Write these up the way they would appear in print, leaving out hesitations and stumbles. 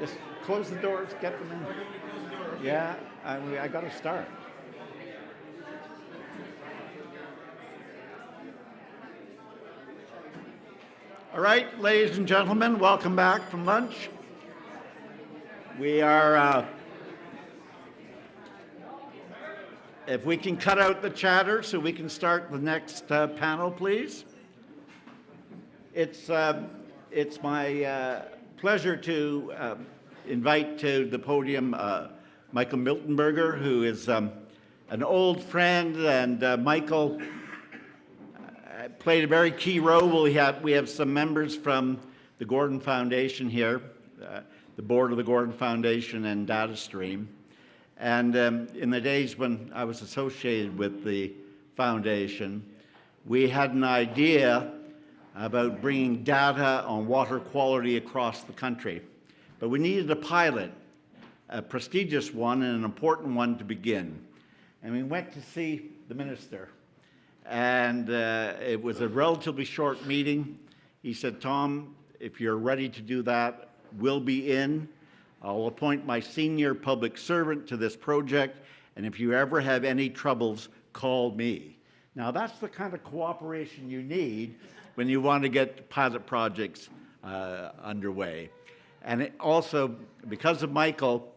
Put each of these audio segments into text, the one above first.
Just close the doors, get them in. Yeah, I got to start. All right, ladies and gentlemen, welcome back from lunch. We are, if we can cut out the chatter so we can start the next panel, please. It's my pleasure to invite to the podium Michael Miltenberger, who is an old friend, and Michael played a very key role. We have some members from the Gordon Foundation here, the board of the Gordon Foundation and DataStream. And in the days when I was associated with the foundation, we had an idea about bringing data on water quality across the country. But we needed a pilot, a prestigious one and an important one to begin. And we went to see the minister. And it was a relatively short meeting. He said, Tom, if you're ready to do that, we'll be in. I'll appoint my senior public servant to this project, and if you ever have any troubles, call me. Now, that's the kind of cooperation you need when you want to get pilot projects underway. And it also, because of Michael,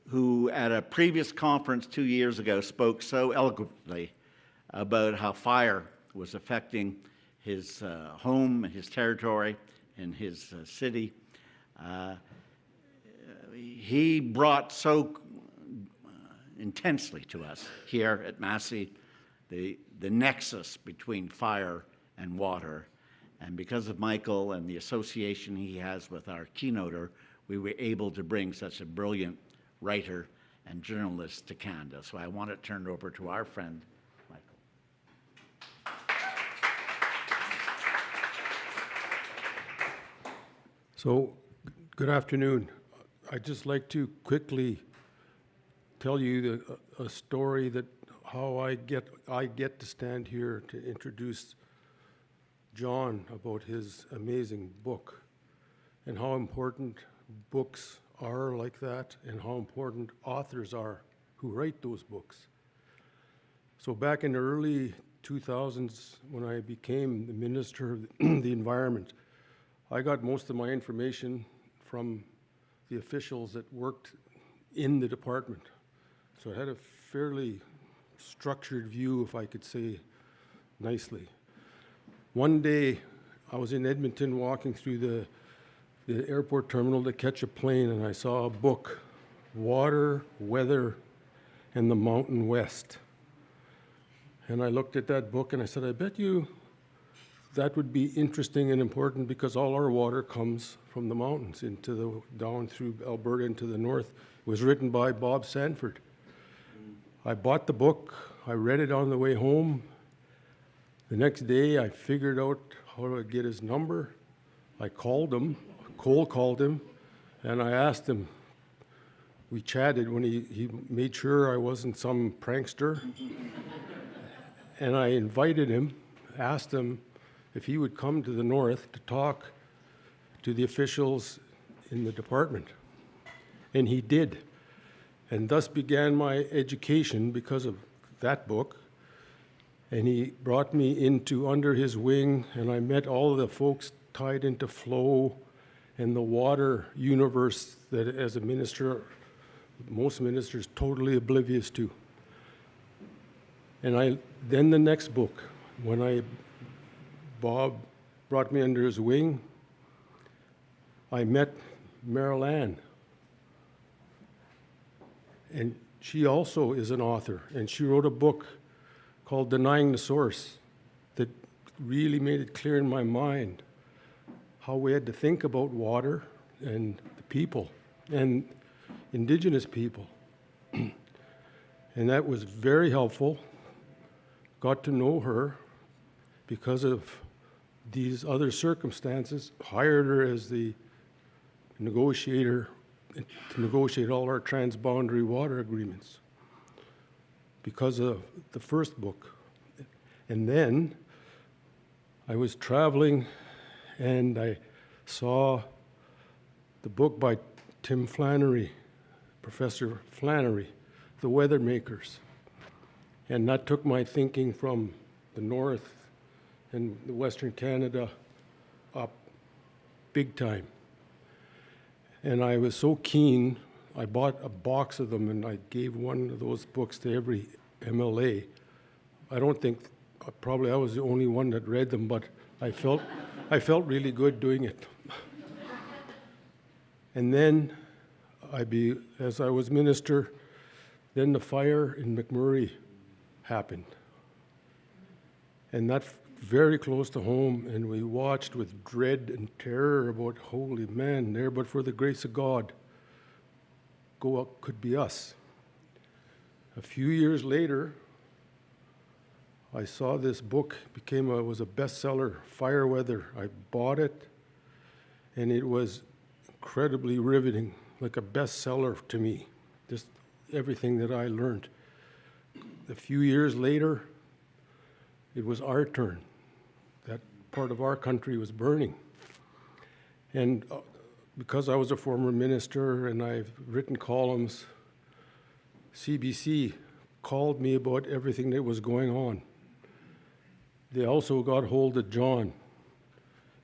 who at a previous conference 2 years ago spoke so eloquently about how fire was affecting his home, his territory, and his city. He brought so intensely to us here at Massey the nexus between fire and water. And because of Michael and the association he has with our keynoter, we were able to bring such a brilliant writer and journalist to Canada. So I want to turn it over to our friend, Michael. So, good afternoon. I'd just like to quickly tell you a story that how I get to stand here to introduce John about his amazing book and how important books are like that and how important authors are who write those books. So back in the early 2000s, when I became the Minister of the Environment, I got most of my information from the officials that worked in the department. So I had a fairly structured view, if I could say nicely. One day, I was in Edmonton walking through the airport terminal to catch a plane, and I saw a book, Water, Weather, and the Mountain West. And I looked at that book and I said, I bet you that would be interesting and important because all our water comes from the mountains down through Alberta into the north. It was written by Bob Sanford. I bought the book, I read it on the way home. The next day I figured out how to get his number. I called him, cold called him, and I asked him. We chatted when he made sure I wasn't some prankster. And I invited him, asked him if he would come to the north to talk to the officials in the department. And he did. And thus began my education because of that book. And he brought me under his wing, and I met all of the folks tied into flow and the water universe that as a minister, most ministers totally oblivious to. And then the next book, when Bob brought me under his wing, I met Meryl Ann. And she also is an author, and she wrote a book called Denying the Source that really made it clear in my mind how we had to think about water and the people and Indigenous people. And that was very helpful. Got to know her because of these other circumstances, hired her as the negotiator to negotiate all our transboundary water agreements because of the first book. And then I was traveling and I saw the book by Tim Flannery, Professor Flannery, The Weather Makers. And that took my thinking from the north and the Western Canada up big time. And I was so keen, I bought a box of them and I gave one of those books to every MLA. I don't think, probably I was the only one that read them, but I felt really good doing it. And then, as I was minister, then the fire in McMurray happened. And that's very close to home, and we watched with dread and terror about, holy man, there but for the grace of God, go up could be us. A few years later, I saw this book was a bestseller, Fire Weather. I bought it, and it was incredibly riveting, like a bestseller to me, just everything that I learned. A few years later, it was our turn. That part of our country was burning. And because I was a former minister and I've written columns, CBC called me about everything that was going on. They also got hold of John,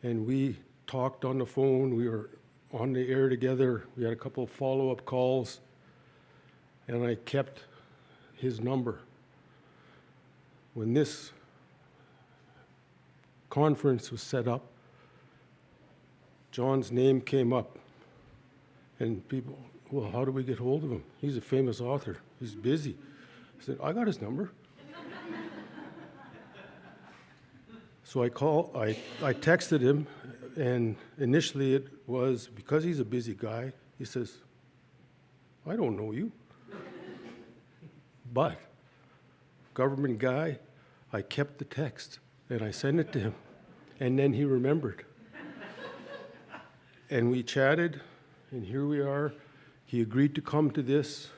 and we talked on the phone. We were on the air together. We had a couple of follow-up calls, and I kept his number. When this conference was set up, John's name came up, and people, well, how do we get hold of him? He's a famous author. He's busy. I said, I got his number. So I texted him, and initially it was, because he's a busy guy, he says, I don't know you. But, government guy, I kept the text, and I sent it to him, and then he remembered. And we chatted, and here we are. He agreed to come to this,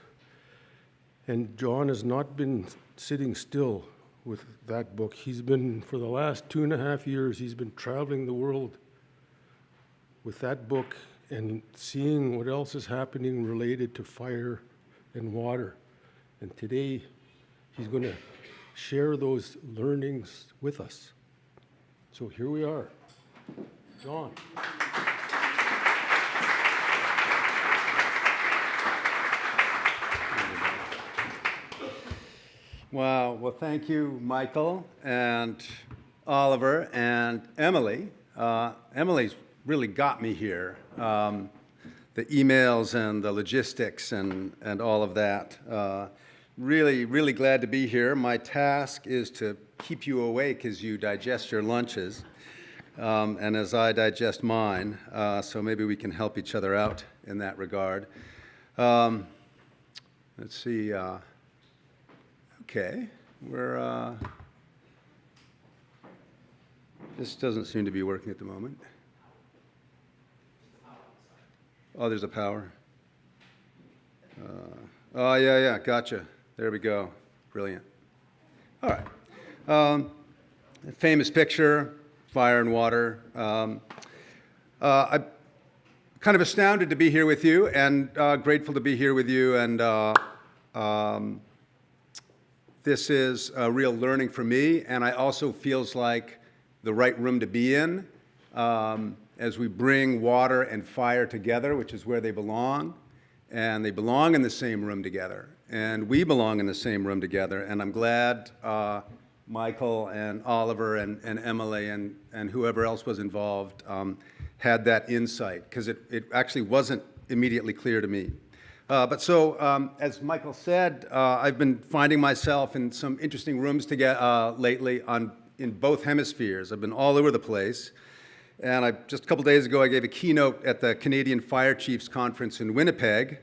and John has not been sitting still with that book. He's been, for the last 2.5 years, he's been traveling the world with that book and seeing what else is happening related to fire and water. And today, he's going to share those learnings with us. So here we are. John. Wow. Well, thank you, Michael and Oliver and Emily. Emily's really got me here. The emails and the logistics and all of that. Really glad to be here. My task is to keep you awake as you digest your lunches and as I digest mine. So maybe we can help each other out in that regard. Let's see. Okay, this doesn't seem to be working at the moment. Oh, there's a power. Oh, yeah, gotcha. There we go. Brilliant. All right. Famous picture, fire and water. I'm kind of astounded to be here with you and grateful to be here with you. And this is a real learning for me, and I also feels like the right room to be in as we bring water and fire together, which is where they belong, and they belong in the same room together, and we belong in the same room together, and I'm glad Michael and Oliver and Emily and whoever else was involved had that insight, because it actually wasn't immediately clear to me. As Michael said, I've been finding myself in some interesting rooms lately in both hemispheres. I've been all over the place. And just a couple days ago, I gave a keynote at the Canadian Fire Chiefs Conference in Winnipeg.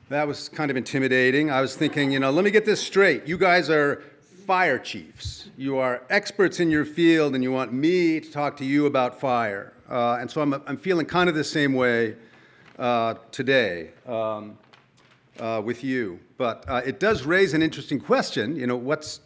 That was kind of intimidating. I was thinking, let me get this straight. You guys are fire chiefs. You are experts in your field, and you want me to talk to you about fire. And so I'm feeling kind of the same way today. With you, but it does raise an interesting question. What's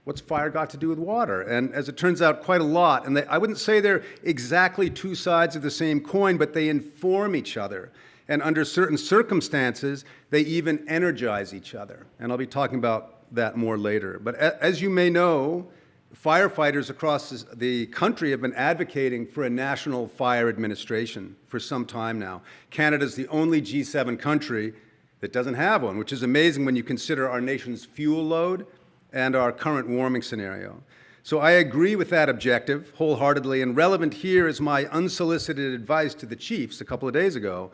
What's fire got to do with water? And as it turns out, quite a lot. And I wouldn't say they're exactly two sides of the same coin, but they inform each other. And under certain circumstances, they even energize each other. And I'll be talking about that more later. But as you may know, firefighters across the country have been advocating for a national fire administration for some time now. Canada's the only G7 country that doesn't have one, which is amazing when you consider our nation's fuel load and our current warming scenario. So I agree with that objective wholeheartedly, and relevant here is my unsolicited advice to the chiefs a couple of days ago.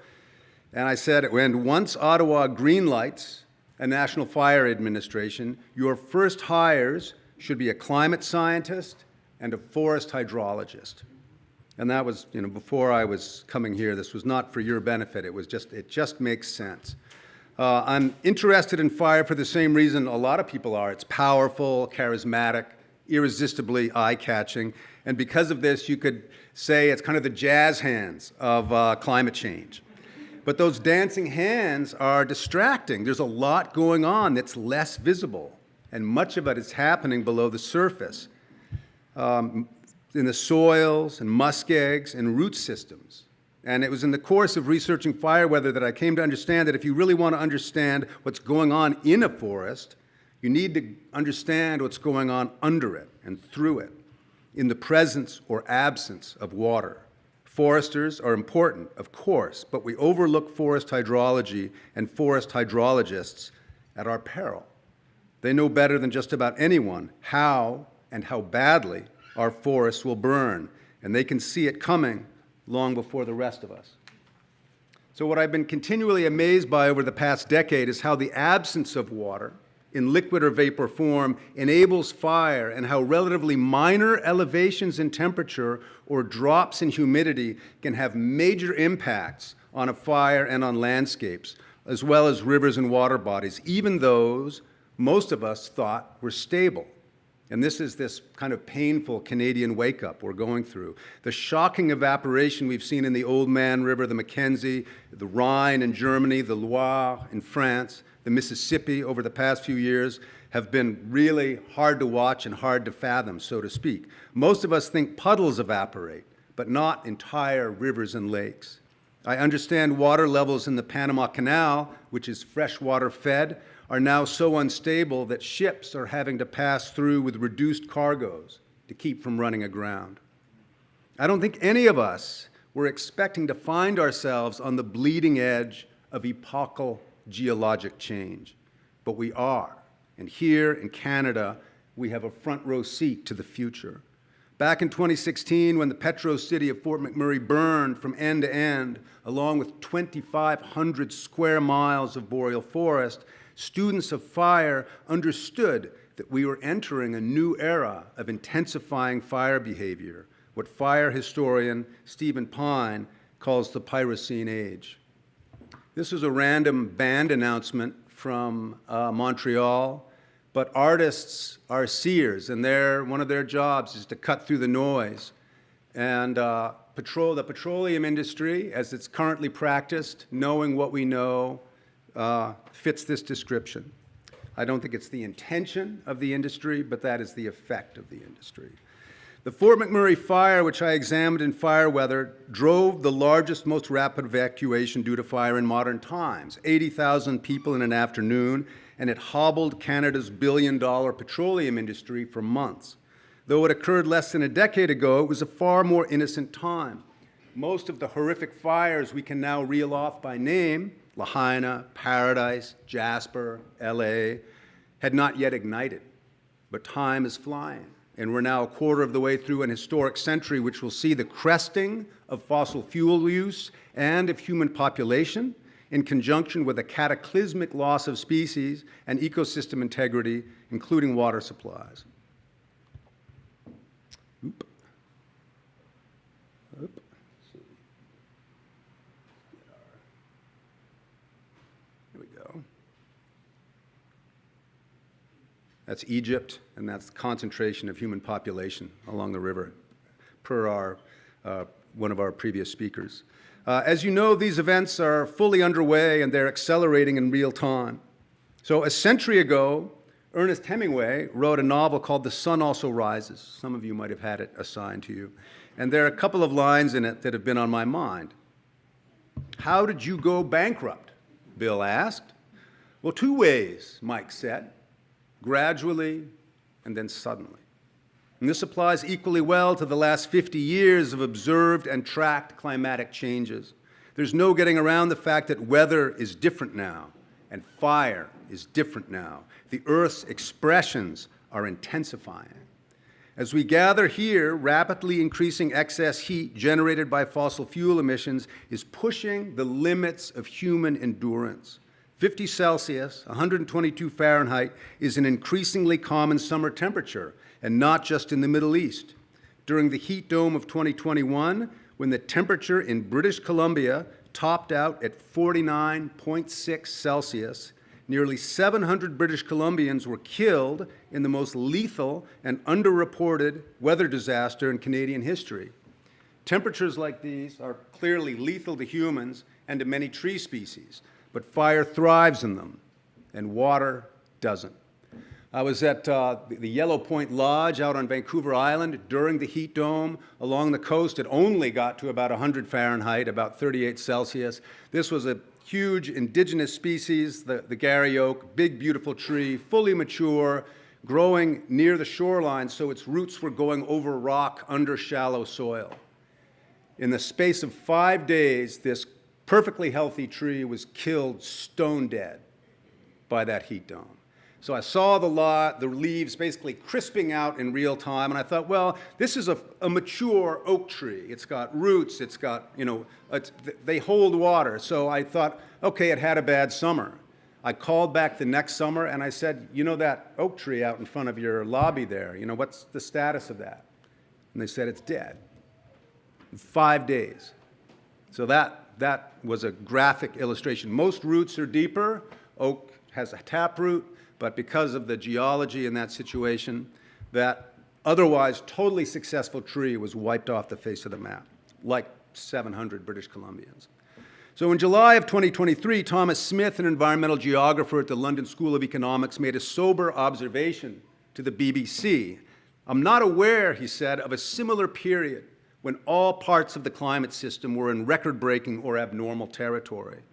And I said, when once Ottawa greenlights a national fire administration, your first hires should be a climate scientist and a forest hydrologist. And that was, before I was coming here. This was not for your benefit. It just makes sense. I'm interested in fire for the same reason a lot of people are. It's powerful, charismatic, irresistibly eye-catching. And because of this, you could say it's kind of the jazz hands of climate change. But those dancing hands are distracting. There's a lot going on that's less visible, and much of it is happening below the surface, in the soils and muskegs and root systems. And it was in the course of researching fire weather that I came to understand that if you really want to understand what's going on in a forest, you need to understand what's going on under it and through it, in the presence or absence of water. Foresters are important, of course, but we overlook forest hydrology and forest hydrologists at our peril. They know better than just about anyone how and how badly our forests will burn, and they can see it coming long before the rest of us. So what I've been continually amazed by over the past decade is how the absence of water in liquid or vapor form enables fire, and how relatively minor elevations in temperature or drops in humidity can have major impacts on a fire and on landscapes, as well as rivers and water bodies, even those most of us thought were stable. And this is this kind of painful Canadian wake-up we're going through. The shocking evaporation we've seen in the Oldman River, the Mackenzie, the Rhine in Germany, the Loire in France, the Mississippi over the past few years have been really hard to watch and hard to fathom, so to speak. Most of us think puddles evaporate, but not entire rivers and lakes. I understand water levels in the Panama Canal, which is freshwater fed, are now so unstable that ships are having to pass through with reduced cargoes to keep from running aground. I don't think any of us were expecting to find ourselves on the bleeding edge of epochal geologic change, but we are. And here in Canada, we have a front row seat to the future. Back in 2016, when the petro city of Fort McMurray burned from end to end, along with 2,500 square miles of boreal forest, students of fire understood that we were entering a new era of intensifying fire behavior, what fire historian Stephen Pine calls the Pyrocene age. This was a random band announcement from Montreal, but artists are seers, and one of their jobs is to cut through the noise. And the petroleum industry, as it's currently practiced, knowing what we know, fits this description. I don't think it's the intention of the industry, but that is the effect of the industry. The Fort McMurray fire, which I examined in fire weather, drove the largest, most rapid evacuation due to fire in modern times, 80,000 people in an afternoon, and it hobbled Canada's billion-dollar petroleum industry for months. Though it occurred less than a decade ago, it was a far more innocent time. Most of the horrific fires we can now reel off by name, Lahaina, Paradise, Jasper, LA, had not yet ignited. But time is flying, and we're now a quarter of the way through an historic century which will see the cresting of fossil fuel use and of human population in conjunction with a cataclysmic loss of species and ecosystem integrity, including water supplies. Oop. Oop. Here we go. That's Egypt, and that's the concentration of human population along the river, per one of our previous speakers. As you know, these events are fully underway, and they're accelerating in real time. So a century ago, Ernest Hemingway wrote a novel called The Sun Also Rises. Some of you might have had it assigned to you. And there are a couple of lines in it that have been on my mind. "How did you go bankrupt?" Bill asked. "Well, two ways," Mike said. "Gradually and then suddenly." And this applies equally well to the last 50 years of observed and tracked climatic changes. There's no getting around the fact that weather is different now, and fire is different now. The Earth's expressions are intensifying. As we gather here, rapidly increasing excess heat generated by fossil fuel emissions is pushing the limits of human endurance. 50 Celsius, 122 Fahrenheit, is an increasingly common summer temperature, and not just in the Middle East. During the heat dome of 2021, when the temperature in British Columbia topped out at 49.6 Celsius, nearly 700 British Columbians were killed in the most lethal and underreported weather disaster in Canadian history. Temperatures like these are clearly lethal to humans and to many tree species, but fire thrives in them, and water doesn't. I was at the Yellow Point Lodge out on Vancouver Island during the heat dome. Along the coast, it only got to about 100 Fahrenheit, about 38 Celsius. This was a huge indigenous species, the Gary oak, big, beautiful tree, fully mature, growing near the shoreline, so its roots were going over rock under shallow soil. In the space of 5 days, this perfectly healthy tree was killed stone dead by that heat dome. So I saw the leaves basically crisping out in real time, and I thought, well, this is a mature oak tree. It's got roots, it's got, they hold water. So I thought, okay, it had a bad summer. I called back the next summer and I said, that oak tree out in front of your lobby there, what's the status of that? And they said, it's dead. In 5 days. So that was a graphic illustration. Most roots are deeper. Oak has a taproot. But because of the geology in that situation, that otherwise totally successful tree was wiped off the face of the map, like 700 British Columbians. So in July of 2023, Thomas Smith, an environmental geographer at the London School of Economics, made a sober observation to the BBC. "I'm not aware," he said, "of a similar period when all parts of the climate system were in record-breaking or abnormal territory.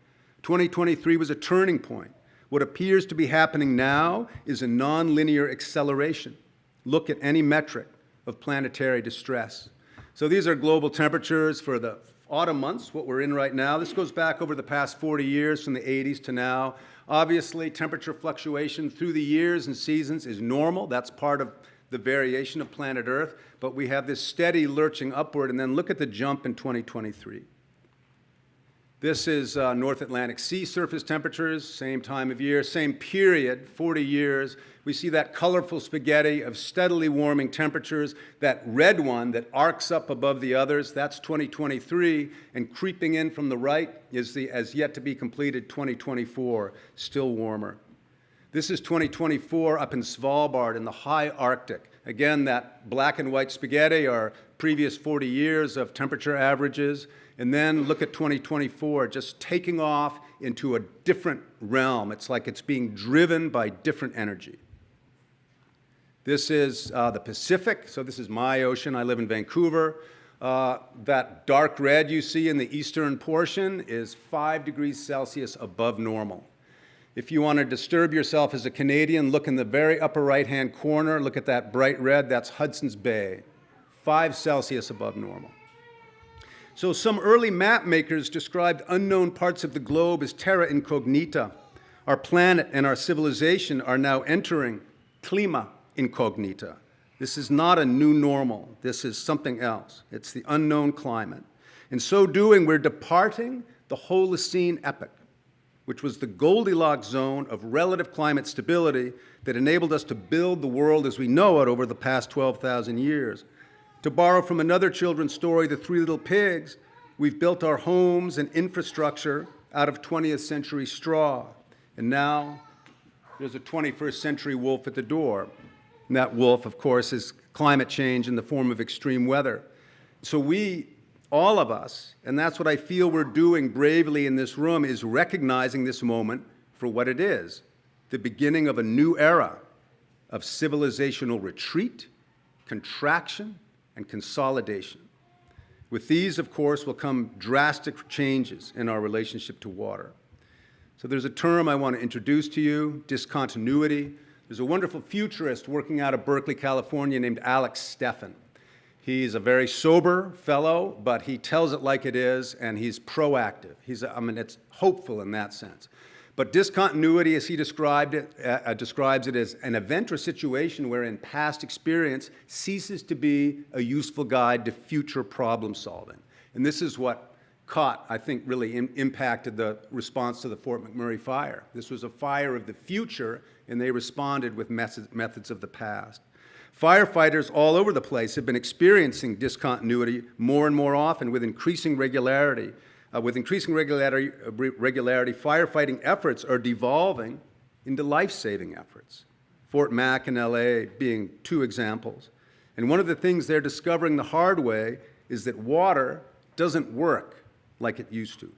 2023 was a turning point. What appears to be happening now is a nonlinear acceleration. Look at any metric of planetary distress." So these are global temperatures for the autumn months, what we're in right now. This goes back over the past 40 years from the 80s to now. Obviously, temperature fluctuation through the years and seasons is normal. That's part of the variation of planet Earth. But we have this steady lurching upward, and then look at the jump in 2023. This is North Atlantic sea surface temperatures, same time of year, same period, 40 years. We see that colorful spaghetti of steadily warming temperatures. That red one that arcs up above the others, that's 2023, and creeping in from the right is the as yet to be completed 2024, still warmer. This is 2024 up in Svalbard in the high Arctic. Again, that black and white spaghetti are previous 40 years of temperature averages. And then look at 2024, just taking off into a different realm. It's like it's being driven by different energy. This is the Pacific, so this is my ocean. I live in Vancouver. That dark red you see in the eastern portion is 5 degrees Celsius above normal. If you want to disturb yourself as a Canadian, look in the very upper right-hand corner. Look at that bright red. That's Hudson's Bay, 5 Celsius above normal. So some early map makers described unknown parts of the globe as terra incognita. Our planet and our civilization are now entering clima incognita. This is not a new normal. This is something else. It's the unknown climate. In so doing, we're departing the Holocene epoch, which was the Goldilocks zone of relative climate stability that enabled us to build the world as we know it over the past 12,000 years. To borrow from another children's story, The Three Little Pigs, we've built our homes and infrastructure out of 20th century straw. And now there's a 21st century wolf at the door. And that wolf, of course, is climate change in the form of extreme weather. So we, all of us, and that's what I feel we're doing bravely in this room, is recognizing this moment for what it is, the beginning of a new era of civilizational retreat, contraction, and consolidation. With these, of course, will come drastic changes in our relationship to water. So there's a term I want to introduce to you, discontinuity. There's a wonderful futurist working out of Berkeley, California named Alex Steffen. He's a very sober fellow, but he tells it like it is, and he's proactive. It's hopeful in that sense. But discontinuity, as he describes it as an event or situation wherein past experience ceases to be a useful guide to future problem solving. And this is what I think, really impacted the response to the Fort McMurray fire. This was a fire of the future, and they responded with methods of the past. Firefighters all over the place have been experiencing discontinuity more and more often with increasing regularity. Firefighting efforts are devolving into life-saving efforts. Fort Mac in LA being two examples. And one of the things they're discovering the hard way is that water doesn't work like it used to.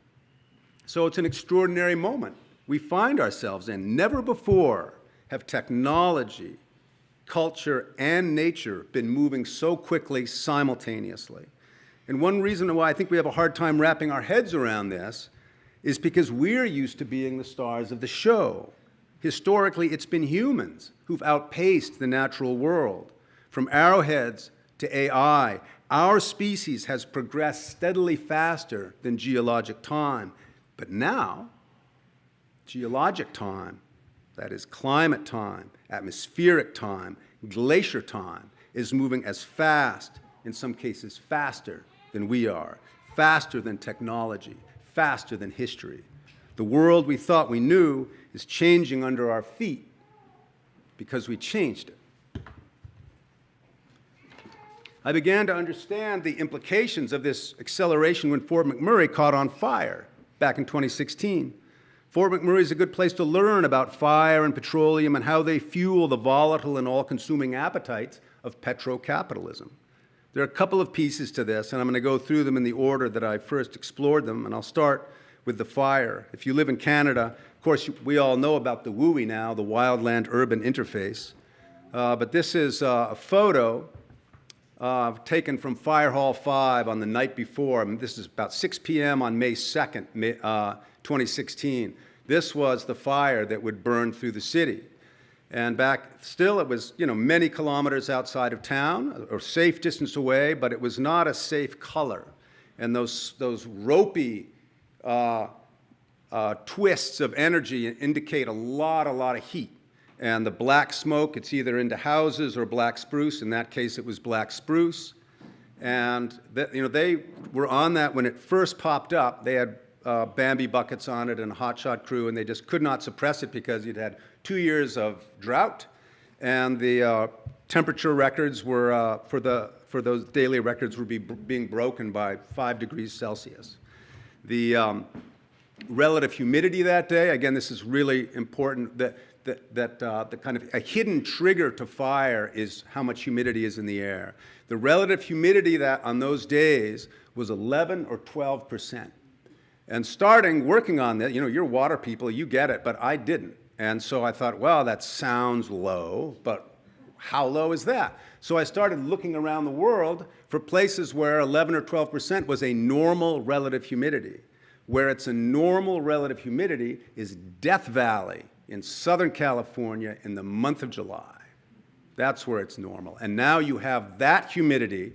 So it's an extraordinary moment we find ourselves in. Never before have technology, culture, and nature been moving so quickly simultaneously. And one reason why I think we have a hard time wrapping our heads around this is because we're used to being the stars of the show. Historically, it's been humans who've outpaced the natural world. From arrowheads to AI, our species has progressed steadily faster than geologic time. But now, geologic time, that is climate time, atmospheric time, glacier time, is moving as fast, in some cases faster than we are, faster than technology, faster than history. The world we thought we knew is changing under our feet because we changed it. I began to understand the implications of this acceleration when Fort McMurray caught on fire back in 2016. Fort McMurray is a good place to learn about fire and petroleum and how they fuel the volatile and all-consuming appetites of petrocapitalism. There are a couple of pieces to this, and I'm going to go through them in the order that I first explored them, and I'll start with the fire. If you live in Canada, of course, we all know about the WUI now, the wildland-urban interface, but this is a photo taken from Fire Hall 5 on the night before. This is about 6 p.m. on May 2nd, 2016. This was the fire that would burn through the city. And back still, it was many kilometers outside of town, or safe distance away, but it was not a safe color. And those ropey twists of energy indicate a lot of heat. And the black smoke, it's either into houses or black spruce. In that case, it was black spruce. And they were on that when it first popped up. They had Bambi buckets on it and a hotshot crew, and they just could not suppress it because you'd had 2 years of drought, and the temperature records were, for those daily records, were being broken by 5 degrees Celsius. The relative humidity that day, again, this is really important, that the kind of a hidden trigger to fire is how much humidity is in the air. The relative humidity that on those days was 11 or 12%. And starting working on that, you're water people, you get it, but I didn't. And so I thought, well, that sounds low, but how low is that? So I started looking around the world for places where 11 or 12% was a normal relative humidity. Where it's a normal relative humidity is Death Valley in Southern California in the month of July. That's where it's normal. And now you have that humidity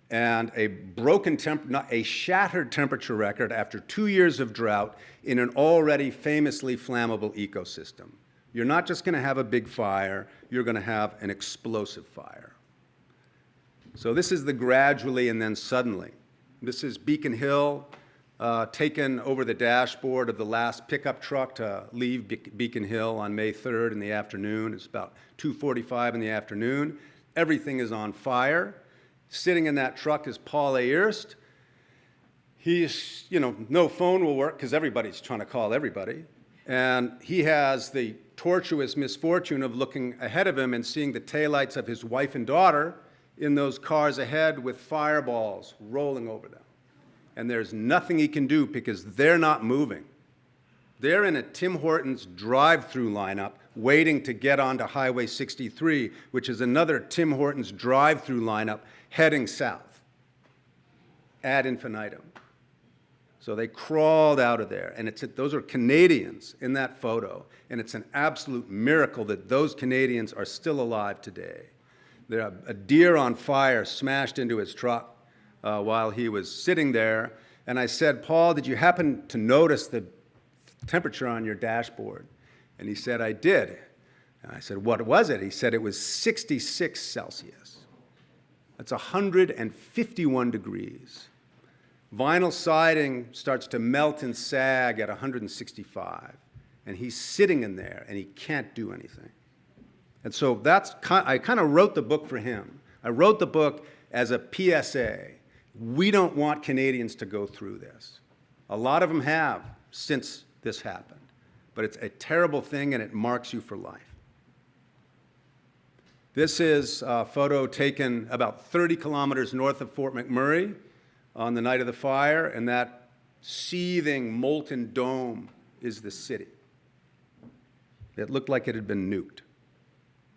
and a shattered temperature record after 2 years of drought in an already famously flammable ecosystem. You're not just going to have a big fire, you're going to have an explosive fire. So this is the gradually and then suddenly. This is Beacon Hill, taken over the dashboard of the last pickup truck to leave Beacon Hill on May 3rd in the afternoon. It's about 2:45 in the afternoon. Everything is on fire. Sitting in that truck is Paul A. Erst. He's, no phone will work because everybody's trying to call everybody. And he has the tortuous misfortune of looking ahead of him and seeing the taillights of his wife and daughter in those cars ahead with fireballs rolling over them. And there's nothing he can do because they're not moving. They're in a Tim Hortons drive-through lineup waiting to get onto Highway 63, which is another Tim Hortons drive-through lineup heading south ad infinitum. So they crawled out of there, and those are Canadians in that photo, and it's an absolute miracle that those Canadians are still alive today. A deer on fire smashed into his truck while he was sitting there, and I said, "Paul, did you happen to notice the temperature on your dashboard?" And he said, "I did." And I said, "What was it?" He said, "It was 66 Celsius. That's 151 degrees. Vinyl siding starts to melt and sag at 165, and he's sitting in there, and he can't do anything." And so I kind of wrote the book for him. I wrote the book as a PSA. We don't want Canadians to go through this. A lot of them have since this happened, but it's a terrible thing, and it marks you for life. This is a photo taken about 30 kilometers north of Fort McMurray on the night of the fire, and that seething molten dome is the city. It looked like it had been nuked.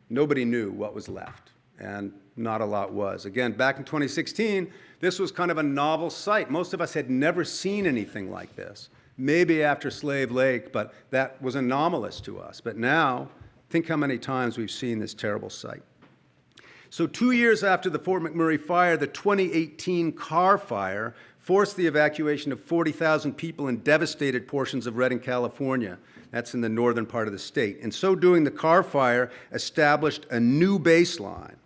Nobody knew what was left, and not a lot was. Again, back in 2016, this was kind of a novel sight. Most of us had never seen anything like this. Maybe after Slave Lake, but that was anomalous to us. But now, think how many times we've seen this terrible sight. So 2 years after the Fort McMurray fire, the 2018 Carr fire forced the evacuation of 40,000 people in devastated portions of Redding, California. That's in the northern part of the state. In so doing, the Carr fire established a new baseline,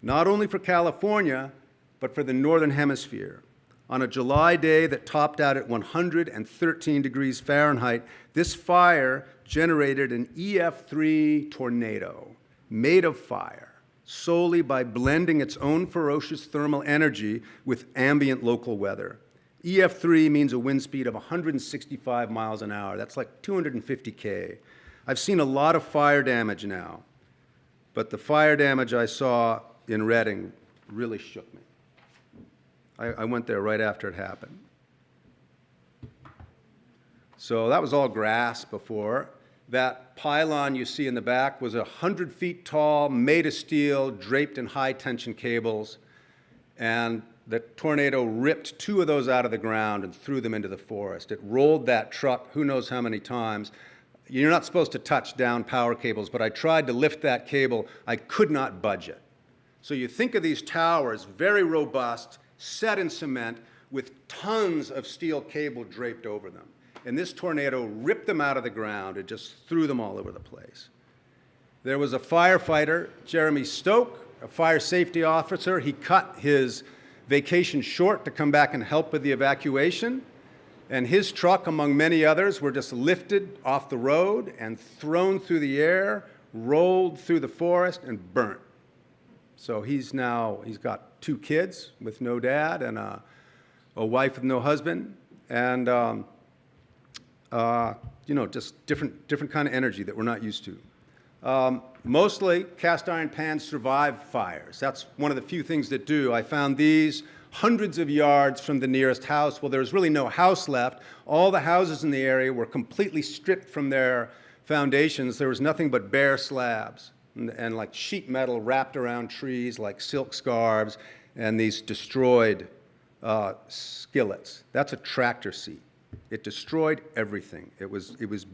not only for California, but for the Northern Hemisphere. On a July day that topped out at 113 degrees Fahrenheit, this fire generated an EF3 tornado made of fire, solely by blending its own ferocious thermal energy with ambient local weather. EF3 means a wind speed of 165 miles an hour. That's like 250K. I've seen a lot of fire damage now, but the fire damage I saw in Redding really shook me. I went there right after it happened. So that was all grass before. That pylon you see in the back was 100 feet tall, made of steel, draped in high-tension cables, and the tornado ripped 2 of those out of the ground and threw them into the forest. It rolled that truck who knows how many times. You're not supposed to touch down power cables, but I tried to lift that cable. I could not budge it. So you think of these towers, very robust, set in cement, with tons of steel cable draped over them. And this tornado ripped them out of the ground. It just threw them all over the place. There was a firefighter, Jeremy Stoke, a fire safety officer. He cut his vacation short to come back and help with the evacuation. And his truck, among many others, were just lifted off the road and thrown through the air, rolled through the forest, and burnt. So he's got 2 kids with no dad and a wife with no husband. And just different kind of energy that we're not used to. Mostly cast iron pans survive fires. That's one of the few things that do. I found these hundreds of yards from the nearest house. Well, there's really no house left. All the houses in the area were completely stripped from their foundations. There was nothing but bare slabs and like sheet metal wrapped around trees like silk scarves and these destroyed skillets. That's a tractor seat. It destroyed everything. It was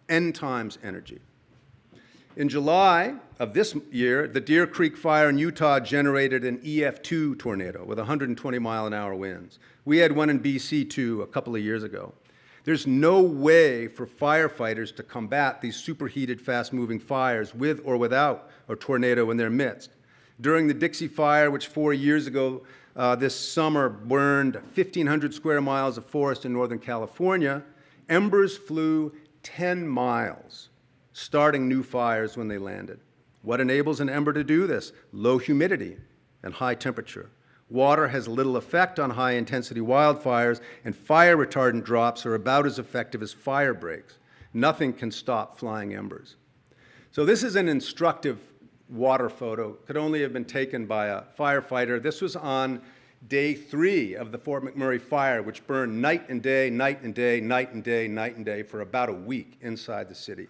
N times energy. In July of this year, the Deer Creek fire in Utah generated an EF2 tornado with 120-mile-an-hour winds. We had one in BC too a couple of years ago. There's no way for firefighters to combat these superheated, fast-moving fires with or without a tornado in their midst. During the Dixie Fire, which 4 years ago this summer burned 1,500 square miles of forest in Northern California, embers flew 10 miles, starting new fires when they landed. What enables an ember to do this? Low humidity and high temperature. Water has little effect on high-intensity wildfires, and fire retardant drops are about as effective as fire breaks. Nothing can stop flying embers. So this is an instructive water photo. Could only have been taken by a firefighter. This was on Day 3 of the Fort McMurray fire, which burned night and day, night and day, night and day, night and day for about a week inside the city.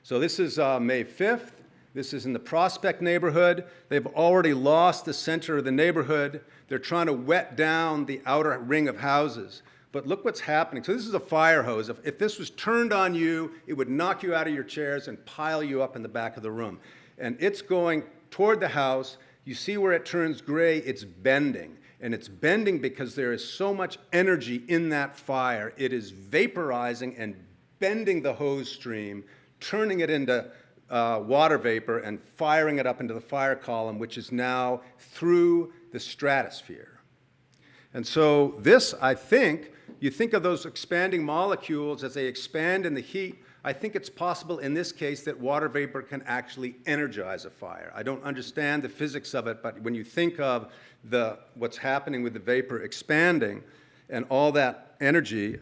So this is May 5th. This is in the Prospect neighborhood. They've already lost the center of the neighborhood. They're trying to wet down the outer ring of houses. But look what's happening. So this is a fire hose. If this was turned on you, it would knock you out of your chairs and pile you up in the back of the room. And it's going toward the house. You see where it turns gray? It's bending. And it's bending because there is so much energy in that fire. It is vaporizing and bending the hose stream, turning it into water vapor and firing it up into the fire column, which is now through the stratosphere. And so this, I think, you think of those expanding molecules as they expand in the heat. I think it's possible in this case that water vapor can actually energize a fire. I don't understand the physics of it, but when you think of what's happening with the vapor expanding and all that energy,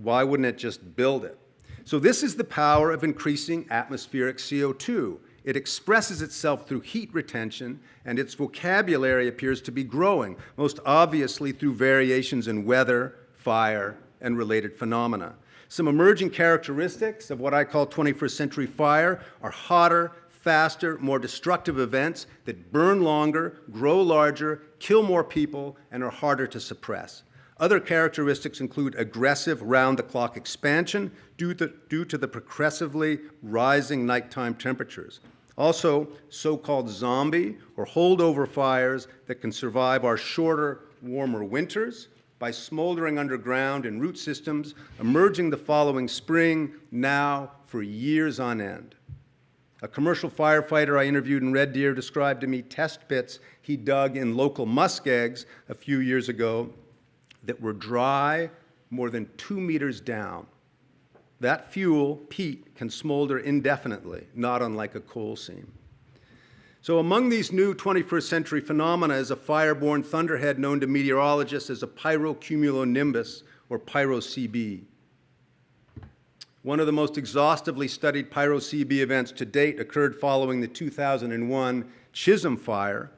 why wouldn't it just build it? So this is the power of increasing atmospheric CO2. It expresses itself through heat retention, and its vocabulary appears to be growing, most obviously through variations in weather, fire, and related phenomena. Some emerging characteristics of what I call 21st century fire are hotter, faster, more destructive events that burn longer, grow larger, kill more people, and are harder to suppress. Other characteristics include aggressive round-the-clock expansion due to the progressively rising nighttime temperatures. Also, so-called zombie or holdover fires that can survive our shorter, warmer winters by smoldering underground in root systems, emerging the following spring, now for years on end. A commercial firefighter I interviewed in Red Deer described to me test pits he dug in local muskegs a few years ago that were dry more than 2 meters down. That fuel, peat, can smolder indefinitely, not unlike a coal seam. So among these new 21st century phenomena is a fire-borne thunderhead known to meteorologists as a pyrocumulonimbus, or pyro-CB. One of the most exhaustively studied pyro-CB events to date occurred following the 2001 Chisholm Fire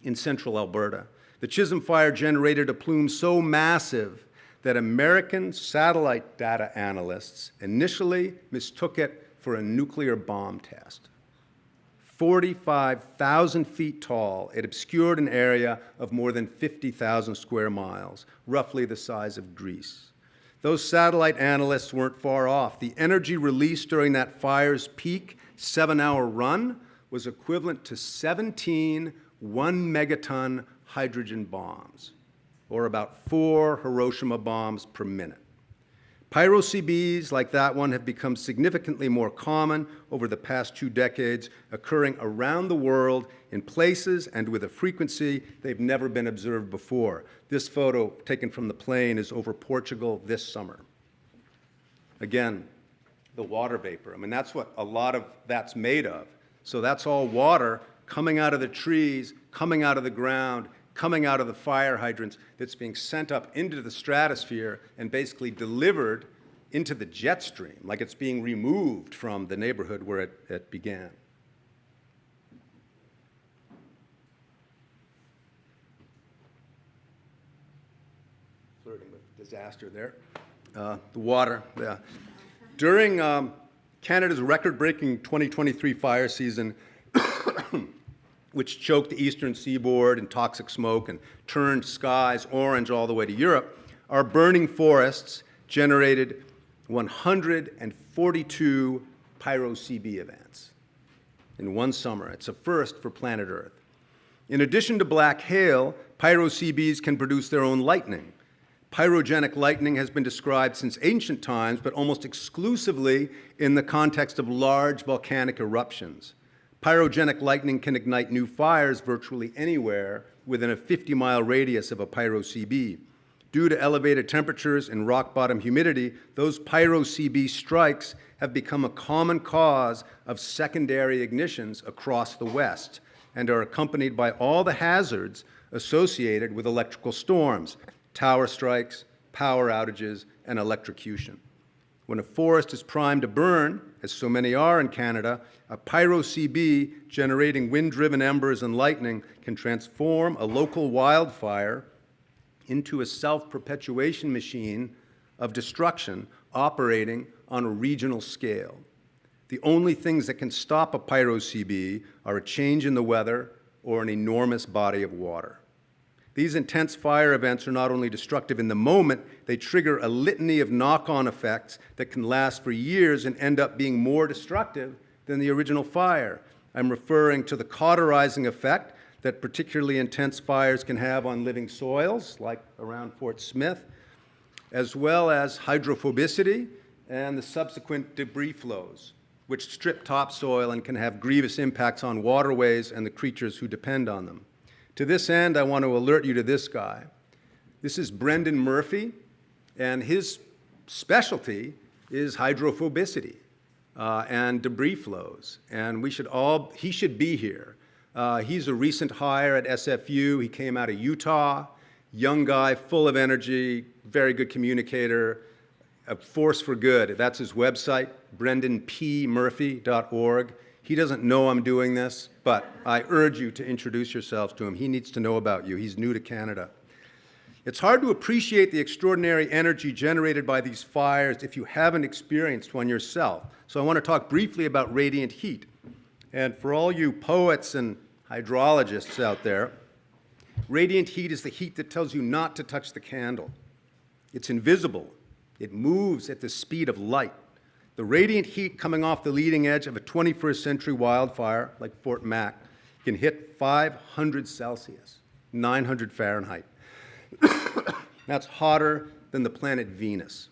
in central Alberta. The Chisholm Fire generated a plume so massive that American satellite data analysts initially mistook it for a nuclear bomb test. 45,000 feet tall, it obscured an area of more than 50,000 square miles, roughly the size of Greece. Those satellite analysts weren't far off. The energy released during that fire's peak 7-hour run was equivalent to 17 1-megaton hydrogen bombs, or about 4 Hiroshima bombs per minute. Pyro-CBs like that one have become significantly more common over the past 2 decades, occurring around the world in places and with a frequency they've never been observed before. This photo taken from the plane is over Portugal this summer. Again, the water vapor. I mean, that's what a lot of that's made of. So that's all water coming out of the trees, coming out of the ground, coming out of the fire hydrants that's being sent up into the stratosphere and basically delivered into the jet stream, like it's being removed from the neighborhood where it began. Flirting with disaster there. The water, yeah. During Canada's record-breaking 2023 fire season, which choked the eastern seaboard in toxic smoke and turned skies orange all the way to Europe, our burning forests generated 142 pyro-CB events in one summer. It's a first for planet Earth. In addition to black hail, pyro-CBs can produce their own lightning. Pyrogenic lightning has been described since ancient times, but almost exclusively in the context of large volcanic eruptions. Pyrogenic lightning can ignite new fires virtually anywhere within a 50-mile radius of a pyro-CB. Due to elevated temperatures and rock-bottom humidity, those pyro-CB strikes have become a common cause of secondary ignitions across the West and are accompanied by all the hazards associated with electrical storms, tower strikes, power outages, and electrocution. When a forest is primed to burn, as so many are in Canada, a pyro-CB generating wind-driven embers and lightning can transform a local wildfire into a self-perpetuation machine of destruction operating on a regional scale. The only things that can stop a pyro-CB are a change in the weather or an enormous body of water. These intense fire events are not only destructive in the moment, they trigger a litany of knock-on effects that can last for years and end up being more destructive than the original fire. I'm referring to the cauterizing effect that particularly intense fires can have on living soils, like around Fort Smith, as well as hydrophobicity and the subsequent debris flows, which strip topsoil and can have grievous impacts on waterways and the creatures who depend on them. To this end, I want to alert you to this guy. This is Brendan Murphy, and his specialty is hydrophobicity and debris flows, and he should be here. He's a recent hire at SFU. He came out of Utah, young guy, full of energy, very good communicator, a force for good. That's his website, brendanpmurphy.org. He doesn't know I'm doing this, but I urge you to introduce yourselves to him. He needs to know about you. He's new to Canada. It's hard to appreciate the extraordinary energy generated by these fires if you haven't experienced one yourself. So I want to talk briefly about radiant heat. And for all you poets and hydrologists out there, radiant heat is the heat that tells you not to touch the candle. It's invisible. It moves at the speed of light. The radiant heat coming off the leading edge of a 21st century wildfire, like Fort Mac, can hit 500 Celsius, 900 Fahrenheit. That's hotter than the planet Venus.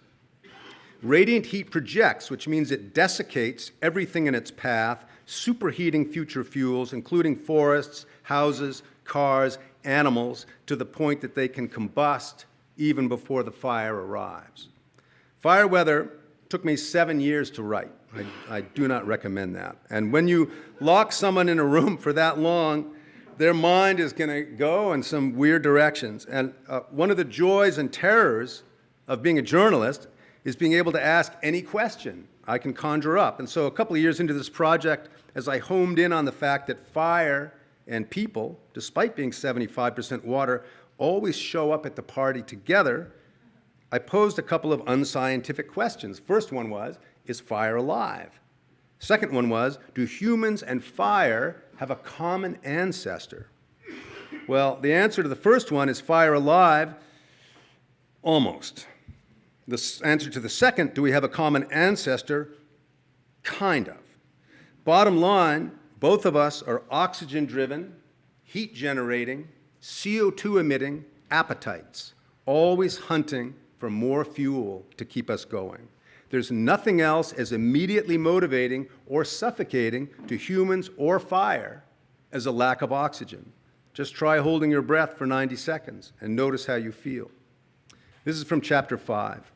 Radiant heat projects, which means it desiccates everything in its path, superheating future fuels, including forests, houses, cars, animals, to the point that they can combust even before the fire arrives. Fire weather took me 7 years to write. I do not recommend that. And when you lock someone in a room for that long, their mind is going to go in some weird directions. And one of the joys and terrors of being a journalist is being able to ask any question I can conjure up. And so a couple of years into this project, as I homed in on the fact that fire and people, despite being 75% water, always show up at the party together, I posed a couple of unscientific questions. First one was, is fire alive? Second one was, do humans and fire have a common ancestor? Well, the answer to the first one, is fire alive? Almost. The answer to the second, do we have a common ancestor? Kind of. Bottom line, both of us are oxygen-driven, heat-generating, CO2-emitting appetites, always hunting for more fuel to keep us going. There's nothing else as immediately motivating or suffocating to humans or fire as a lack of oxygen. Just try holding your breath for 90 seconds and notice how you feel. This is from chapter 5.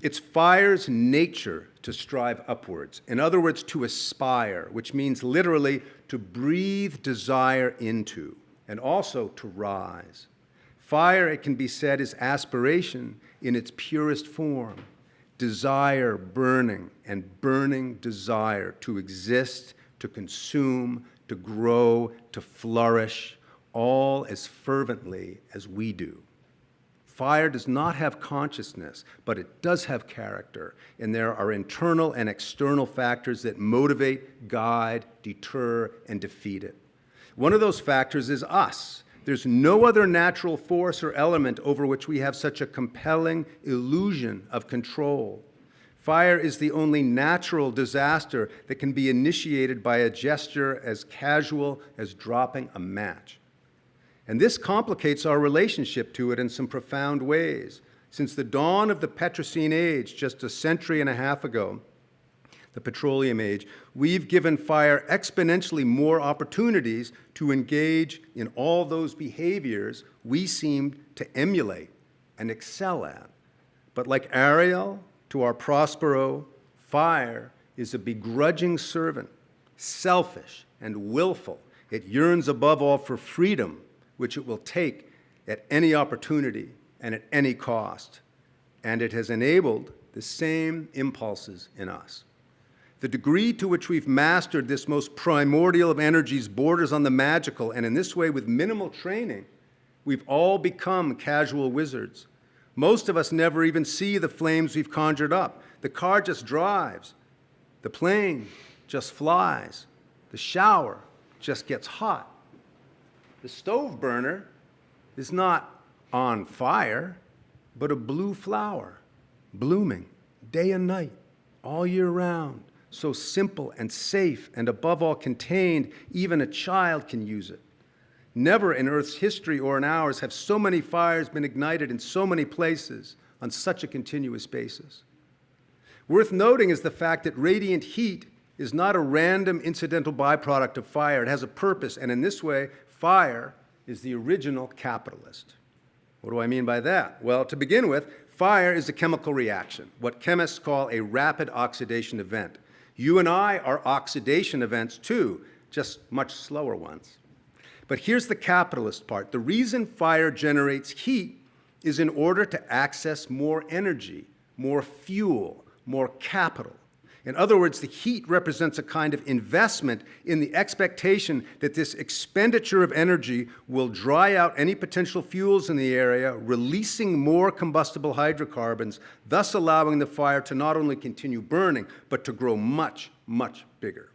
It's fire's nature to strive upwards. In other words, to aspire, which means literally to breathe desire into, and also to rise. Fire, it can be said, is aspiration in its purest form. Desire burning, and burning desire to exist, to consume, to grow, to flourish, all as fervently as we do. Fire does not have consciousness, but it does have character, and there are internal and external factors that motivate, guide, deter, and defeat it. One of those factors is us. There's no other natural force or element over which we have such a compelling illusion of control. Fire is the only natural disaster that can be initiated by a gesture as casual as dropping a match. And this complicates our relationship to it in some profound ways. Since the dawn of the Petrocene age, just a century and a half ago, the petroleum age, we've given fire exponentially more opportunities to engage in all those behaviors we seem to emulate and excel at. But like Ariel to our Prospero, fire is a begrudging servant, selfish and willful. It yearns above all for freedom, which it will take at any opportunity and at any cost. and it has enabled the same impulses in us. The degree to which we've mastered this most primordial of energies borders on the magical, and in this way, with minimal training, we've all become casual wizards. Most of us never even see the flames we've conjured up. The car just drives. The plane just flies. The shower just gets hot. The stove burner is not on fire, but a blue flower, blooming day and night, all year round. So simple and safe, and above all contained, even a child can use it. Never in Earth's history or in ours have so many fires been ignited in so many places on such a continuous basis. Worth noting is the fact that radiant heat is not a random incidental byproduct of fire. It has a purpose, and in this way, fire is the original capitalist. What do I mean by that? Well, to begin with, fire is a chemical reaction, what chemists call a rapid oxidation event. You and I are oxidation events too, just much slower ones. But here's the capitalist part. The reason fire generates heat is in order to access more energy, more fuel, more capital. In other words, the heat represents a kind of investment in the expectation that this expenditure of energy will dry out any potential fuels in the area, releasing more combustible hydrocarbons, thus allowing the fire to not only continue burning, but to grow much, much bigger.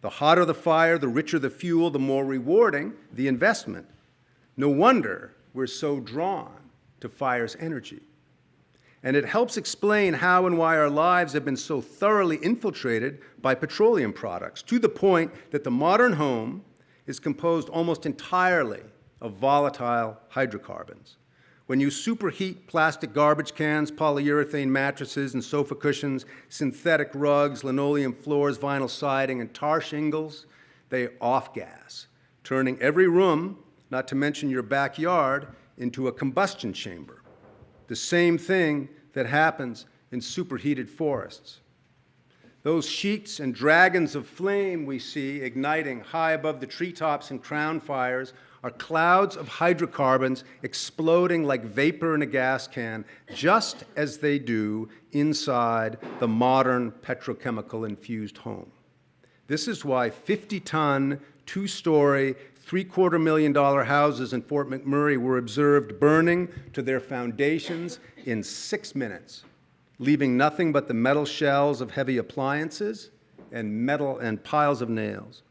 The hotter the fire, the richer the fuel, the more rewarding the investment. No wonder we're so drawn to fire's energy. And it helps explain how and why our lives have been so thoroughly infiltrated by petroleum products, to the point that the modern home is composed almost entirely of volatile hydrocarbons. When you superheat plastic garbage cans, polyurethane mattresses and sofa cushions, synthetic rugs, linoleum floors, vinyl siding, and tar shingles, they off-gas, turning every room, not to mention your backyard, into a combustion chamber. The same thing that happens in superheated forests. Those sheets and dragons of flame we see igniting high above the treetops and crown fires are clouds of hydrocarbons exploding like vapor in a gas can, just as they do inside the modern petrochemical-infused home. This is why 50-ton, two-story, $750,000 houses in Fort McMurray were observed burning to their foundations in 6 minutes, leaving nothing but the metal shells of heavy appliances and metal and piles of nails.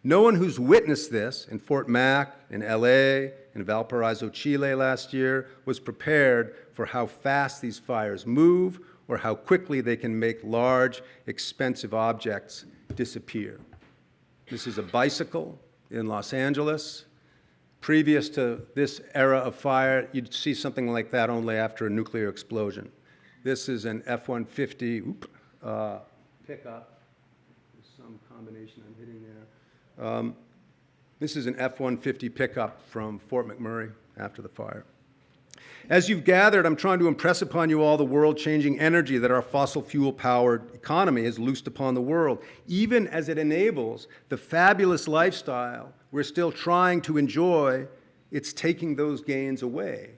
No one who's witnessed this in Fort Mac, in LA, in Valparaiso, Chile last year was prepared for how fast these fires move or how quickly they can make large, expensive objects disappear. This is a bicycle in Los Angeles. Previous to this era of fire, you'd see something like that only after a nuclear explosion. This is an F-150 pickup. There's some combination I'm hitting there. This is an F-150 pickup from Fort McMurray after the fire. As you've gathered, I'm trying to impress upon you all the world-changing energy that our fossil fuel-powered economy has loosed upon the world, even as it enables the fabulous lifestyle we're still trying to enjoy. It's taking those gains away,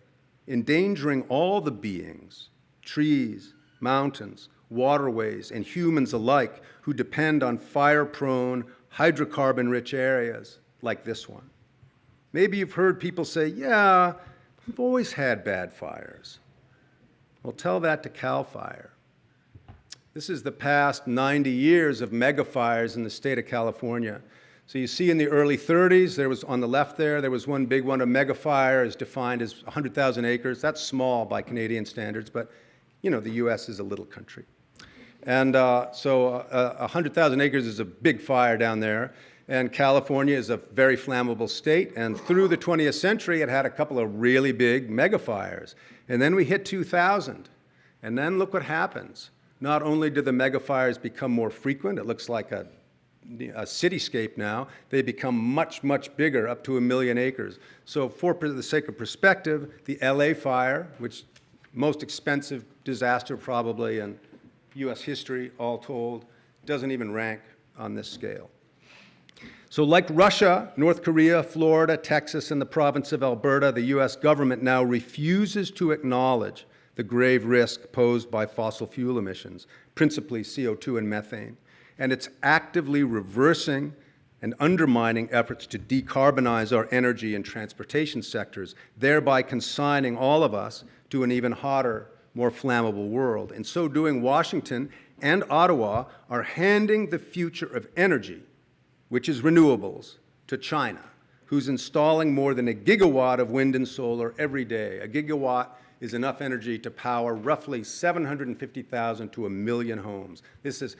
endangering all the beings, trees, mountains, waterways, and humans alike who depend on fire-prone, hydrocarbon-rich areas like this one. Maybe you've heard people say, yeah, we've always had bad fires. Well, tell that to CAL FIRE. This is the past 90 years of mega fires in the state of California. So you see in the early 30s, there was on the left there was one big one. A mega fire is defined as 100,000 acres. That's small by Canadian standards, but you know, the US is a little country. And so 100,000 acres is a big fire down there. And California is a very flammable state. And through the 20th century, it had a couple of really big mega fires. And then we hit 2000. And then look what happens. Not only do the mega fires become more frequent, it looks like a cityscape now, they become much, much bigger, up to 1 million acres. So for the sake of perspective, the LA fire, which most expensive disaster probably in US history, all told, doesn't even rank on this scale. So like Russia, North Korea, Florida, Texas, and the province of Alberta, the US government now refuses to acknowledge the grave risk posed by fossil fuel emissions, principally CO2 and methane. And it's actively reversing and undermining efforts to decarbonize our energy and transportation sectors, thereby consigning all of us to an even hotter, more flammable world. In so doing, Washington and Ottawa are handing the future of energy, which is renewables, to China, who's installing more than 1 gigawatt of wind and solar every day. 1 gigawatt is enough energy to power roughly 750,000 to 1 million homes. This is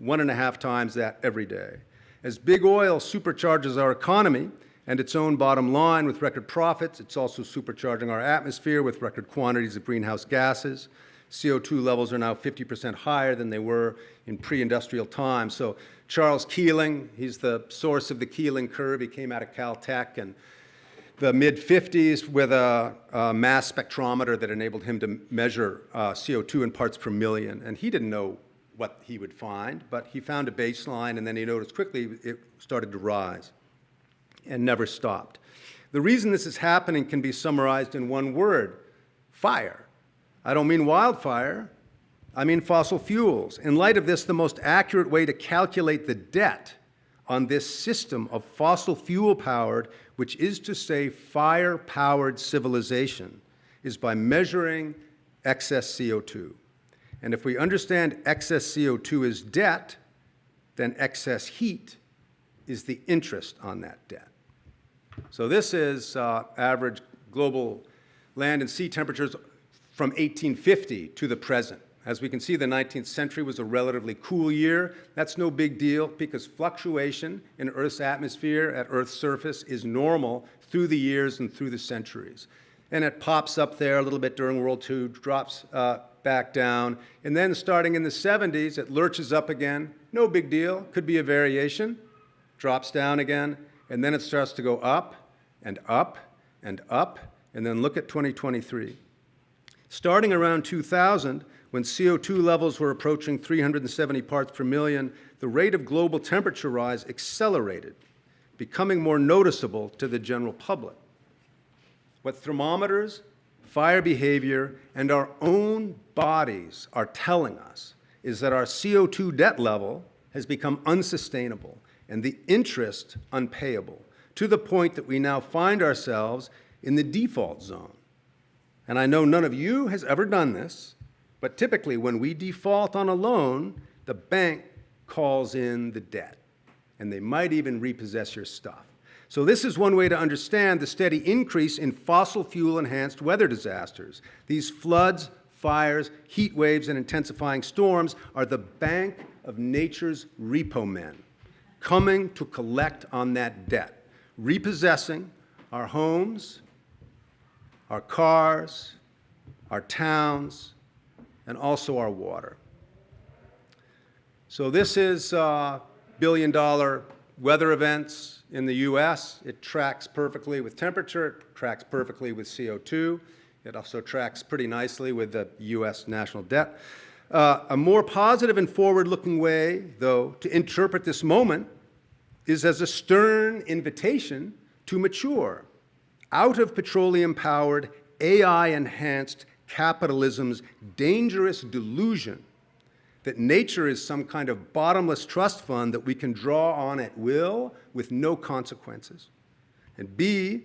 1.5 times that every day. As big oil supercharges our economy and its own bottom line with record profits, it's also supercharging our atmosphere with record quantities of greenhouse gases. CO2 levels are now 50% higher than they were in pre-industrial times. So Charles Keeling, he's the source of the Keeling curve. He came out of Caltech in the mid-50s with a mass spectrometer that enabled him to measure CO2 in parts per million. And he didn't know what he would find, but he found a baseline, and then he noticed quickly it started to rise and never stopped. The reason this is happening can be summarized in one word: fire. I don't mean wildfire, I mean fossil fuels. In light of this, the most accurate way to calculate the debt on this system of fossil fuel-powered, which is to say fire-powered civilization, is by measuring excess CO2. And if we understand excess CO2 is debt, then excess heat is the interest on that debt. So this is average global land and sea temperatures from 1850 to the present. As we can see, the 19th century was a relatively cool year. That's no big deal because fluctuation in Earth's atmosphere at Earth's surface is normal through the years and through the centuries. And it pops up there a little bit during World II, drops back down, and then starting in the 70s, it lurches up again. No big deal, could be a variation, drops down again, and then it starts to go up and up and up, and then look at 2023. Starting around 2000, when CO2 levels were approaching 370 parts per million, the rate of global temperature rise accelerated, becoming more noticeable to the general public. What thermometers, fire behavior, and our own bodies are telling us is that our CO2 debt level has become unsustainable and the interest unpayable, to the point that we now find ourselves in the default zone. And I know none of you has ever done this, but typically when we default on a loan, the bank calls in the debt, and they might even repossess your stuff. So this is one way to understand the steady increase in fossil fuel-enhanced weather disasters. These floods, fires, heat waves, and intensifying storms are the bank of nature's repo men coming to collect on that debt, repossessing our homes, our cars, our towns, and also our water. So this is billion-dollar weather events in the US. It tracks perfectly with temperature, it tracks perfectly with CO2. It also tracks pretty nicely with the US national debt. A more positive and forward-looking way, though, to interpret this moment is as a stern invitation to mature out of petroleum-powered, AI-enhanced capitalism's dangerous delusion that nature is some kind of bottomless trust fund that we can draw on at will with no consequences. And B,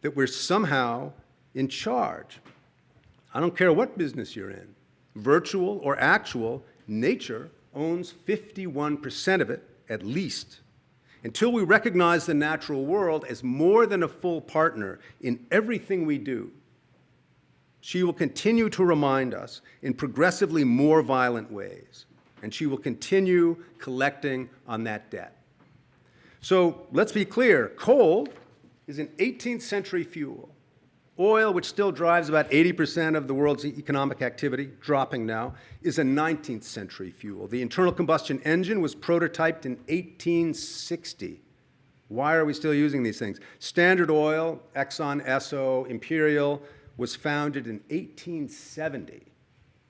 that we're somehow in charge. I don't care what business you're in, virtual or actual, nature owns 51% of it at least. Until we recognize the natural world as more than a full partner in everything we do, she will continue to remind us in progressively more violent ways, and she will continue collecting on that debt. So let's be clear, coal is an 18th century fuel. Oil, which still drives about 80% of the world's economic activity, dropping now, is a 19th century fuel. The internal combustion engine was prototyped in 1860. Why are we still using these things? Standard Oil, Exxon, Esso, Imperial, was founded in 1870.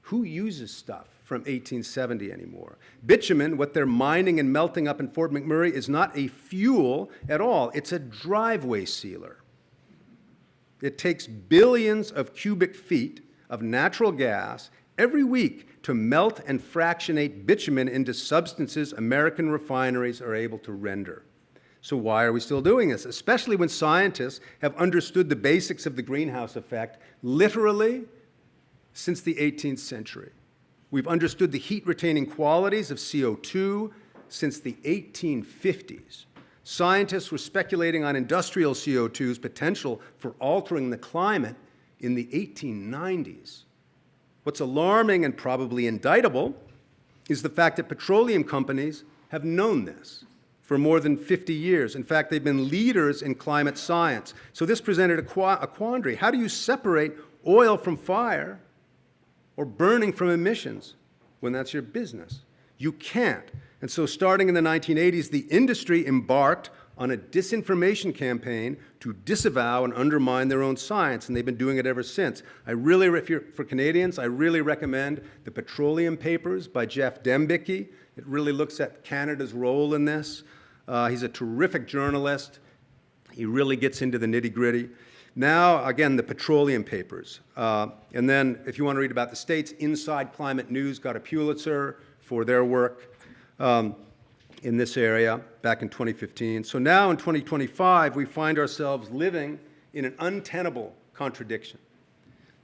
Who uses stuff from 1870 anymore? Bitumen, what they're mining and melting up in Fort McMurray, is not a fuel at all. It's a driveway sealer. It takes billions of cubic feet of natural gas every week to melt and fractionate bitumen into substances American refineries are able to render. So why are we still doing this? Especially when scientists have understood the basics of the greenhouse effect literally since the 18th century. We've understood the heat-retaining qualities of CO2 since the 1850s. Scientists were speculating on industrial CO2's potential for altering the climate in the 1890s. What's alarming and probably indictable is the fact that petroleum companies have known this for more than 50 years. In fact, they've been leaders in climate science. So this presented a quandary. How do you separate oil from fire or burning from emissions when that's your business? You can't. And so starting in the 1980s, the industry embarked on a disinformation campaign to disavow and undermine their own science, and they've been doing it ever since. For Canadians, I really recommend the Petroleum Papers by Jeff Dembicki. It really looks at Canada's role in this. He's a terrific journalist. He really gets into the nitty-gritty. Now, again, the Petroleum Papers. And then, if you want to read about the States, Inside Climate News got a Pulitzer for their work in this area back in 2015. So now in 2025, we find ourselves living in an untenable contradiction.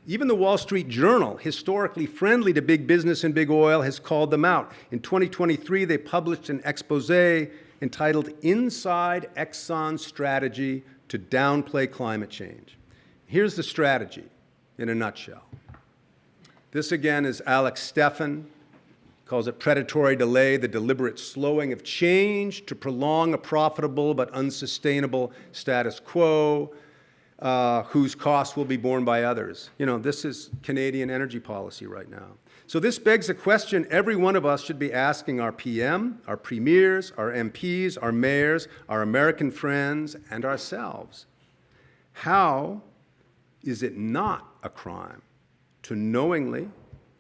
Even the Wall Street Journal, historically friendly to big business and big oil, has called them out. In 2023, they published an expose entitled Inside Exxon's Strategy to Downplay Climate Change. Here's the strategy in a nutshell. This again is Alex Steffen, calls it predatory delay, the deliberate slowing of change to prolong a profitable but unsustainable status quo, whose costs will be borne by others. You know, this is Canadian energy policy right now. So this begs a question every one of us should be asking our PM, our premiers, our MPs, our mayors, our American friends, and ourselves. How is it not a crime to knowingly,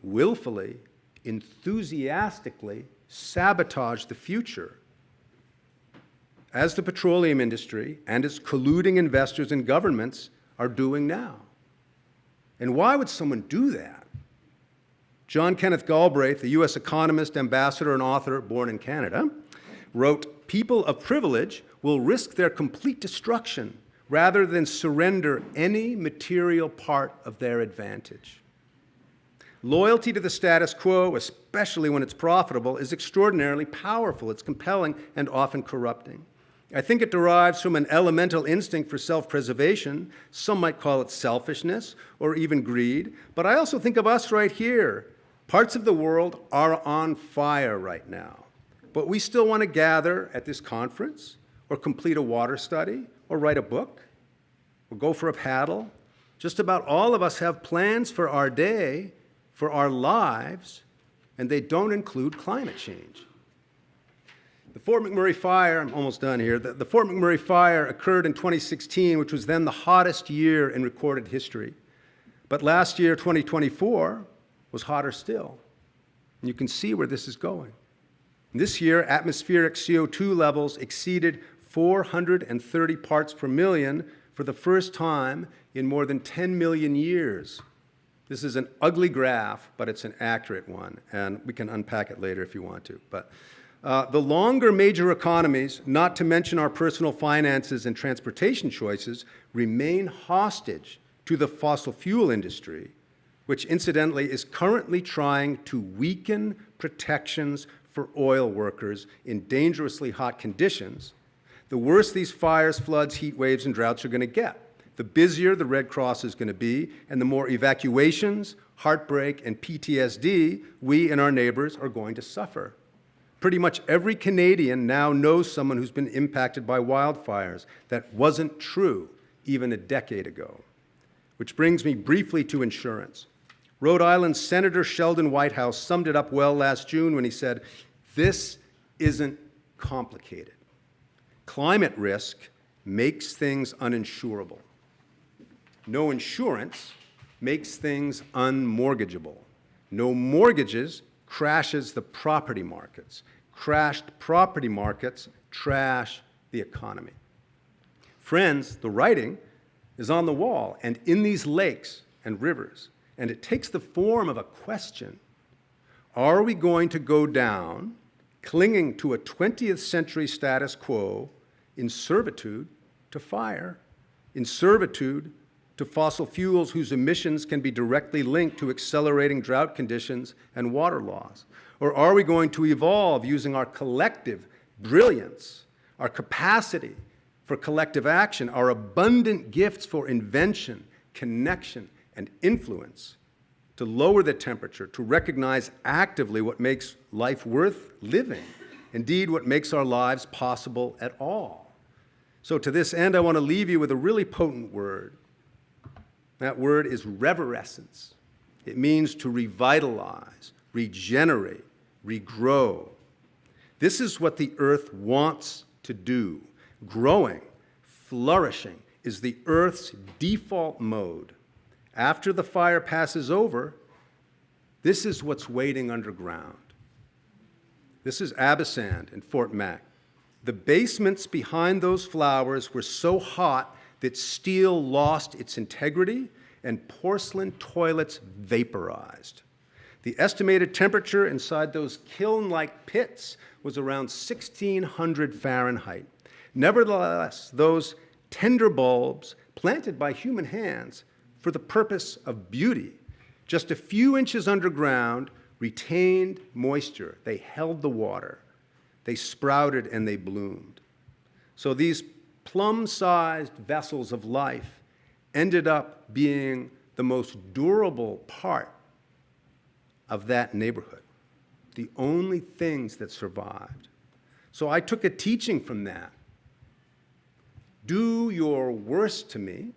willfully, enthusiastically sabotage the future, as the petroleum industry and its colluding investors and governments are doing now? And why would someone do that? John Kenneth Galbraith, a U.S. economist, ambassador, and author born in Canada, wrote, "People of privilege will risk their complete destruction rather than surrender any material part of their advantage." Loyalty to the status quo, especially when it's profitable, is extraordinarily powerful. It's compelling and often corrupting. I think it derives from an elemental instinct for self-preservation. Some might call it selfishness or even greed. But I also think of us right here. Parts of the world are on fire right now. But we still want to gather at this conference or complete a water study or write a book or go for a paddle. Just about all of us have plans for our day, for our lives, and they don't include climate change. The Fort McMurray fire, I'm almost done here, the Fort McMurray fire occurred in 2016, which was then the hottest year in recorded history. But last year, 2024, was hotter still. And you can see where this is going. This year, atmospheric CO2 levels exceeded 430 parts per million for the first time in more than 10 million years. This is an ugly graph, but it's an accurate one, and we can unpack it later if you want to. But the longer major economies, not to mention our personal finances and transportation choices, remain hostage to the fossil fuel industry, which incidentally is currently trying to weaken protections for oil workers in dangerously hot conditions, the worse these fires, floods, heat waves, and droughts are going to get. The busier the Red Cross is going to be, and the more evacuations, heartbreak, and PTSD we and our neighbors are going to suffer. Pretty much every Canadian now knows someone who's been impacted by wildfires. That wasn't true even a decade ago. Which brings me briefly to insurance. Rhode Island Senator Sheldon Whitehouse summed it up well last June when he said, "This isn't complicated. Climate risk makes things uninsurable. No insurance makes things unmortgageable. No mortgages crashes the property markets. Crashed property markets trash the economy." Friends, the writing is on the wall and in these lakes and rivers. and it takes the form of a question. Are we going to go down, clinging to a 20th century status quo, in servitude to fire, in servitude to fossil fuels whose emissions can be directly linked to accelerating drought conditions and water loss? Or are we going to evolve using our collective brilliance, our capacity for collective action, our abundant gifts for invention, connection, and influence, to lower the temperature, to recognize actively what makes life worth living, indeed what makes our lives possible at all? So to this end, I want to leave you with a really potent word. That word is reverescence. It means to revitalize, regenerate, regrow. This is what the earth wants to do. Growing, flourishing is the earth's default mode. After the fire passes over, this is what's waiting underground. This is Abysand in Fort Mac. The basements behind those flowers were so hot that steel lost its integrity and porcelain toilets vaporized. The estimated temperature inside those kiln-like pits was around 1600 Fahrenheit. Nevertheless, those tender bulbs, planted by human hands for the purpose of beauty, just a few inches underground, retained moisture. They held the water. They sprouted and they bloomed. So these plum-sized vessels of life ended up being the most durable part of that neighborhood, the only things that survived. So I took a teaching from that. Do your worst to me,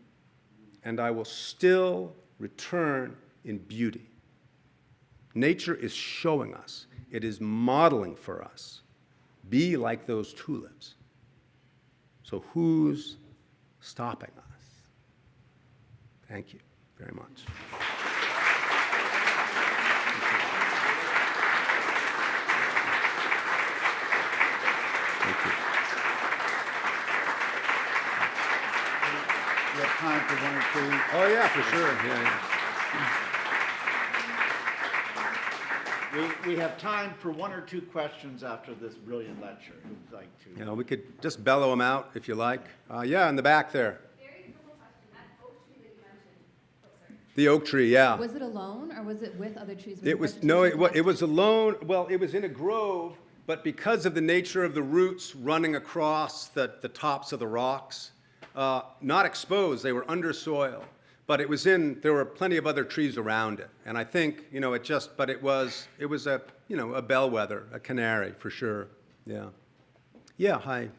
and I will still return in beauty. Nature is showing us. It is modeling for us. Be like those tulips. So who's stopping us? Thank you very much. Thank you. We have time for one or two. Oh, yeah, for sure. Yeah. We have time for one or two questions after this brilliant lecture. Who'd like to? You know, we could just bellow them out if you like. Yeah, in the back there. Very simple question. That oak tree that you mentioned. Oh, sorry. The oak tree, yeah. Was it alone or was it with other trees? It was, no, it was alone. Well, it was in a grove, but because of the nature of the roots running across the tops of the rocks, not exposed, they were under soil. But it was there were plenty of other trees around it. And I think, you know, but it was a, you know, a bellwether, a canary for sure. Yeah. Yeah, hi.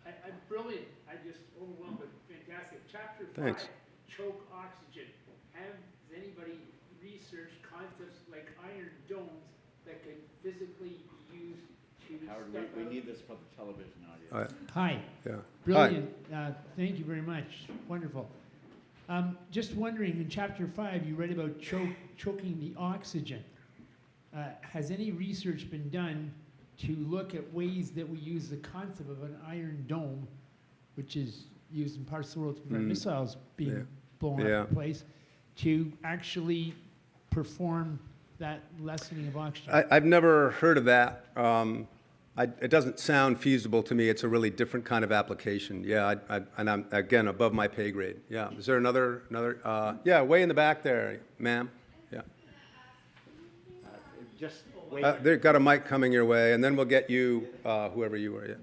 I'm brilliant. I just overwhelmed with fantastic. Chapter 5, Thanks. choke oxygen. Has anybody researched concepts like iron domes that can physically be used to Howard, stuff we out? need this for the television audience. All right. Hi. Yeah. Brilliant. Thank you very much. Wonderful. Just wondering, in chapter 5, you read about choking the oxygen. Has any research been done to look at ways that we use the concept of an iron dome, which is used in parts of the world to prevent missiles being blown up in place, to actually perform that lessening of oxygen? I've never heard of that. It doesn't sound feasible to me. It's a really different kind of application. Yeah, and I'm, again, above my pay grade. Yeah, is there another, yeah, way in the back there, ma'am? Yeah. Just wait. They've got a mic coming your way, and then we'll get you, whoever you were, yeah.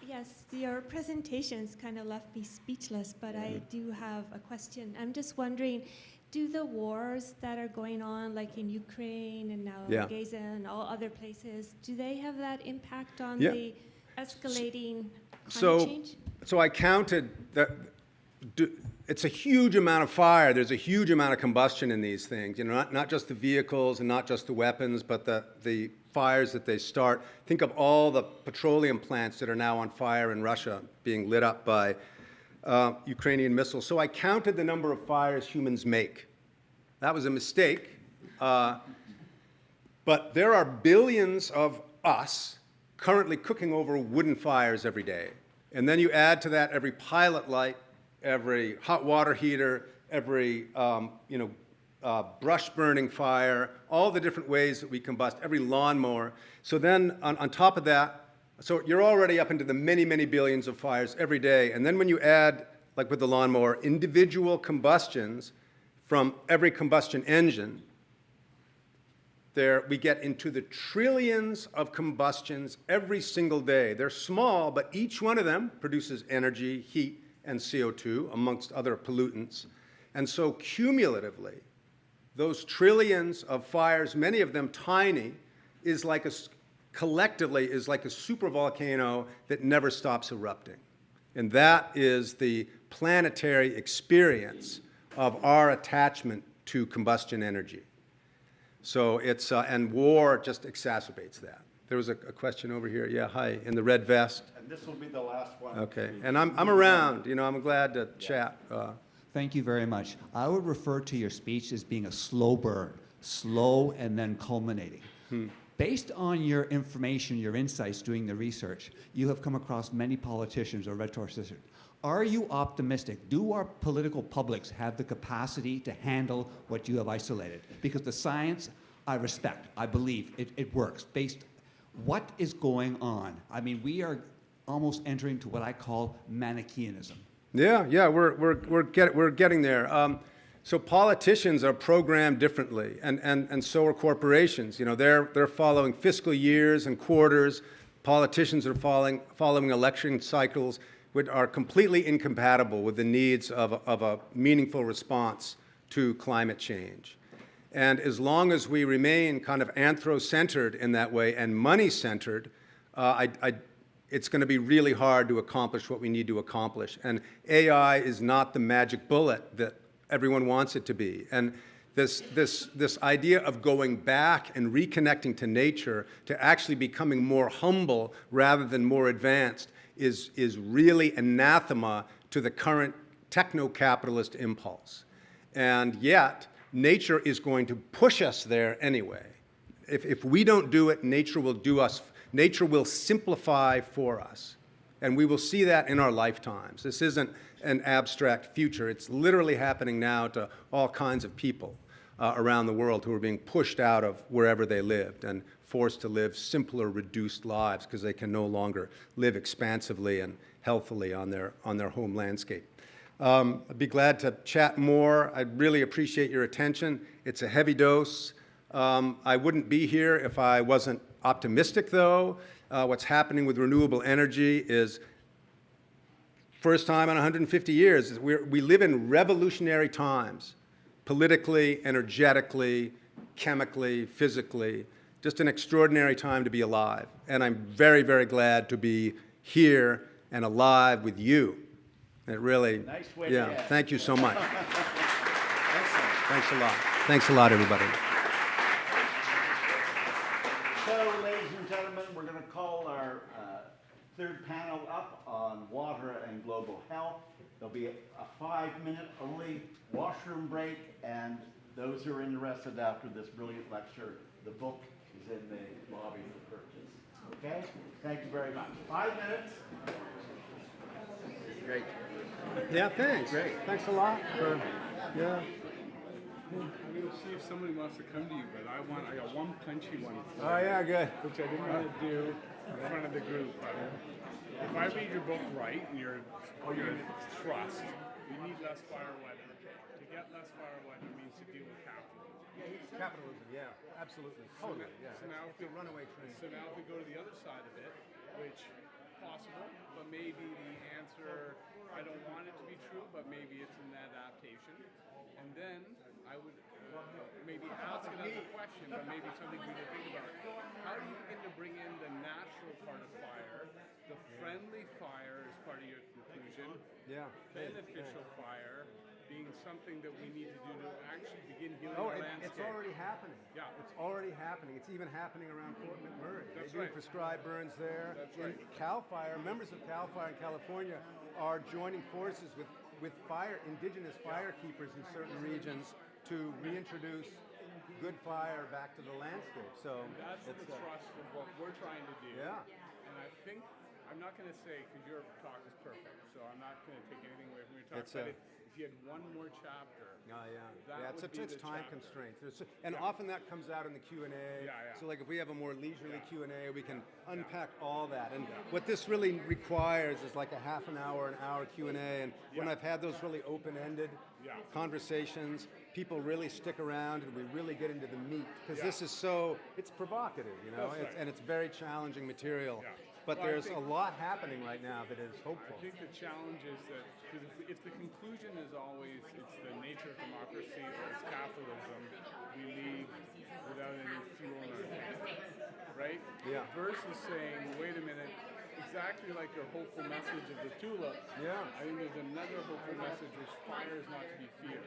Yes, your presentations kind of left me speechless, but I do have a question. I'm just wondering, do the wars that are going on, like in Ukraine and now Gaza and all other places, do they have that impact on the escalating climate change? So I counted that. It's a huge amount of fire. There's a huge amount of combustion in these things. You know, not just the vehicles and not just the weapons, but the fires that they start. Think of all the petroleum plants that are now on fire in Russia being lit up by Ukrainian missiles. So I counted the number of fires humans make. That was a mistake. But there are billions of us currently cooking over wooden fires every day. And then you add to that every pilot light, every hot water heater, every brush burning fire, all the different ways that we combust, every lawnmower. So then on top of that, so you're already up into the many, many billions of fires every day. And then when you add, like with the lawnmower, individual combustions from every combustion engine, there we get into the trillions of combustions every single day. They're small, but each one of them produces energy, heat, and CO2, amongst other pollutants. And so cumulatively, those trillions of fires, many of them tiny, collectively is like a supervolcano that never stops erupting. And that is the planetary experience of our attachment to combustion energy. So it's, and war just exacerbates that. There was a question over here. Yeah, hi, in the red vest. And this will be the last one. Okay, and I'm around, you know, I'm glad to chat. Thank you very much. I would refer to your speech as being a slow burn, slow and then culminating. Based on your information, your insights, doing the research, you have come across many politicians or rhetoricians. Are you optimistic? Do our political publics have the capacity to handle what you have isolated? Because the science, I respect, I believe it works. What is going on? I mean, we are almost entering to what I call Manichaeanism. Yeah, we're getting there. So politicians are programmed differently, and so are corporations. You know, they're following fiscal years and quarters. Politicians are following election cycles, which are completely incompatible with the needs of a meaningful response to climate change. And as long as we remain kind of anthrocentered in that way and money-centered, it's going to be really hard to accomplish what we need to accomplish. And AI is not the magic bullet that everyone wants it to be. And this idea of going back and reconnecting to nature, to actually becoming more humble rather than more advanced, is really anathema to the current techno-capitalist impulse. And yet, nature is going to push us there anyway. If we don't do it, nature will do us. Nature will simplify for us. And we will see that in our lifetimes. This isn't an abstract future. It's literally happening now to all kinds of people around the world who are being pushed out of wherever they lived and forced to live simpler, reduced lives because they can no longer live expansively and healthily on their home landscape. I'd be glad to chat more. I'd really appreciate your attention. It's a heavy dose. I wouldn't be here if I wasn't optimistic, though. What's happening with renewable energy is first time in 150 years. We live in revolutionary times, politically, energetically, chemically, physically. Just an extraordinary time to be alive. And I'm very, very glad to be here and alive with you. It really, Nice way yeah, to end. thank you so much. Thanks a lot. Thanks a lot, everybody. So, ladies and gentlemen, we're going to call our third panel up on water and global health. There'll be a 5-minute only washroom break, and those who are interested after this brilliant lecture, the book is in the lobby for purchase. Okay? Thank you very much. 5 minutes. Great. Yeah, thanks. Great. Thanks a lot for, yeah. I'm going to see if somebody wants to come to you, but I got one punchy one for Oh, you, yeah, good. which I didn't want to do in front of the group. But if I read your book right and your trust, you need less fire weather. To get less fire weather means to deal with capitalism. Capitalism, yeah, absolutely. Totally, yeah. So now if we, runaway train. So now if we go to the other side of it, which possible, but maybe the answer, I don't want it to be true, but maybe it's an adaptation. And then I would maybe ask it as a question, but maybe something we can think about. How do you begin to bring in the natural part of fire, the friendly fire as part of your conclusion, Yeah. beneficial fire being something that we need to do to actually begin healing Oh, the landscape? it's already happening. Yeah. It's already happening. It's even happening around Fort McMurray. That's They do right. prescribed burns there. That's right. And CAL FIRE, members of CAL FIRE in California are joining forces with indigenous firekeepers in certain regions to reintroduce good fire back to the landscape. So That's the thrust of what we're trying to do. yeah. And I think, I'm not going to say, because your talk is perfect, so I'm not going to take anything away from your talk, It's but a- if if you had one more chapter, Oh, yeah. that Yeah, would be it's the time chapter. constraints. And often that comes out in the Q&A. Yeah, yeah. So like if we have a more leisurely Q&A, we can unpack all that. And what this really requires is like a half an hour Q&A. And when I've had those really open-ended conversations, people really stick around and we really get into the meat. Because this is it's provocative, you know, That's right. and it's very challenging material. Yeah. But Well, I there's think- a lot happening right now that is hopeful. I think the challenge is that, because if the conclusion is always it's the nature of democracy or it's capitalism, we leave without any fuel in our tank, right? Yeah. Versus saying, wait a minute, exactly like your hopeful message of the tulips. Yeah. I think there's another hopeful message, which fire is not to be feared.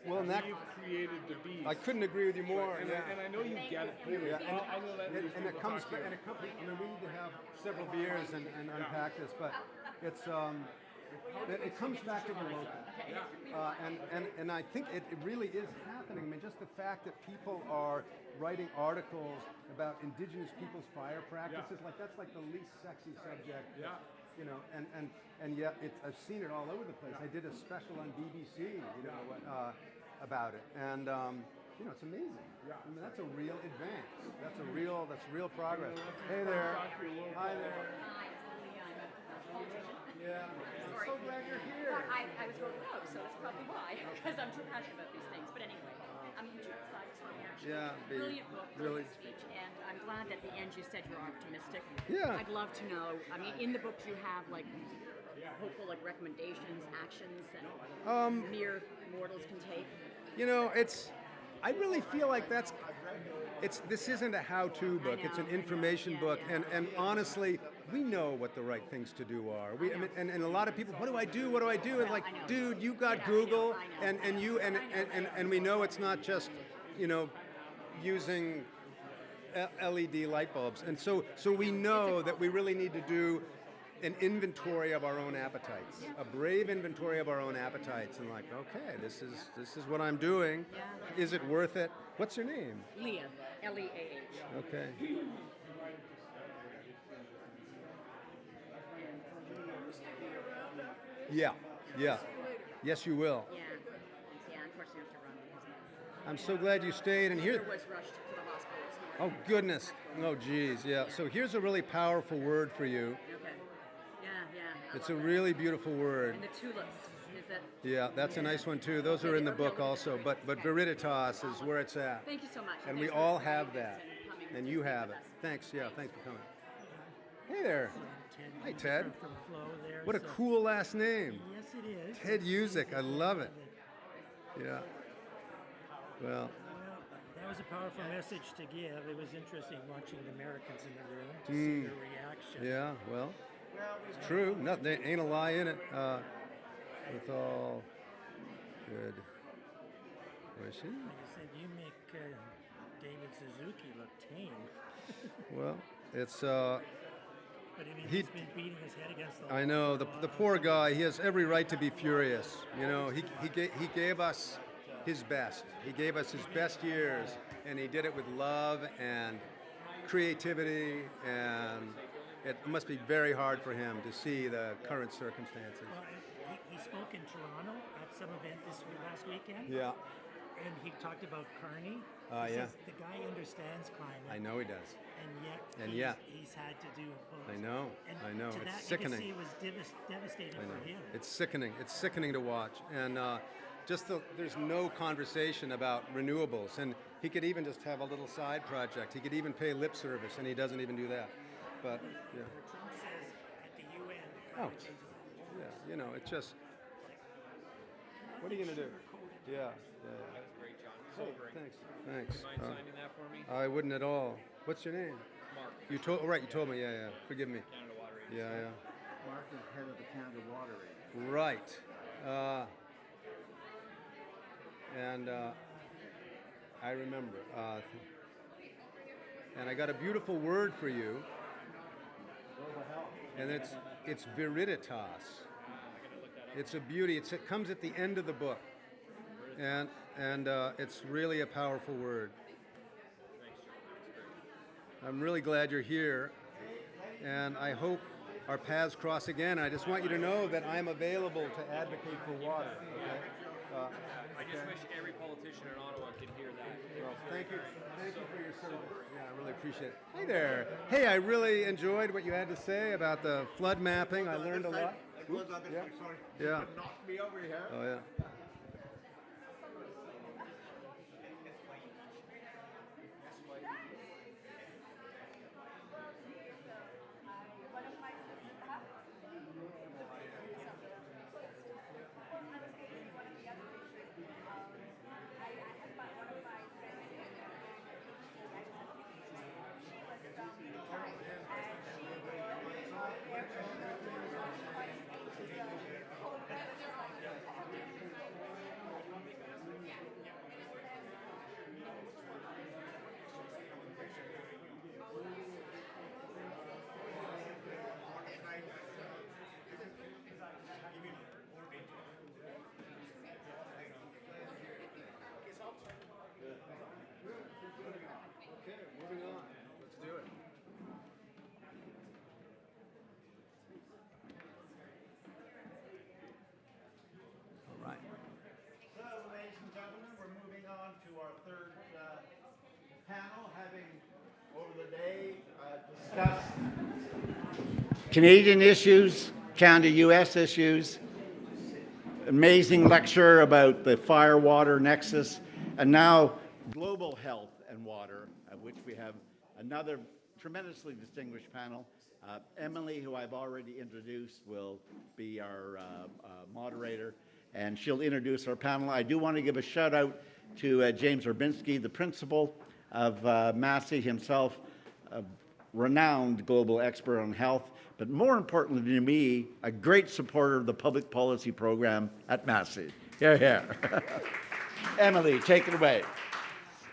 Well, and that, We've created the beast. I couldn't agree with you more. and, yeah. and I know you get it. Yeah, I know that. and it comes back, and it comes. I mean, we need to have several beers and unpack this, but it's it comes back to the local, and I think it really is happening. I mean, just the fact that people are writing articles about Indigenous people's fire practices, like that's like the least sexy subject. Yeah. You know, and yet I've seen it all over the place. I did a special on BBC, you know, about it, and you know, it's amazing. I mean, that's a real advance. That's real progress. Hey there. Hi there. Hi, it's Lily. Yeah. I'm Sorry. so glad you're Well, here. I was wrote out, so that's probably why, because I'm too passionate about these things. But anyway, I'm a huge science fan. Yeah, baby. Brilliant book, Really. brilliant speech, and I'm glad that at the end you said you're optimistic. Yeah. I'd love to know. I mean, in the book you have like hopeful like recommendations, actions that mere mortals can take. You know, I really feel like this isn't a how-to book. It's an information Yeah, book, yeah. and honestly, we know what the right things to do are. I mean, and a lot of people, what do I do? What do I do? And I like, know. dude, you got Yeah, Google, I know. and we know it's not just, you know, using LED light bulbs, and so we know that we really need to do an inventory of our own appetites, a brave inventory of our own appetites, and like, okay, this is what I'm doing. Yeah. Is it worth it? What's your name? Leah, Leah. Okay. Yeah. Yes, you will. Yeah, unfortunately I have to run because I'm so glad you stayed, and my mother here. was rushed to the hospital this morning. Oh goodness. Oh geez. Yeah. So here's a really powerful word for you. Okay. Yeah. I It's love a that. really beautiful word. And the tulips. Is that? Yeah, that's a nice one too. Those are in the book also, but Veritas is where it's at. Thank you so much. And thanks we for all inviting have us that, coming and to you speak have with it. us. Thanks. Yeah, thanks for coming. Hey there. Hi, Ted. From Flo there. What a so- cool last name. Yes, it is. Ted Usick. I love it. Yeah. Well, Well, that was a powerful message to give. It was interesting watching the Americans in the room to see their reaction. yeah. Well, it's true. No, there ain't a lie in it. With all good wishes. Like I said, you make David Suzuki look tame. Well, it's. But I mean, He- he's been beating his head against the I know the poor guy. He has every right to be furious. You know, he gave us his best. He gave us his best years, and he did it with love and creativity. And it must be very hard for him to see the current circumstances. Well, he spoke in Toronto at some event last weekend. Yeah, And he talked about Carney. Yeah. He says the guy understands climate. I know he does. And yet, he's had to do opposed. I know. And I know. to It's that, sickening. You can see it was devastating I know. for him. It's sickening. It's sickening to watch. And there's no conversation about renewables. And he could even just have a little side project. He could even pay lip service, and he doesn't even do that. But yeah, Trump says at the UN, Oh. climate change is yeah, you know, it's just. What are you gonna do? Yeah. That was great, John. Oh, Sobering. thanks. Mind signing that for me? I wouldn't at all. What's your name? Mark, You told. Right, you told me. Yeah. Forgive me. Canada Water Agency. Yeah. Mark is head of the Canada Water Agency. Right. And I remember. And I got a beautiful word for you. And it's viriditas. It's a beauty. It comes at the end of the book. And it's really a powerful word. Thanks, John. That was great. I'm really glad you're here. And I hope our paths cross again. I just want you to know that I'm available to advocate for water. Okay? I just wish every politician in Ottawa could hear that. Well, thank you for your service. Yeah, I really appreciate it. Hey there. Hey, I really enjoyed what you had to say about the flood mapping. I learned a lot. Yeah. Knocked me over here. Oh yeah. Okay, moving on. Let's do it. All right. So, ladies and gentlemen, we're moving on to our third panel, having over the day discussed Canadian issues, Canada-US issues, amazing lecture about the fire-water nexus, and now global health and water, of which we have another tremendously distinguished panel. Emily, who I've already introduced, will be our moderator, and she'll introduce our panel. I do want to give a shout out to James Urbinski, the principal of Massey himself, a renowned global expert on health, but more importantly to me, a great supporter of the public policy program at Massey. Here, here. Emily, take it away.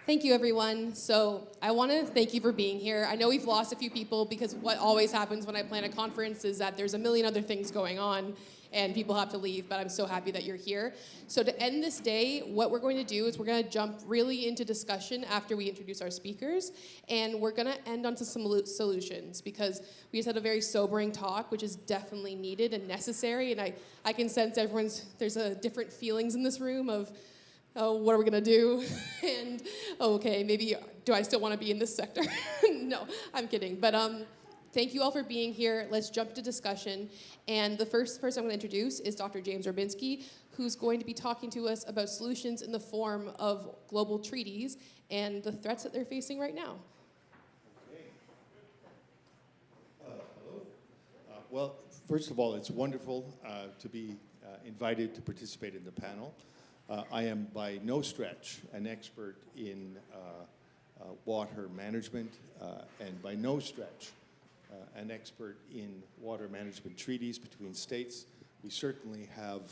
Thank you, everyone. So I want to thank you for being here. I know we've lost a few people because what always happens when I plan a conference is that there's a million other things going on and people have to leave, but I'm so happy that you're here. So to end this day, what we're going to do is we're going to jump really into discussion after we introduce our speakers, and we're going to end on to some solutions because we just had a very sobering talk, which is definitely needed and necessary, and I can sense there's a different feelings in this room of, oh, what are we gonna do? And, okay, maybe, do I still wanna be in this sector? No, I'm kidding. But thank you all for being here. Let's jump to discussion. And the first person I'm gonna introduce is Dr. James Urbinski, who's going to be talking to us about solutions in the form of global treaties and the threats that they're facing right now. Hello. Well, first of all, it's wonderful to be invited to participate in the panel. I am by no stretch an expert in water management and by no stretch an expert in water management treaties between states. We certainly have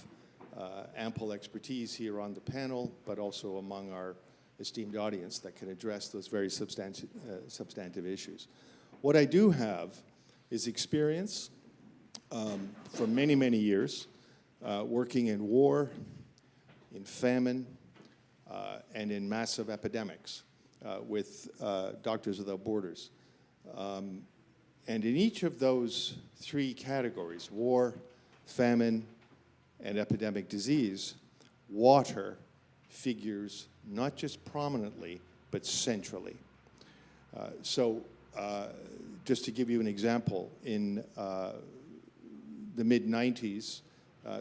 ample expertise here on the panel, but also among our esteemed audience that can address those very substantive issues. What I do have is experience for many, many years working in war, in famine, and in massive epidemics with Doctors Without Borders. And in each of those three categories, war, famine, and epidemic disease, water figures not just prominently, but centrally. Just to give you an example, in the mid-90s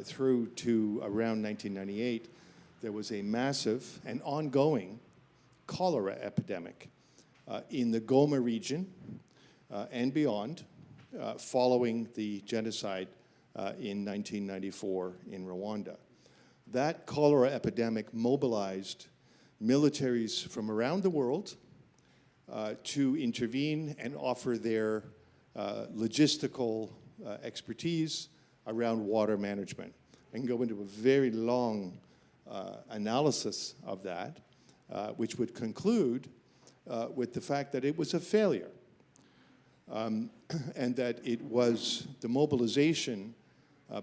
through to around 1998, there was a massive and ongoing cholera epidemic in the Goma region and beyond, following the genocide in 1994 in Rwanda. That cholera epidemic mobilized militaries from around the world to intervene and offer their logistical expertise around water management. I can go into a very long analysis of that, which would conclude with the fact that it was a failure, and that it was the mobilization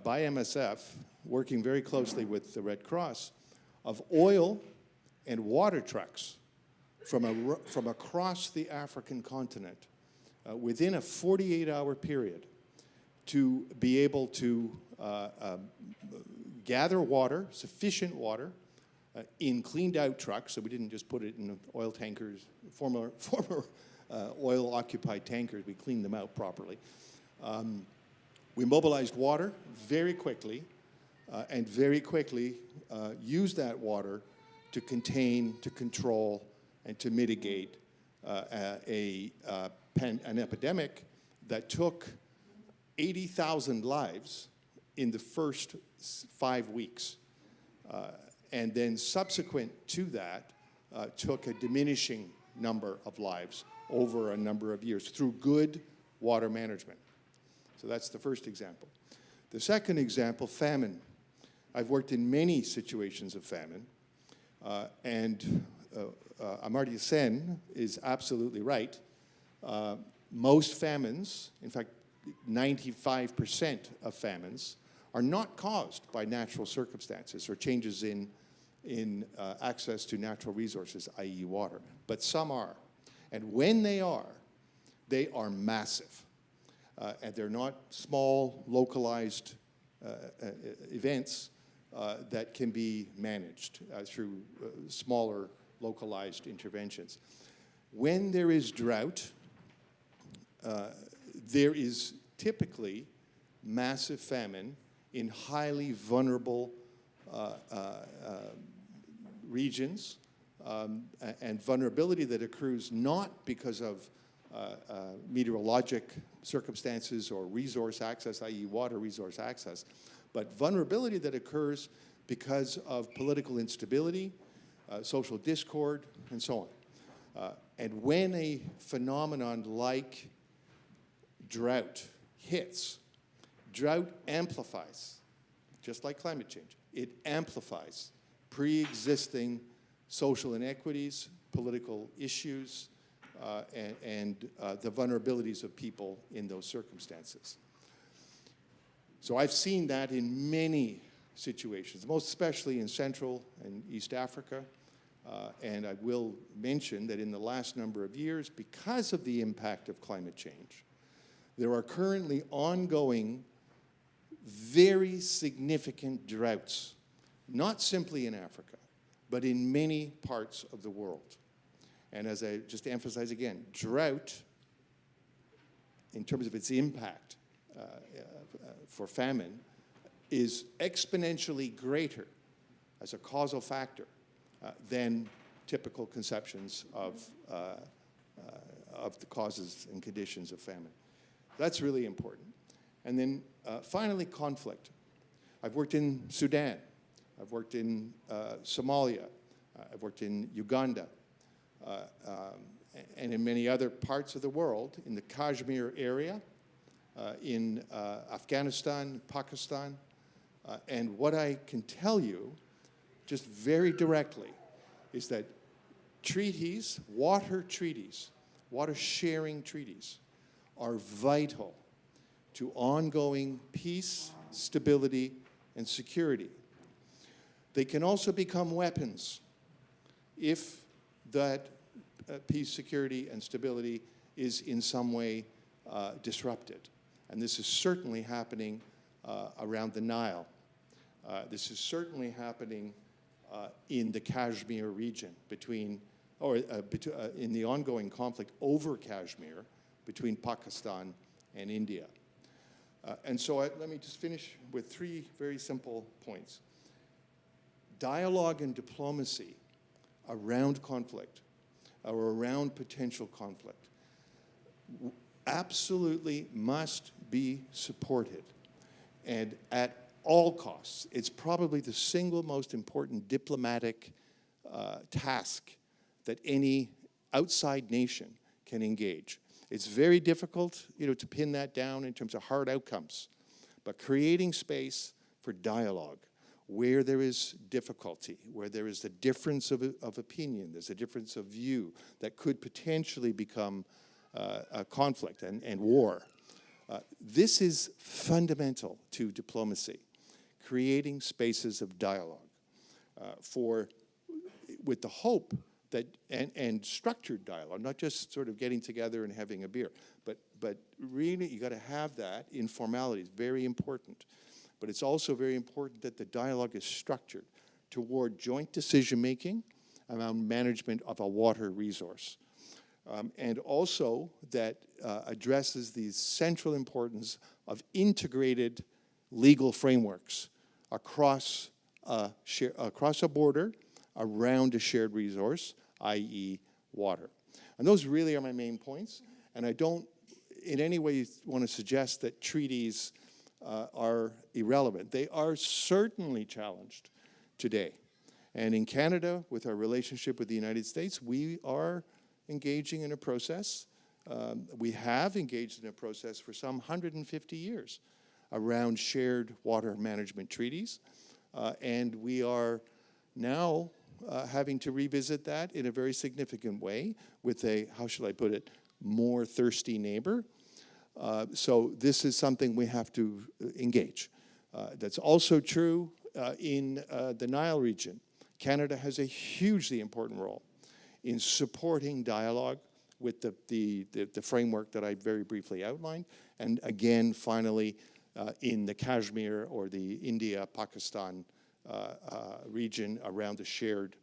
by MSF, working very closely with the Red Cross, of oil and water trucks from across the African continent within a 48-hour period to be able to gather water, sufficient water, in cleaned out trucks, so we didn't just put it in oil tankers, former oil occupied tankers, we cleaned them out properly. We mobilized water very quickly, and very quickly used that water to contain, to control, and to mitigate an epidemic that took 80,000 lives in the first 5 weeks. And then subsequent to that, took a diminishing number of lives over a number of years through good water management. So that's the first example. The second example, famine. I've worked in many situations of famine, and Amartya Sen is absolutely right. Most famines, in fact, 95% of famines, are not caused by natural circumstances or changes in access to natural resources, i.e. water, but some are. And when they are massive. And they're not small, localized events that can be managed through smaller, localized interventions. When there is drought, there is typically massive famine in highly vulnerable regions, and vulnerability that accrues not because of meteorologic circumstances or resource access, i.e. water resource access, but vulnerability that occurs because of political instability, social discord, and so on. And when a phenomenon like drought hits, drought amplifies, just like climate change, it amplifies pre-existing social inequities, political issues, and the vulnerabilities of people in those circumstances. So I've seen that in many situations, most especially in Central and East Africa. And I will mention that in the last number of years, because of the impact of climate change, there are currently ongoing very significant droughts, not simply in Africa, but in many parts of the world. And as I just emphasize again, drought, in terms of its impact for famine, is exponentially greater as a causal factor than typical conceptions of the causes and conditions of famine. That's really important. And then finally, conflict. I've worked in Sudan. I've worked in Somalia. I've worked in Uganda. And in many other parts of the world, in the Kashmir area, in Afghanistan, Pakistan. And what I can tell you, just very directly, is that treaties, water sharing treaties, are vital to ongoing peace, stability, and security. They can also become weapons if that peace, security, and stability is in some way disrupted. And this is certainly happening around the Nile. This is certainly happening in the Kashmir region in the ongoing conflict over Kashmir between Pakistan and India. And so let me just finish with 3 very simple points. Dialogue and diplomacy around conflict, or around potential conflict, absolutely must be supported. And at all costs, it's probably the single most important diplomatic task that any outside nation can engage. It's very difficult, to pin that down in terms of hard outcomes, but creating space for dialogue where there is difficulty, where there is a difference of opinion, there's a difference of view that could potentially become a conflict and war. This is fundamental to diplomacy, creating spaces of dialogue with the hope and structured dialogue, not just sort of getting together and having a beer, but really you got to have that informality. It's very important. But it's also very important that the dialogue is structured toward joint decision-making around management of a water resource. And also that addresses the central importance of integrated legal frameworks across a border around a shared resource, i.e. water. And those really are my main points. And I don't in any way want to suggest that treaties are irrelevant. They are certainly challenged today. And in Canada, with our relationship with the United States, we are engaging in a process. We have engaged in a process for some 150 years around shared water management treaties. And we are now having to revisit that in a very significant way with a, how shall I put it, more thirsty neighbor. So this is something we have to engage. That's also true in the Nile region. Canada has a hugely important role in supporting dialogue with the framework that I very briefly outlined. And again, finally, in the Kashmir or the India-Pakistan region around the shared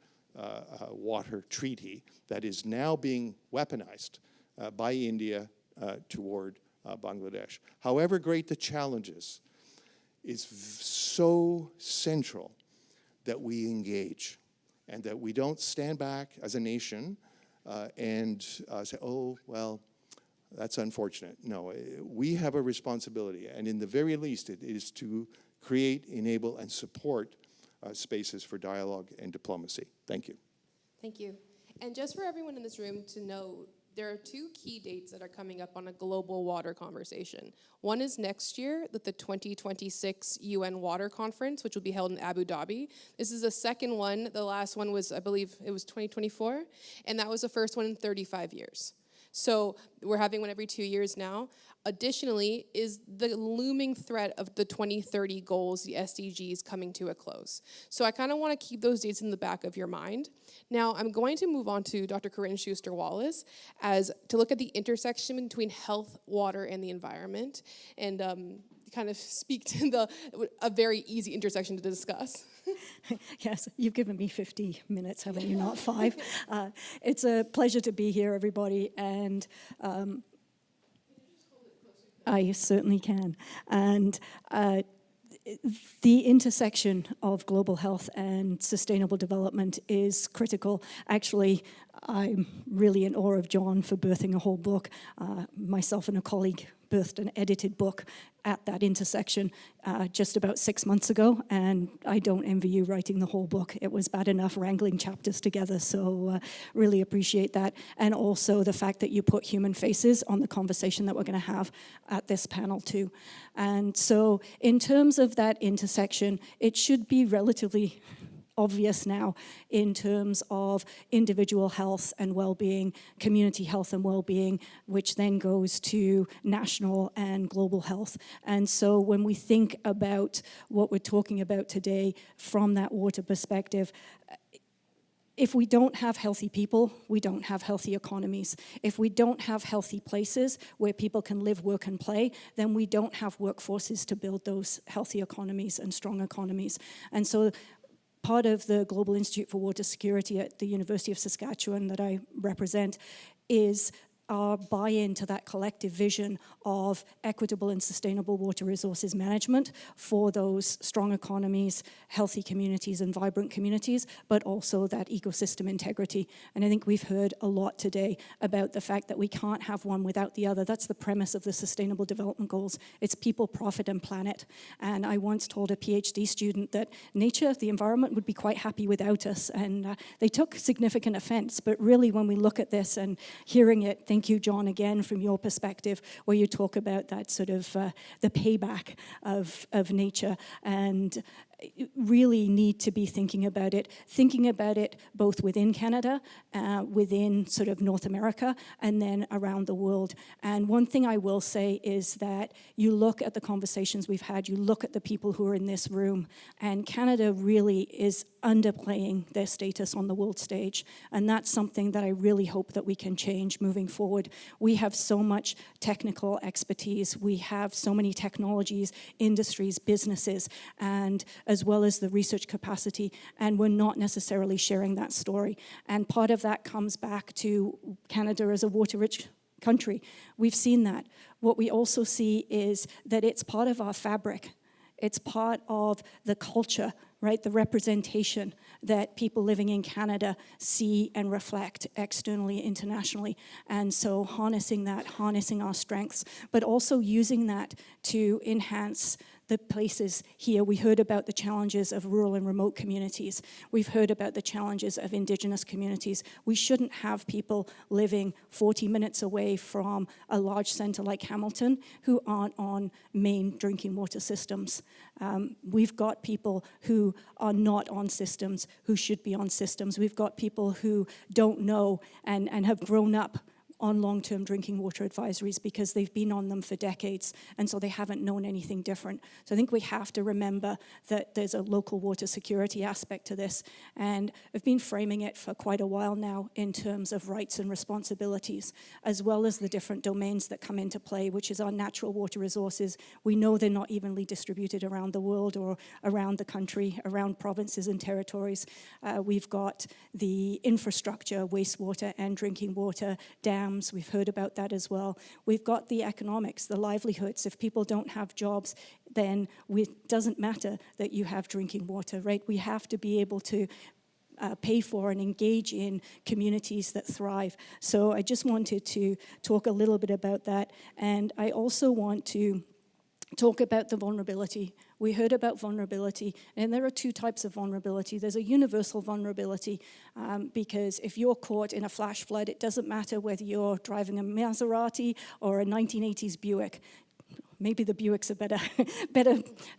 water treaty that is now being weaponized by India toward Bangladesh. However great the challenges, it's so central that we engage and that we don't stand back as a nation and say, oh, well, that's unfortunate. No, we have a responsibility, and in the very least, it is to create, enable, and support spaces for dialogue and diplomacy. Thank you. Thank you. And just for everyone in this room to know, there are two key dates that are coming up on a global water conversation. One is next year, the 2026 UN Water Conference, which will be held in Abu Dhabi. This is the second one. The last one was, I believe, it was 2024, and that was the first one in 35 years. So we're having one every 2 years now. Additionally, is the looming threat of the 2030 goals, the SDGs, coming to a close. So I kind of want to keep those dates in the back of your mind. Now, I'm going to move on to Dr. Corinne Schuster-Wallace to look at the intersection between health, water, and the environment, and kind of speak to a very easy intersection to discuss. Yes, you've given me 50 minutes, haven't you, not 5? It's a pleasure to be here, everybody, and I certainly can. And the intersection of global health and sustainable development is critical. Actually, I'm really in awe of John for birthing a whole book. Myself and a colleague birthed an edited book at that intersection just about 6 months ago, and I don't envy you writing the whole book. It was bad enough wrangling chapters together, so really appreciate that. And also the fact that you put human faces on the conversation that we're going to have at this panel too. And so in terms of that intersection, it should be relatively obvious now in terms of individual health and well-being, community health and well-being, which then goes to national and global health. And so when we think about what we're talking about today from that water perspective, if we don't have healthy people, we don't have healthy economies. If we don't have healthy places where people can live, work, and play, then we don't have workforces to build those healthy economies and strong economies. And so part of the Global Institute for Water Security at the University of Saskatchewan that I represent is our buy-in to that collective vision of equitable and sustainable water resources management for those strong economies, healthy communities, and vibrant communities, but also that ecosystem integrity. And I think we've heard a lot today about the fact that we can't have one without the other. That's the premise of the Sustainable Development Goals. It's people, profit, and planet. And I once told a PhD student that nature, the environment, would be quite happy without us. And they took significant offense. But really, when we look at this and hearing it, thank you, John, again, from your perspective, where you talk about that sort of the payback of nature and really need to be thinking about it both within Canada, within sort of North America, and then around the world. And one thing I will say is that you look at the conversations we've had, you look at the people who are in this room, and Canada really is underplaying their status on the world stage. And that's something that I really hope that we can change moving forward. We have so much technical expertise, we have so many technologies, industries, businesses, and as well as the research capacity, and we're not necessarily sharing that story. And part of that comes back to Canada as a water-rich country. We've seen that. What we also see is that it's part of our fabric. It's part of the culture, right? The representation that people living in Canada see and reflect externally, internationally. And so harnessing that, harnessing our strengths, but also using that to enhance the places here. We heard about the challenges of rural and remote communities. We've heard about the challenges of Indigenous communities. We shouldn't have people living 40 minutes away from a large center like Hamilton who aren't on main drinking water systems. We've got people who are not on systems who should be on systems. We've got people who don't know and have grown up on long-term drinking water advisories because they've been on them for decades, and so they haven't known anything different. So I think we have to remember that there's a local water security aspect to this, and I've been framing it for quite a while now in terms of rights and responsibilities, as well as the different domains that come into play, which is our natural water resources. We know they're not evenly distributed around the world or around the country, around provinces and territories. We've got the infrastructure, wastewater and drinking water, dams. We've heard about that as well. We've got the economics, the livelihoods. If people don't have jobs, then it doesn't matter that you have drinking water, right? We have to be able to pay for and engage in communities that thrive. So I just wanted to talk a little bit about that. And I also want to talk about the vulnerability. We heard about vulnerability, and there are two types of vulnerability. There's a universal vulnerability, because if you're caught in a flash flood, it doesn't matter whether you're driving a Maserati or a 1980s Buick. Maybe the Buick's a better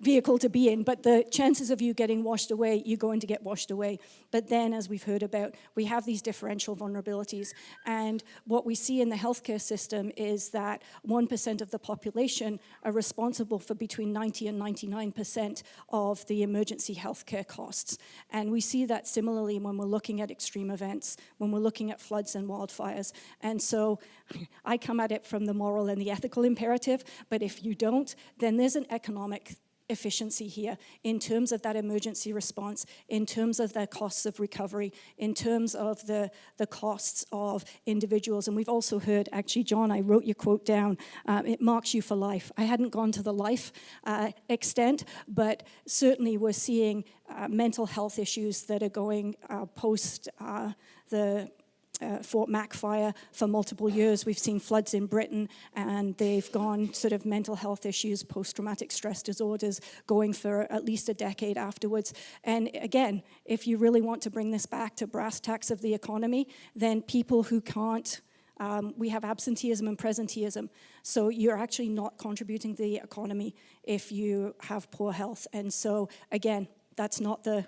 vehicle to be in, but the chances of you getting washed away, you're going to get washed away. But then, as we've heard about, we have these differential vulnerabilities. And what we see in the healthcare system is that 1% of the population are responsible for between 90 and 99% of the emergency healthcare costs. And we see that similarly when we're looking at extreme events, when we're looking at floods and wildfires. And so I come at it from the moral and the ethical imperative, but if you don't, then there's an economic efficiency here in terms of that emergency response, in terms of the costs of recovery, in terms of the costs of individuals. And we've also heard, actually, John, I wrote your quote down, it marks you for life. I hadn't gone to the life extent, but certainly we're seeing mental health issues that are going post the Fort Mac fire for multiple years. We've seen floods in Britain, and they've gone sort of mental health issues, post-traumatic stress disorders, going for at least a decade afterwards. And again, if you really want to bring this back to brass tacks of the economy, then people who can't, we have absenteeism and presenteeism. So you're actually not contributing to the economy if you have poor health. And so again, that's not the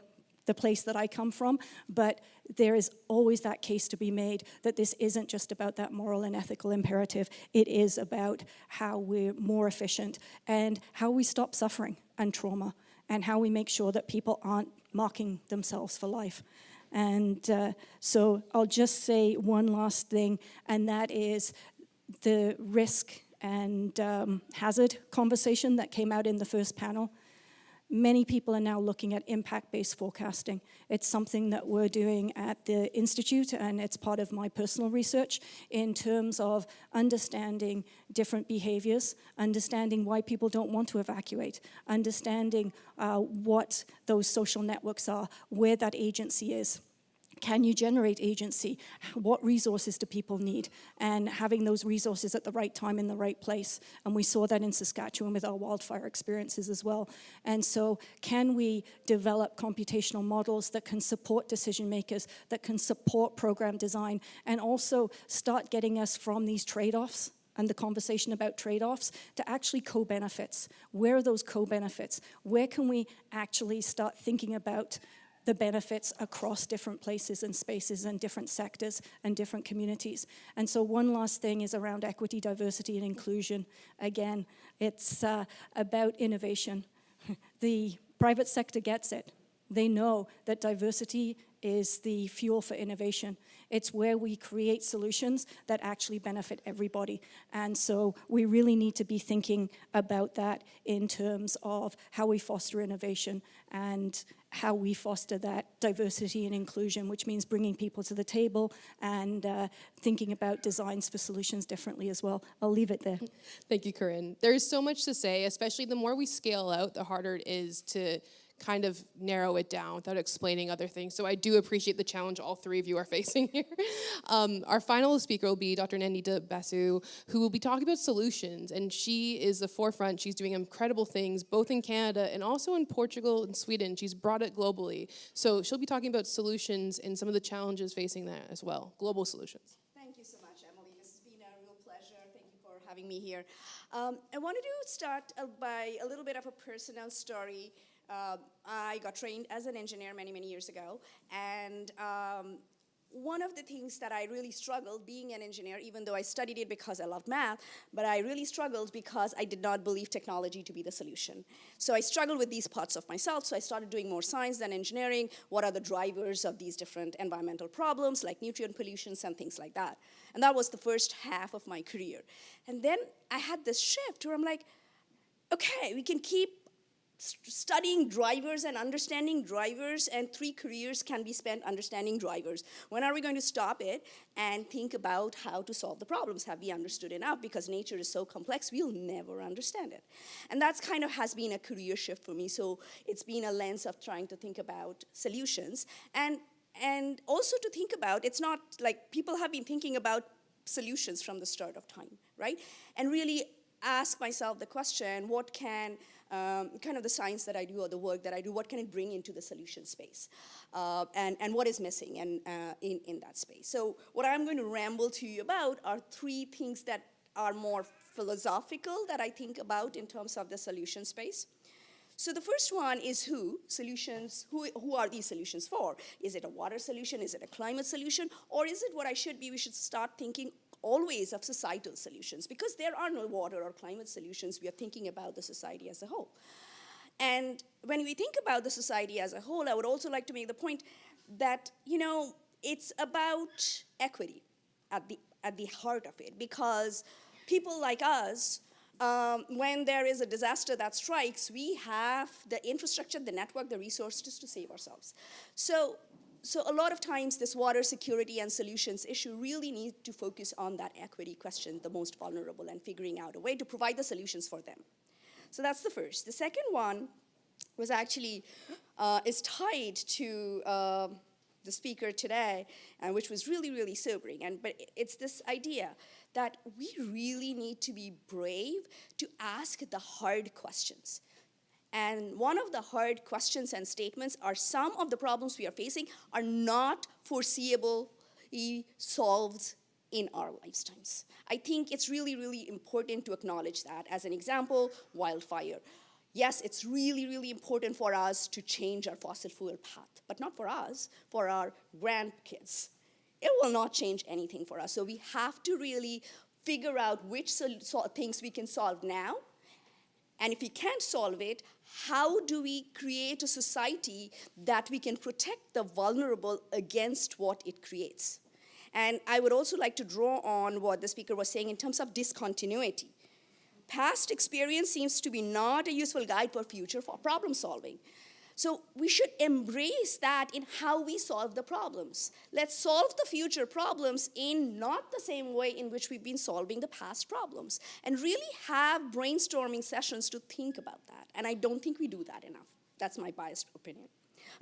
place that I come from, but there is always that case to be made that this isn't just about that moral and ethical imperative. It is about how we're more efficient and how we stop suffering and trauma and how we make sure that people aren't marking themselves for life. And so I'll just say one last thing, and that is the risk and hazard conversation that came out in the first panel. Many people are now looking at impact-based forecasting. It's something that we're doing at the Institute, and it's part of my personal research in terms of understanding different behaviors, understanding why people don't want to evacuate, understanding what those social networks are, where that agency is. Can you generate agency? What resources do people need? And having those resources at the right time in the right place. And we saw that in Saskatchewan with our wildfire experiences as well. And so can we develop computational models that can support decision makers, that can support program design, and also start getting us from these trade-offs and the conversation about trade-offs to actually co-benefits. Where are those co-benefits? Where can we actually start thinking about the benefits across different places and spaces and different sectors and different communities? And so one last thing is around equity, diversity, and inclusion. Again, it's about innovation. The private sector gets it. They know that diversity is the fuel for innovation. It's where we create solutions that actually benefit everybody. And so we really need to be thinking about that in terms of how we foster innovation and how we foster that diversity and inclusion, which means bringing people to the table and thinking about designs for solutions differently as well. I'll leave it there. Thank you, Corinne. There's so much to say, especially the more we scale out, the harder it is to kind of narrow it down without explaining other things. So I do appreciate the challenge all three of you are facing here. Our final speaker will be Dr. Nandita Basu, who will be talking about solutions. And she is the forefront. She's doing incredible things, both in Canada and also in Portugal and Sweden. She's brought it globally. So she'll be talking about solutions and some of the challenges facing that as well, global solutions. Thank you so much, Emily. This has been a real pleasure. Thank you for having me here. I wanted to start by a little bit of a personal story. I got trained as an engineer many, many years ago, and one of the things that I really struggled being an engineer, even though I studied it because I loved math, but I really struggled because I did not believe technology to be the solution. So I struggled with these parts of myself, so I started doing more science than engineering. What are the drivers of these different environmental problems, like nutrient pollutions and things like that? And that was the first half of my career. And then I had this shift where I'm like, okay, we can keep studying drivers and understanding drivers, and 3 careers can be spent understanding drivers. When are we going to stop it and think about how to solve the problems? Have we understood enough? Because nature is so complex, we'll never understand it. And that's kind of has been a career shift for me. So it's been a lens of trying to think about solutions. And also to think about, it's not like people have been thinking about solutions from the start of time, right? And really ask myself the question, what can kind of the science that I do or the work that I do, what can it bring into the solution space? And what is missing in that space? So what I'm going to ramble to you about are 3 things that are more philosophical that I think about in terms of the solution space. So the first one is solutions, who are these solutions for? Is it a water solution? Is it a climate solution? Or is it what we should start thinking always of societal solutions, because there are no water or climate solutions. We are thinking about the society as a whole. And when we think about the society as a whole, I would also like to make the point that, it's about equity at the heart of it, because people like us, when there is a disaster that strikes, we have the infrastructure, the network, the resources to save ourselves. So a lot of times this water security and solutions issue really need to focus on that equity question, the most vulnerable, and figuring out a way to provide the solutions for them. So that's the first. The second one was actually, is tied to the speaker today, which was really, really sobering. But it's this idea that we really need to be brave to ask the hard questions. And one of the hard questions and statements are some of the problems we are facing are not foreseeably solved in our lifetimes. I think it's really, really important to acknowledge that. As an example, wildfire. Yes, it's really, really important for us to change our fossil fuel path, but not for us, for our grandkids. It will not change anything for us. So we have to really figure out which things we can solve now. And if we can't solve it, how do we create a society that we can protect the vulnerable against what it creates? And I would also like to draw on what the speaker was saying in terms of discontinuity. Past experience seems to be not a useful guide for future problem solving. So we should embrace that in how we solve the problems. Let's solve the future problems in not the same way in which we've been solving the past problems, and really have brainstorming sessions to think about that. And I don't think we do that enough. That's my biased opinion.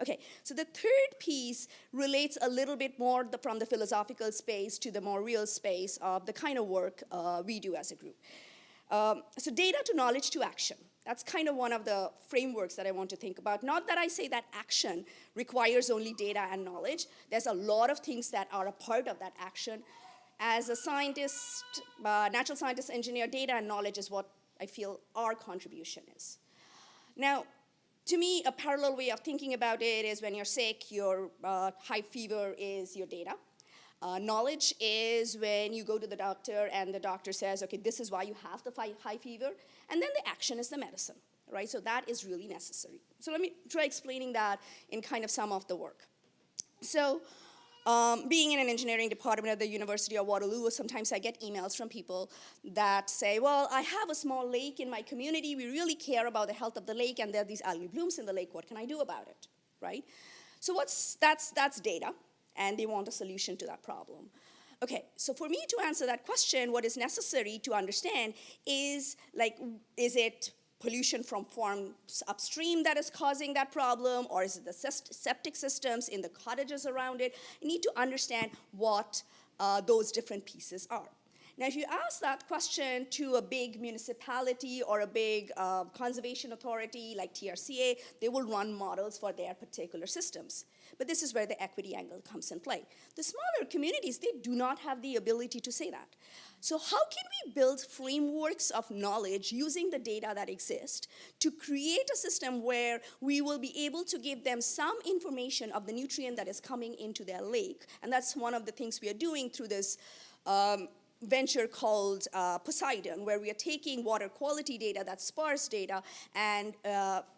Okay, so the third piece relates a little bit more from the philosophical space to the more real space of the kind of work we do as a group. So data to knowledge to action. That's kind of one of the frameworks that I want to think about. Not that I say that action requires only data and knowledge. There's a lot of things that are a part of that action. as a scientist, natural scientist, engineer, data and knowledge is what I feel our contribution is. Now, to me, a parallel way of thinking about it is when you're sick, your high fever is your data. Knowledge is when you go to the doctor and the doctor says, okay, this is why you have the high fever, and then the action is the medicine, right? So that is really necessary. So let me try explaining that in kind of some of the work. So being in an engineering department at the University of Waterloo, sometimes I get emails from people that say, well, I have a small lake in my community. We really care about the health of the lake, and there are these algae blooms in the lake. What can I do about it, right? So that's data, and they want a solution to that problem. Okay, so for me to answer that question, what is necessary to understand is, like, is it pollution from farms upstream that is causing that problem, or is it the septic systems in the cottages around it? You need to understand what those different pieces are. Now, if you ask that question to a big municipality or a big conservation authority like TRCA, they will run models for their particular systems. But this is where the equity angle comes in play. The smaller communities, they do not have the ability to say that. So how can we build frameworks of knowledge using the data that exist to create a system where we will be able to give them some information of the nutrient that is coming into their lake? And that's one of the things we are doing through this venture called Poseidon, where we are taking water quality data, that's sparse data, and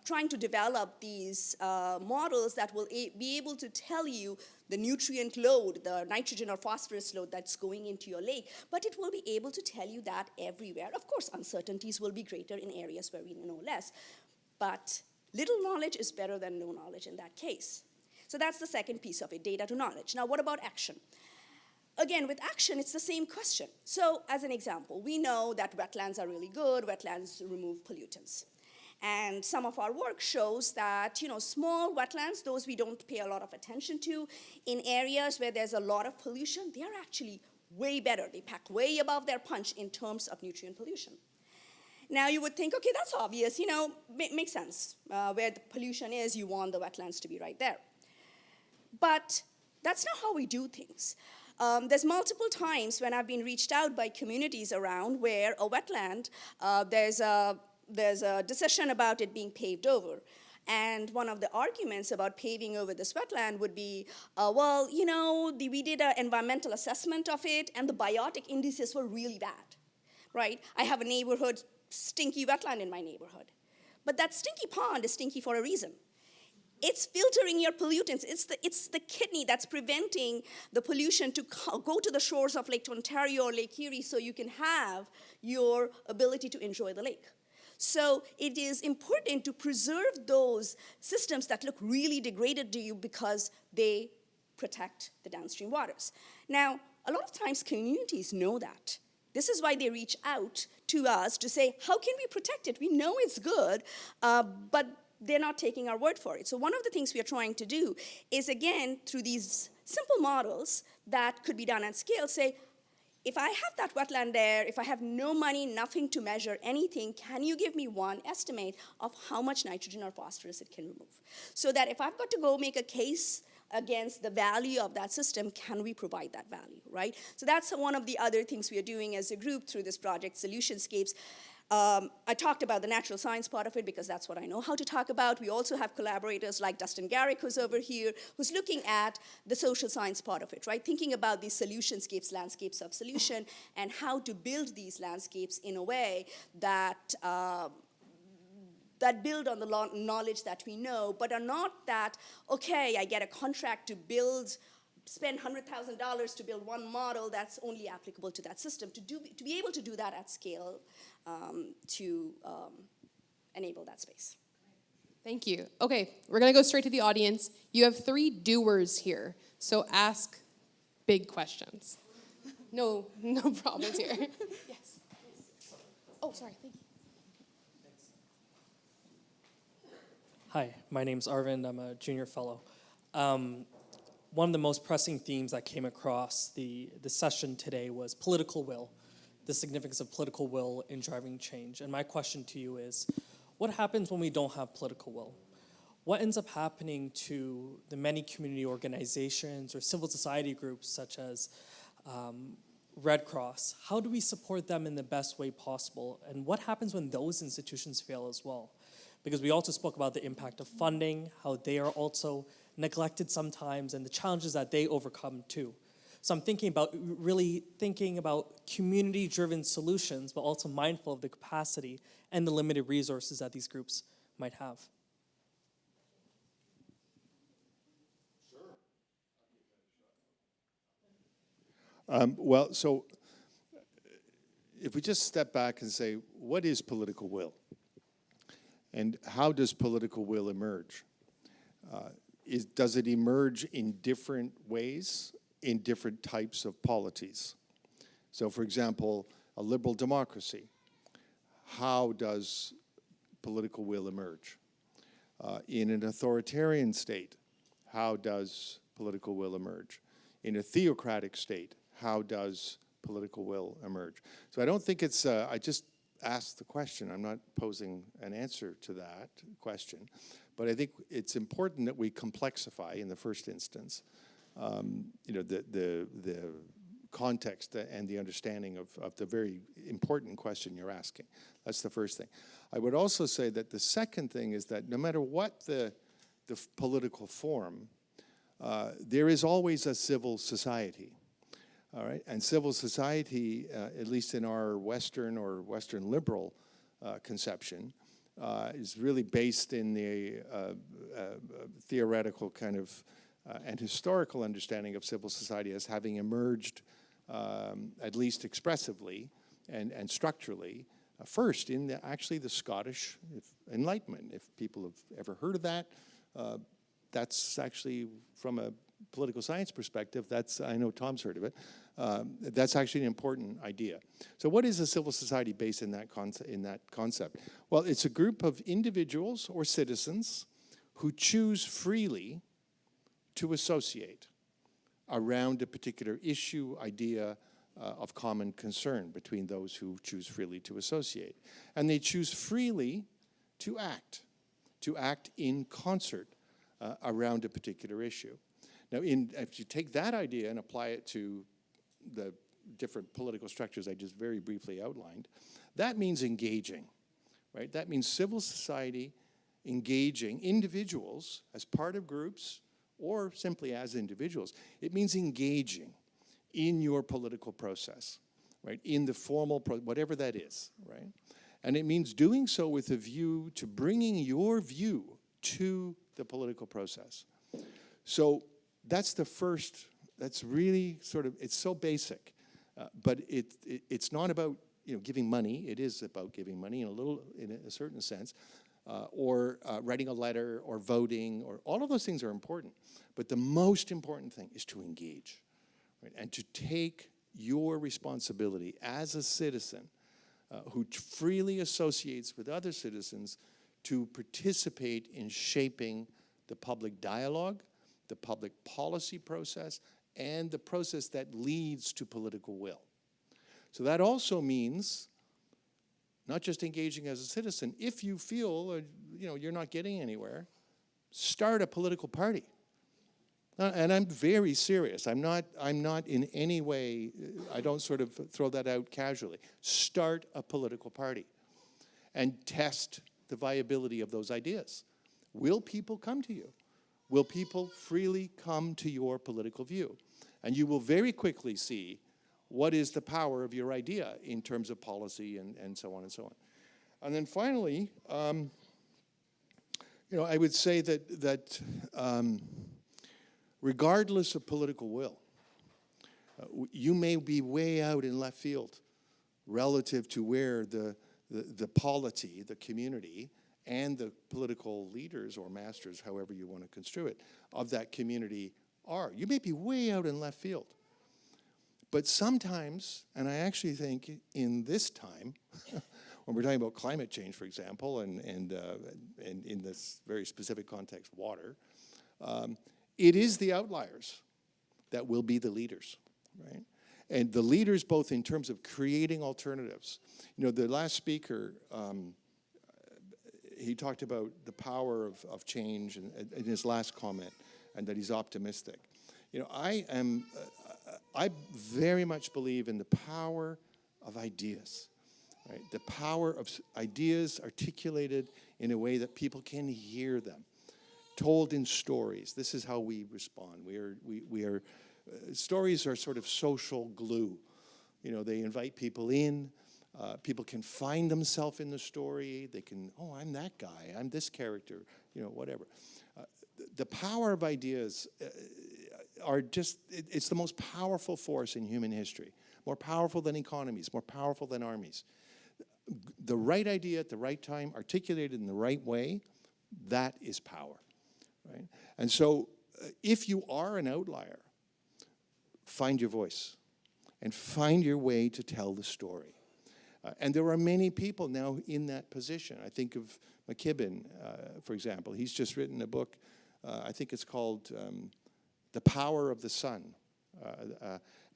trying to develop these models that will be able to tell you the nutrient load, the nitrogen or phosphorus load that's going into your lake, but it will be able to tell you that everywhere. Of course, uncertainties will be greater in areas where we know less, but little knowledge is better than no knowledge in that case. So that's the second piece of it, data to knowledge. Now, what about action? Again, with action, it's the same question. So as an example, we know that wetlands are really good. Wetlands remove pollutants. And some of our work shows that, small wetlands, those we don't pay a lot of attention to, in areas where there's a lot of pollution, they are actually way better. They pack way above their punch in terms of nutrient pollution. Now you would think, okay, that's obvious, makes sense. Where the pollution is, you want the wetlands to be right there. But that's not how we do things. There's multiple times when I've been reached out by communities around where a wetland, there's a decision about it being paved over. And one of the arguments about paving over this wetland would be, we did an environmental assessment of it, and the biotic indices were really bad, right? I have a neighborhood, stinky wetland in my neighborhood. But that stinky pond is stinky for a reason. It's filtering your pollutants. It's the kidney that's preventing the pollution to go to the shores of Lake Ontario or Lake Erie so you can have your ability to enjoy the lake. So it is important to preserve those systems that look really degraded to you because they protect the downstream waters. Now, a lot of times communities know that. This is why they reach out to us to say, how can we protect it? We know it's good, but they're not taking our word for it. So one of the things we are trying to do is, again, through these simple models that could be done at scale, say, if I have that wetland there, if I have no money, nothing to measure anything, can you give me one estimate of how much nitrogen or phosphorus it can remove? So that if I've got to go make a case against the value of that system, can we provide that value, right? So that's one of the other things we are doing as a group through this project, Solutionscapes. I talked about the natural science part of it because that's what I know how to talk about. We also have collaborators like Dustin Garrick, who's over here, who's looking at the social science part of it, right? Thinking about these solutionscapes, landscapes of solution, and how to build these landscapes in a way that that build on the knowledge that we know, but are not that, okay, I get a contract to spend $100,000 to build one model that's only applicable to that system, to be able to do that at scale, to enable that space. Thank you. Okay, we're gonna go straight to the audience. You have 3 doers here, so ask big questions. No problems here. Yes. Oh, sorry, thank you. Hi, my name's Arvind. I'm a junior fellow. One of the most pressing themes that came across the session today was political will, the significance of political will in driving change. And my question to you is, what happens when we don't have political will? What ends up happening to the many community organizations or civil society groups such as Red Cross, how do we support them in the best way possible? And what happens when those institutions fail as well? Because we also spoke about the impact of funding, how they are also neglected sometimes, and the challenges that they overcome too. So I'm really thinking about community-driven solutions, but also mindful of the capacity and the limited resources that these groups might have. Well, so if we just step back and say, what is political will? And how does political will emerge? Does it emerge in different ways, in different types of polities? So, for example, a liberal democracy, how does political will emerge? In an authoritarian state, how does political will emerge? In a theocratic state, how does political will emerge? So I don't think it's, I just asked the question. I'm not posing an answer to that question. But I think it's important that we complexify in the first instance, you know, the context and the understanding of the very important question you're asking. That's the first thing. I would also say that the second thing is that no matter what the political form, there is always a civil society. All right, and civil society, at least in our Western or Western liberal conception, is really based in the theoretical kind of and historical understanding of civil society as having emerged, at least expressively and structurally, first in actually the Scottish Enlightenment. If people have ever heard of that, that's actually from a political science perspective, I know Tom's heard of it, that's actually an important idea. So what is a civil society based in that concept? Well, it's a group of individuals or citizens who choose freely to associate around a particular issue, idea of common concern between those who choose freely to associate. And they choose freely to act in concert around a particular issue. Now, if you take that idea and apply it to the different political structures I just very briefly outlined, that means engaging, right? That means civil society engaging individuals as part of groups or simply as individuals. It means engaging in your political process, right? In the formal, whatever that is, right? And it means doing so with a view to bringing your view to the political process. So that's the first, that's really sort of, it's so basic, but it's not about, you know, giving money. It is about giving money in a certain sense, or writing a letter or voting, or all of those things are important. But the most important thing is to engage, right? And to take your responsibility as a citizen who freely associates with other citizens to participate in shaping the public dialogue, the public policy process, and the process that leads to political will. So that also means not just engaging as a citizen. If you feel, you know, you're not getting anywhere, start a political party. And I'm very serious. I'm not in any way, I don't sort of throw that out casually. Start a political party and test the viability of those ideas. Will people come to you? Will people freely come to your political view? And you will very quickly see what is the power of your idea in terms of policy and so on and so on. And then finally, you know, I would say that regardless of political will, you may be way out in left field relative to where the polity, the community, and the political leaders or masters, however you want to construe it, of that community are. You may be way out in left field. But sometimes, and I actually think in this time, when we're talking about climate change, for example, and in this very specific context, water, it is the outliers that will be the leaders, right? And the leaders both in terms of creating alternatives. You know, the last speaker, he talked about the power of change in his last comment, and that he's optimistic. You know, I am I very much believe in the power of ideas, right? The power of ideas articulated in a way that people can hear them, told in stories. This is how we respond. Stories are sort of social glue. You know, they invite people in. People can find themselves in the story. They can, oh, I'm that guy. I'm this character. You know, whatever. The power of ideas are just, it's the most powerful force in human history. More powerful than economies, more powerful than armies. The right idea at the right time, articulated in the right way, that is power, right? And so if you are an outlier, find your voice and find your way to tell the story. And there are many people now in that position. I think of McKibben, for example. He's just written a book, I think it's called The Power of the Sun.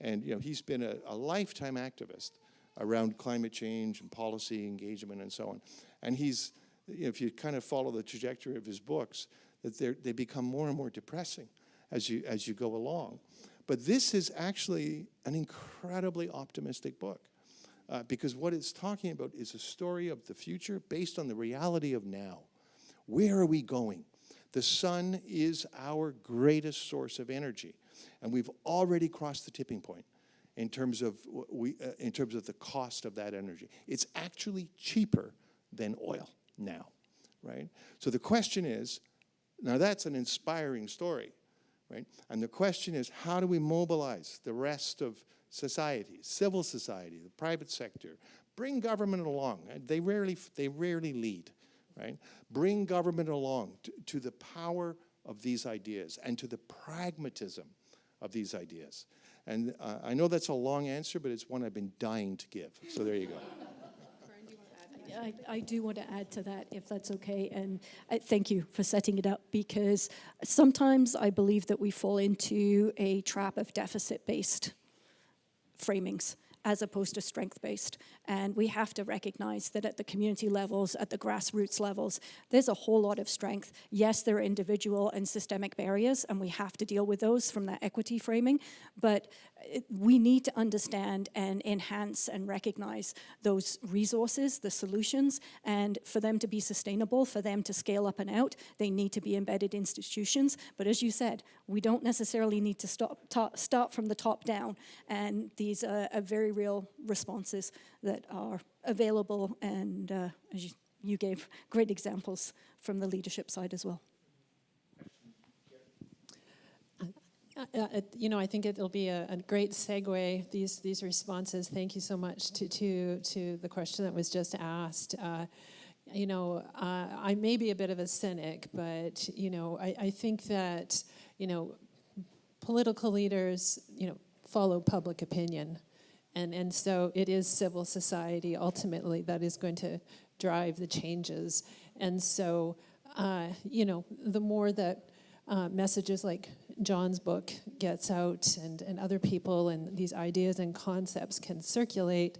And you know, he's been a lifetime activist around climate change and policy engagement and so on. And he's, you know, if you kind of follow the trajectory of his books, that they become more and more depressing as you go along. But this is actually an incredibly optimistic book. Because what it's talking about is a story of the future based on the reality of now. Where are we going? The sun is our greatest source of energy, and we've already crossed the tipping point in terms of the cost of that energy. It's actually cheaper than oil now, right? So the question is, now that's an inspiring story, right? And the question is, how do we mobilize the rest of society, civil society, the private sector? Bring government along. They rarely lead, right? Bring government along to the power of these ideas and to the pragmatism of these ideas. And I know that's a long answer, but it's one I've been dying to give. So there you go. I do want to add to that, if that's okay, and thank you for setting it up, because sometimes I believe that we fall into a trap of deficit-based framings as opposed to strength-based. And we have to recognize that at the community levels, at the grassroots levels, there's a whole lot of strength. Yes, there are individual and systemic barriers, and we have to deal with those from that equity framing, but we need to understand and enhance and recognize those resources, the solutions, and for them to be sustainable, for them to scale up and out, they need to be embedded institutions. But as you said, we don't necessarily need to start from the top down, and these are very real responses that are available, and as you gave great examples from the leadership side as well. You know, I think it'll be a great segue, these responses. Thank you so much to the question that was just asked. You know, I may be a bit of a cynic, but, you know, I think that, you know, political leaders, you know, follow public opinion. And so it is civil society, ultimately, that is going to drive the changes. And so, you know, the more that messages like John's book gets out and other people and these ideas and concepts can circulate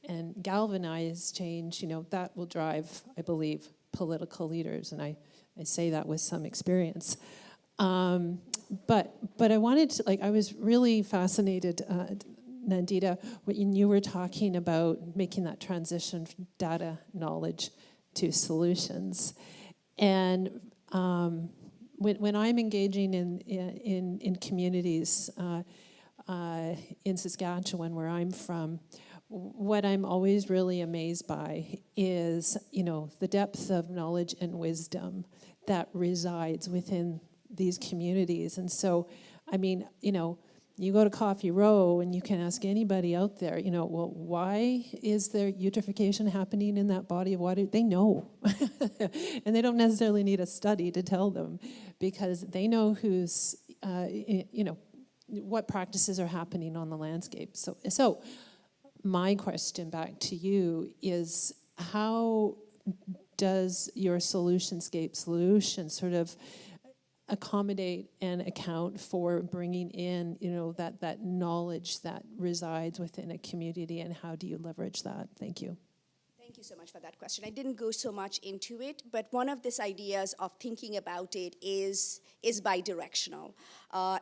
and galvanize change, you know, that will drive, I believe, political leaders. And I say that with some experience. But I wanted to, like, I was really fascinated, Nandita, when you were talking about making that transition from data knowledge to solutions. And when I'm engaging in communities in Saskatchewan, where I'm from, what I'm always really amazed by is, you know, the depth of knowledge and wisdom that resides within these communities. And so, I mean, you know, you go to Coffee Row and you can ask anybody out there, you know, well, why is there eutrophication happening in that body of water? They know. And they don't necessarily need a study to tell them, because they know who's, you know, what practices are happening on the landscape. So my question back to you is, how does your solutionscape solution sort of accommodate and account for bringing in, you know, that knowledge that resides within a community, and how do you leverage that? Thank you. Thank you so much for that question. I didn't go so much into it, but one of these ideas of thinking about it is bidirectional.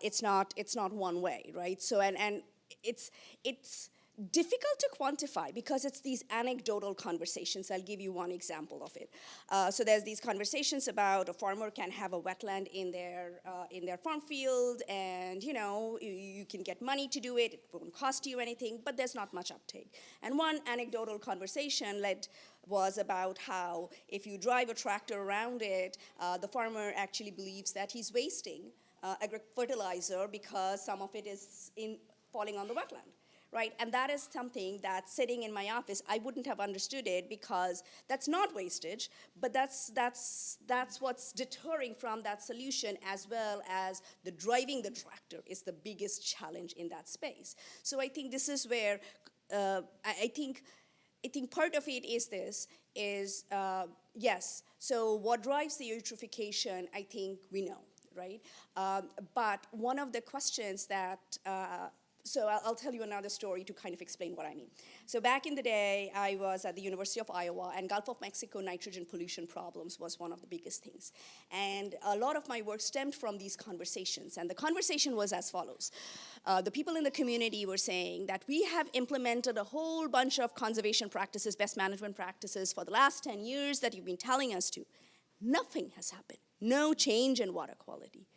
It's not one way, right? So and it's difficult to quantify because it's these anecdotal conversations. I'll give you one example of it. So there's these conversations about a farmer can have a wetland in their farm field, and you can get money to do it. It won't cost you anything, but there's not much uptake. And one anecdotal conversation was about how if you drive a tractor around it, the farmer actually believes that he's wasting fertilizer because some of it is falling on the wetland. Right, and that is something that sitting in my office, I wouldn't have understood it because that's not wastage, but that's what's deterring from that solution, as well as driving the tractor is the biggest challenge in that space. So I think this is where I think part of it is yes. So what drives the eutrophication? I think we know, right? But one of the questions that so I'll tell you another story to kind of explain what I mean. So back in the day, I was at the University of Iowa, and Gulf of Mexico nitrogen pollution problems was one of the biggest things. And a lot of my work stemmed from these conversations. And the conversation was as follows. The people in the community were saying that we have implemented a whole bunch of conservation practices, best management practices for the last 10 years that you've been telling us to. Nothing has happened. No change in water quality.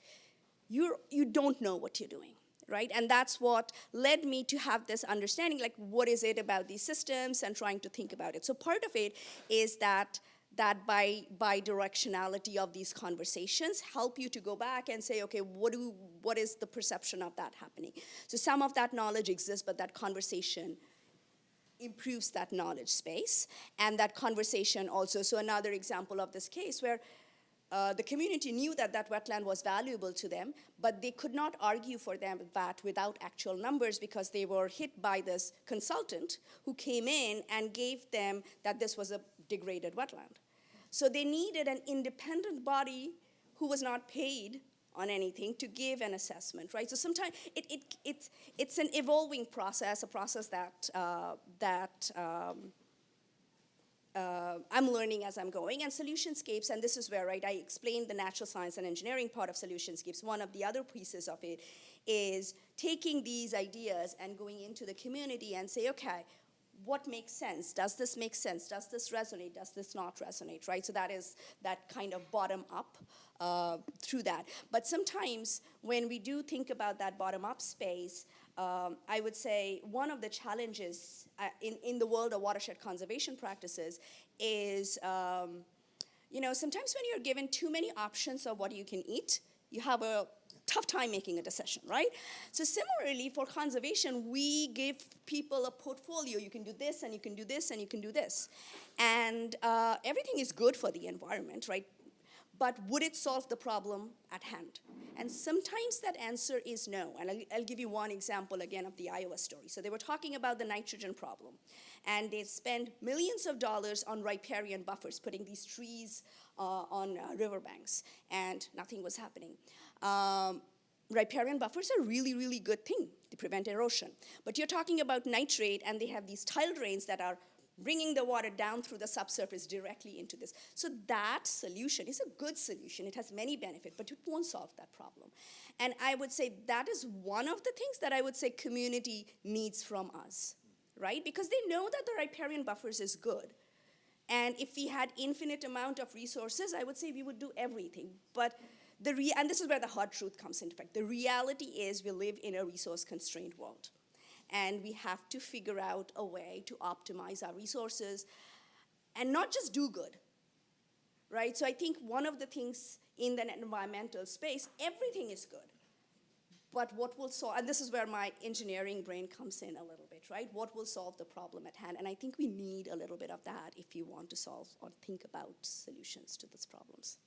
You don't know what you're doing. Right? And that's what led me to have this understanding, like what is it about these systems and trying to think about it. So part of it is that bi-directionality of these conversations help you to go back and say, okay, what is the perception of that happening? So some of that knowledge exists, but that conversation improves that knowledge space. And that conversation also, so another example of this case where the community knew that wetland was valuable to them, but they could not argue for them that without actual numbers because they were hit by this consultant who came in and gave them that this was a degraded wetland. So they needed an independent body who was not paid on anything to give an assessment, right? So sometimes it's an evolving process, a process that I'm learning as I'm going, and Solutionscapes, and this is where, right, I explained the natural science and engineering part of Solutionscapes. One of the other pieces of it is taking these ideas and going into the community and say, okay, what makes sense? Does this make sense? Does this resonate? Does this not resonate, right? So that is that kind of bottom up through that. But sometimes when we do think about that bottom up space, I would say one of the challenges in the world of watershed conservation practices is, sometimes when you're given too many options of what you can eat, you have a tough time making a decision, right? So similarly, for conservation, we give people a portfolio. You can do this, and you can do this, and you can do this. And everything is good for the environment, right? But would it solve the problem at hand? And sometimes that answer is no. And I'll give you one example again of the Iowa story. So they were talking about the nitrogen problem. And they spent millions of dollars on riparian buffers, putting these trees on riverbanks. And nothing was happening. Riparian buffers are a really, really good thing to prevent erosion. But you're talking about nitrate, and they have these tile drains that are bringing the water down through the subsurface directly into this. So that solution is a good solution. It has many benefits, but it won't solve that problem. And I would say that is one of the things that I would say community needs from us, right? Because they know that the riparian buffers is good. And if we had infinite amount of resources, I would say we would do everything. But and this is where the hard truth comes into effect. The reality is we live in a resource-constrained world. And we have to figure out a way to optimize our resources and not just do good, right? So I think one of the things in the environmental space, everything is good. But what will solve, and this is where my engineering brain comes in a little bit, right? What will solve the problem at hand? And I think we need a little bit of that if you want to solve or think about solutions to these problems.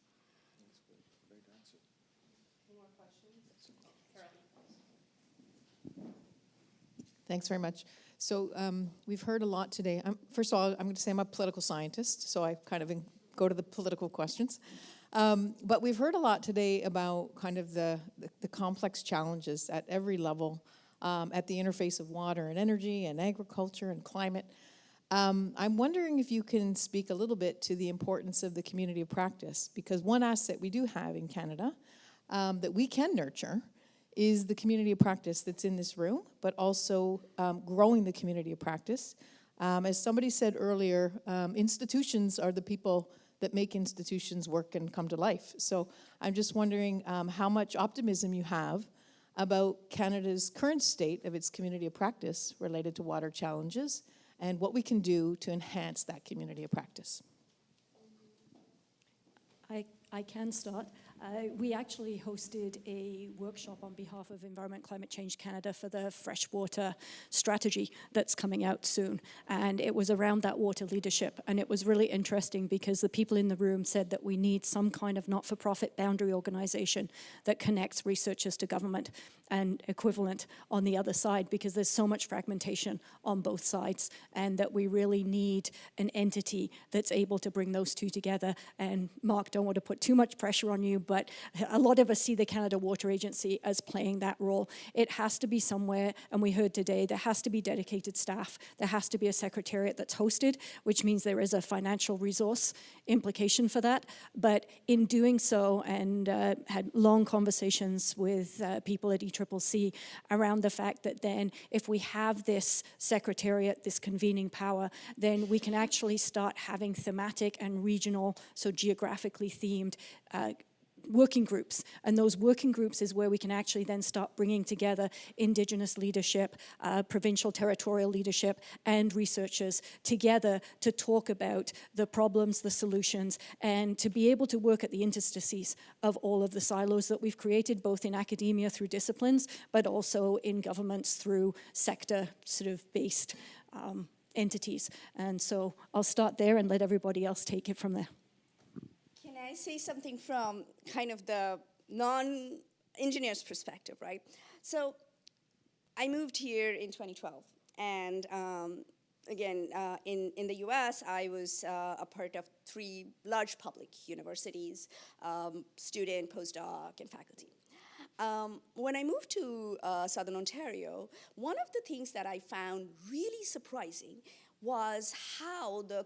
Great answer. Any more questions? Thanks very much. So we've heard a lot today. First of all, I'm going to say I'm a political scientist, so I kind of go to the political questions. But we've heard a lot today about kind of the complex challenges at every level at the interface of water and energy and agriculture and climate. I'm wondering if you can speak a little bit to the importance of the community of practice, because one asset we do have in Canada that we can nurture is the community of practice that's in this room, but also growing the community of practice. As somebody said earlier, institutions are the people that make institutions work and come to life. So I'm just wondering how much optimism you have about Canada's current state of its community of practice related to water challenges and what we can do to enhance that community of practice. I can start. We actually hosted a workshop on behalf of Environment Climate Change Canada for the freshwater strategy that's coming out soon. And it was around that water leadership. And it was really interesting because the people in the room said that we need some kind of not-for-profit boundary organization that connects researchers to government and equivalent on the other side, because there's so much fragmentation on both sides, and that we really need an entity that's able to bring those two together. And Mark, don't want to put too much pressure on you, but a lot of us see the Canada Water Agency as playing that role. It has to be somewhere, and we heard today, there has to be dedicated staff. There has to be a secretariat that's hosted, which means there is a financial resource implication for that. But in doing so, and had long conversations with people at ECCC around the fact that then if we have this secretariat, this convening power, then we can actually start having thematic and regional, so geographically themed working groups. And those working groups is where we can actually then start bringing together Indigenous leadership, provincial territorial leadership, and researchers together to talk about the problems, the solutions, and to be able to work at the interstices of all of the silos that we've created, both in academia through disciplines, but also in governments through sector sort of based entities. And so I'll start there and let everybody else take it from there. Can I say something from kind of the non-engineer's perspective, right? So I moved here in 2012, and again, in the US, I was a part of 3 large public universities, student, postdoc, and faculty. When I moved to Southern Ontario, one of the things that I found really surprising was how the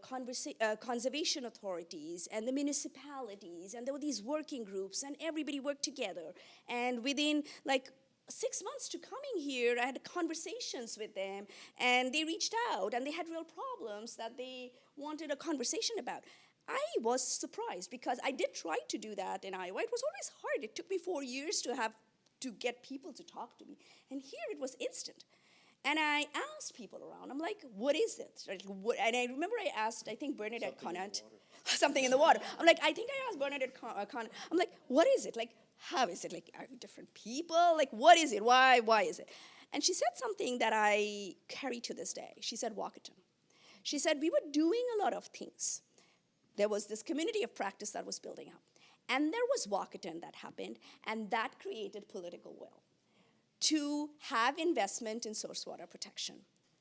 conservation authorities and the municipalities, and there were these working groups, and everybody worked together. And within like 6 months to coming here, I had conversations with them, and they reached out, and they had real problems that they wanted a conversation about. I was surprised because I did try to do that in Iowa. It was always hard. It took me 4 years to get people to talk to me. And here it was instant. And I asked people around, I'm like, what is it? And I remember I asked, I think Bernadette Conant, something in the water. I'm like, I think I asked Bernadette Conant, I'm like, what is it? Like, how is it? Like, are we different people? Like, what is it? Why is it? And she said something that I carry to this day. She said, Walkerton. She said, we were doing a lot of things. There was this community of practice that was building up. And there was Walkerton that happened, and that created political will to have investment in source water protection,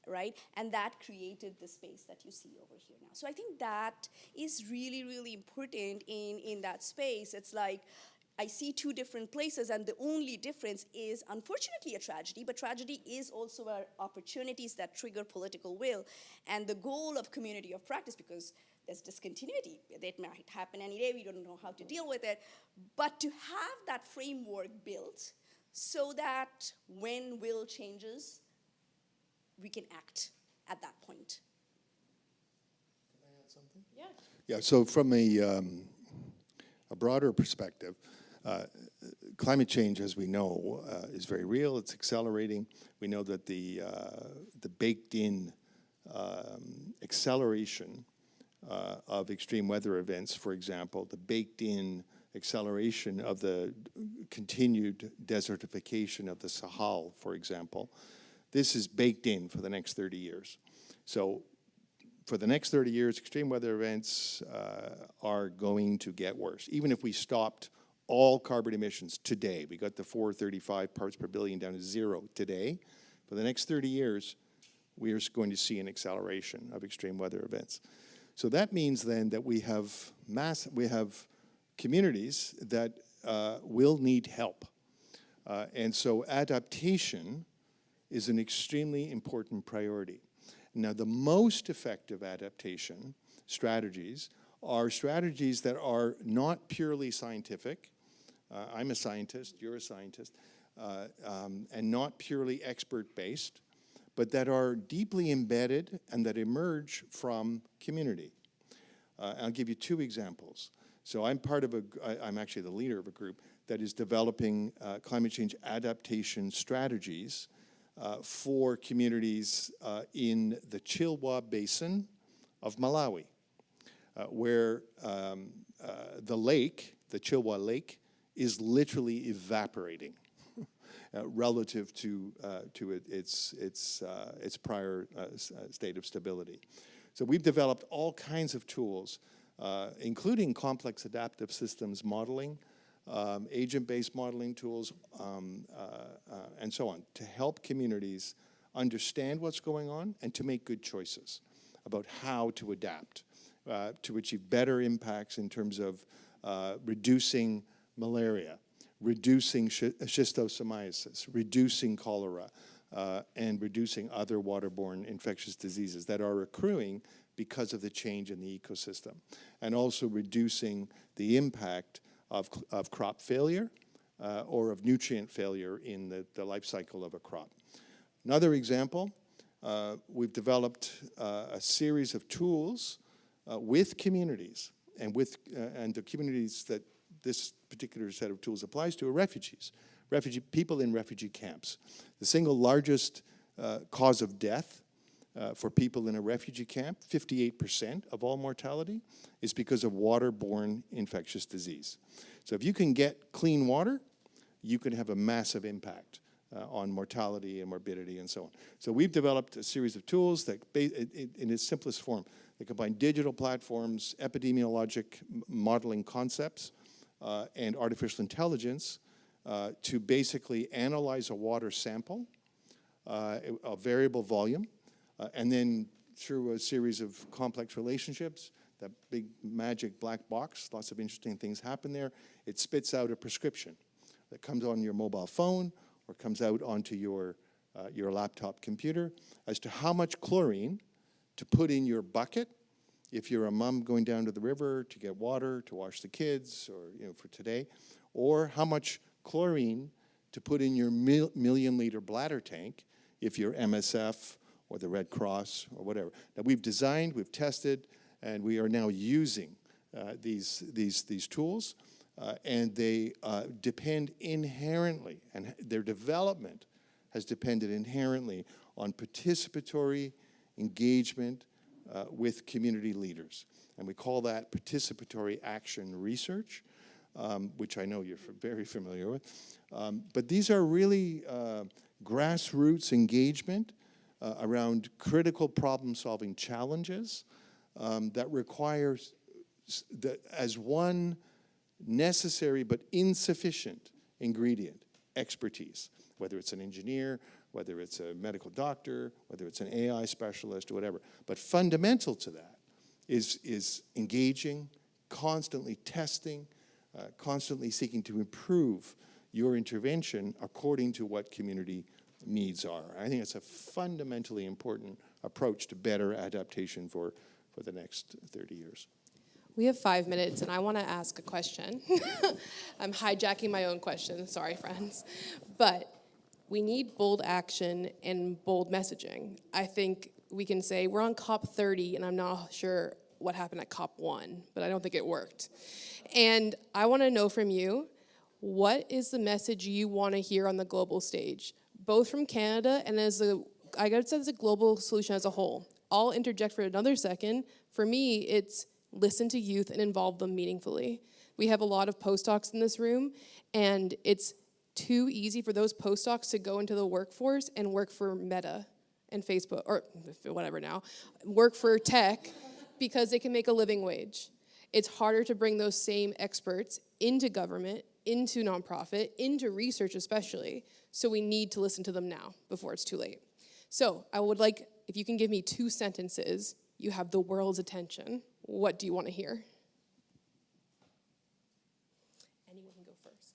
right? And that created the space that you see over here now. So I think that is really, really important in that space. It's like, I see 2 different places, and the only difference is, unfortunately, a tragedy, but tragedy is also opportunities that trigger political will. And the goal of community of practice, because there's discontinuity, it might happen any day, we don't know how to deal with it, but to have that framework built so that when will changes, we can act at that point. Can I add something? Yeah. Yeah, so from a broader perspective, climate change, as we know, is very real. It's accelerating. We know that the baked-in acceleration of extreme weather events, for example, the baked-in acceleration of the continued desertification of the Sahel, for example, this is baked in for the next 30 years. So for the next 30 years, extreme weather events are going to get worse. Even if we stopped all carbon emissions today, we got the 435 parts per billion down to 0 today, for the next 30 years, we are going to see an acceleration of extreme weather events. So that means then that we have communities that will need help. And so adaptation is an extremely important priority. Now, the most effective adaptation strategies are strategies that are not purely scientific. I'm a scientist, you're a scientist. and not purely expert-based, but that are deeply embedded and that emerge from community. I'll give you 2 examples. So I'm I'm actually the leader of a group that is developing climate change adaptation strategies for communities in the Chilwa Basin of Malawi, where the lake, the Chilwa Lake, is literally evaporating relative to its prior state of stability. So we've developed all kinds of tools, including complex adaptive systems modeling, agent-based modeling tools, and so on, to help communities understand what's going on and to make good choices about how to adapt to achieve better impacts in terms of reducing malaria, reducing schistosomiasis, reducing cholera, and reducing other waterborne infectious diseases that are accruing because of the change in the ecosystem, and also reducing the impact of crop failure or of nutrient failure in the life cycle of a crop. Another example, we've developed a series of tools with communities, and the communities that this particular set of tools applies to are refugees, people in refugee camps. The single largest cause of death for people in a refugee camp, 58% of all mortality, is because of waterborne infectious disease. So if you can get clean water, you can have a massive impact on mortality and morbidity and so on. So we've developed a series of tools that, in its simplest form, they combine digital platforms, epidemiologic modeling concepts, and artificial intelligence to basically analyze a water sample, a variable volume, and then through a series of complex relationships, that big magic black box, lots of interesting things happen there, it spits out a prescription that comes on your mobile phone or comes out onto your laptop computer as to how much chlorine to put in your bucket if you're a mom going down to the river to get water to wash the kids, or for today, or how much chlorine to put in your million-liter bladder tank if you're MSF or the Red Cross or whatever. Now we've designed, we've tested, and we are now using these tools, and they depend inherently, and their development has depended inherently on participatory engagement with community leaders. And we call that participatory action research, which I know you're very familiar with. But these are really grassroots engagement around critical problem-solving challenges that requires, as one necessary but insufficient ingredient, expertise, whether it's an engineer, whether it's a medical doctor, whether it's an AI specialist or whatever. But fundamental to that is engaging, constantly testing, constantly seeking to improve your intervention according to what community needs are. I think it's a fundamentally important approach to better adaptation for the next 30 years. We have 5 minutes, and I want to ask a question. I'm hijacking my own question. Sorry, friends. But we need bold action and bold messaging. I think we can say we're on COP 30, and I'm not sure what happened at COP 1, but I don't think it worked. And I want to know from you, what is the message you want to hear on the global stage, both from Canada and as a global solution as a whole? I'll interject for another second. For me, it's listen to youth and involve them meaningfully. We have a lot of postdocs in this room, and it's too easy for those postdocs to go into the workforce and work for Meta and Facebook, or whatever now, work for tech, because they can make a living wage. It's harder to bring those same experts into government, into nonprofit, into research especially, so we need to listen to them now before it's too late. So I would like, if you can give me 2 sentences, you have the world's attention. What do you want to hear? Anyone can go first.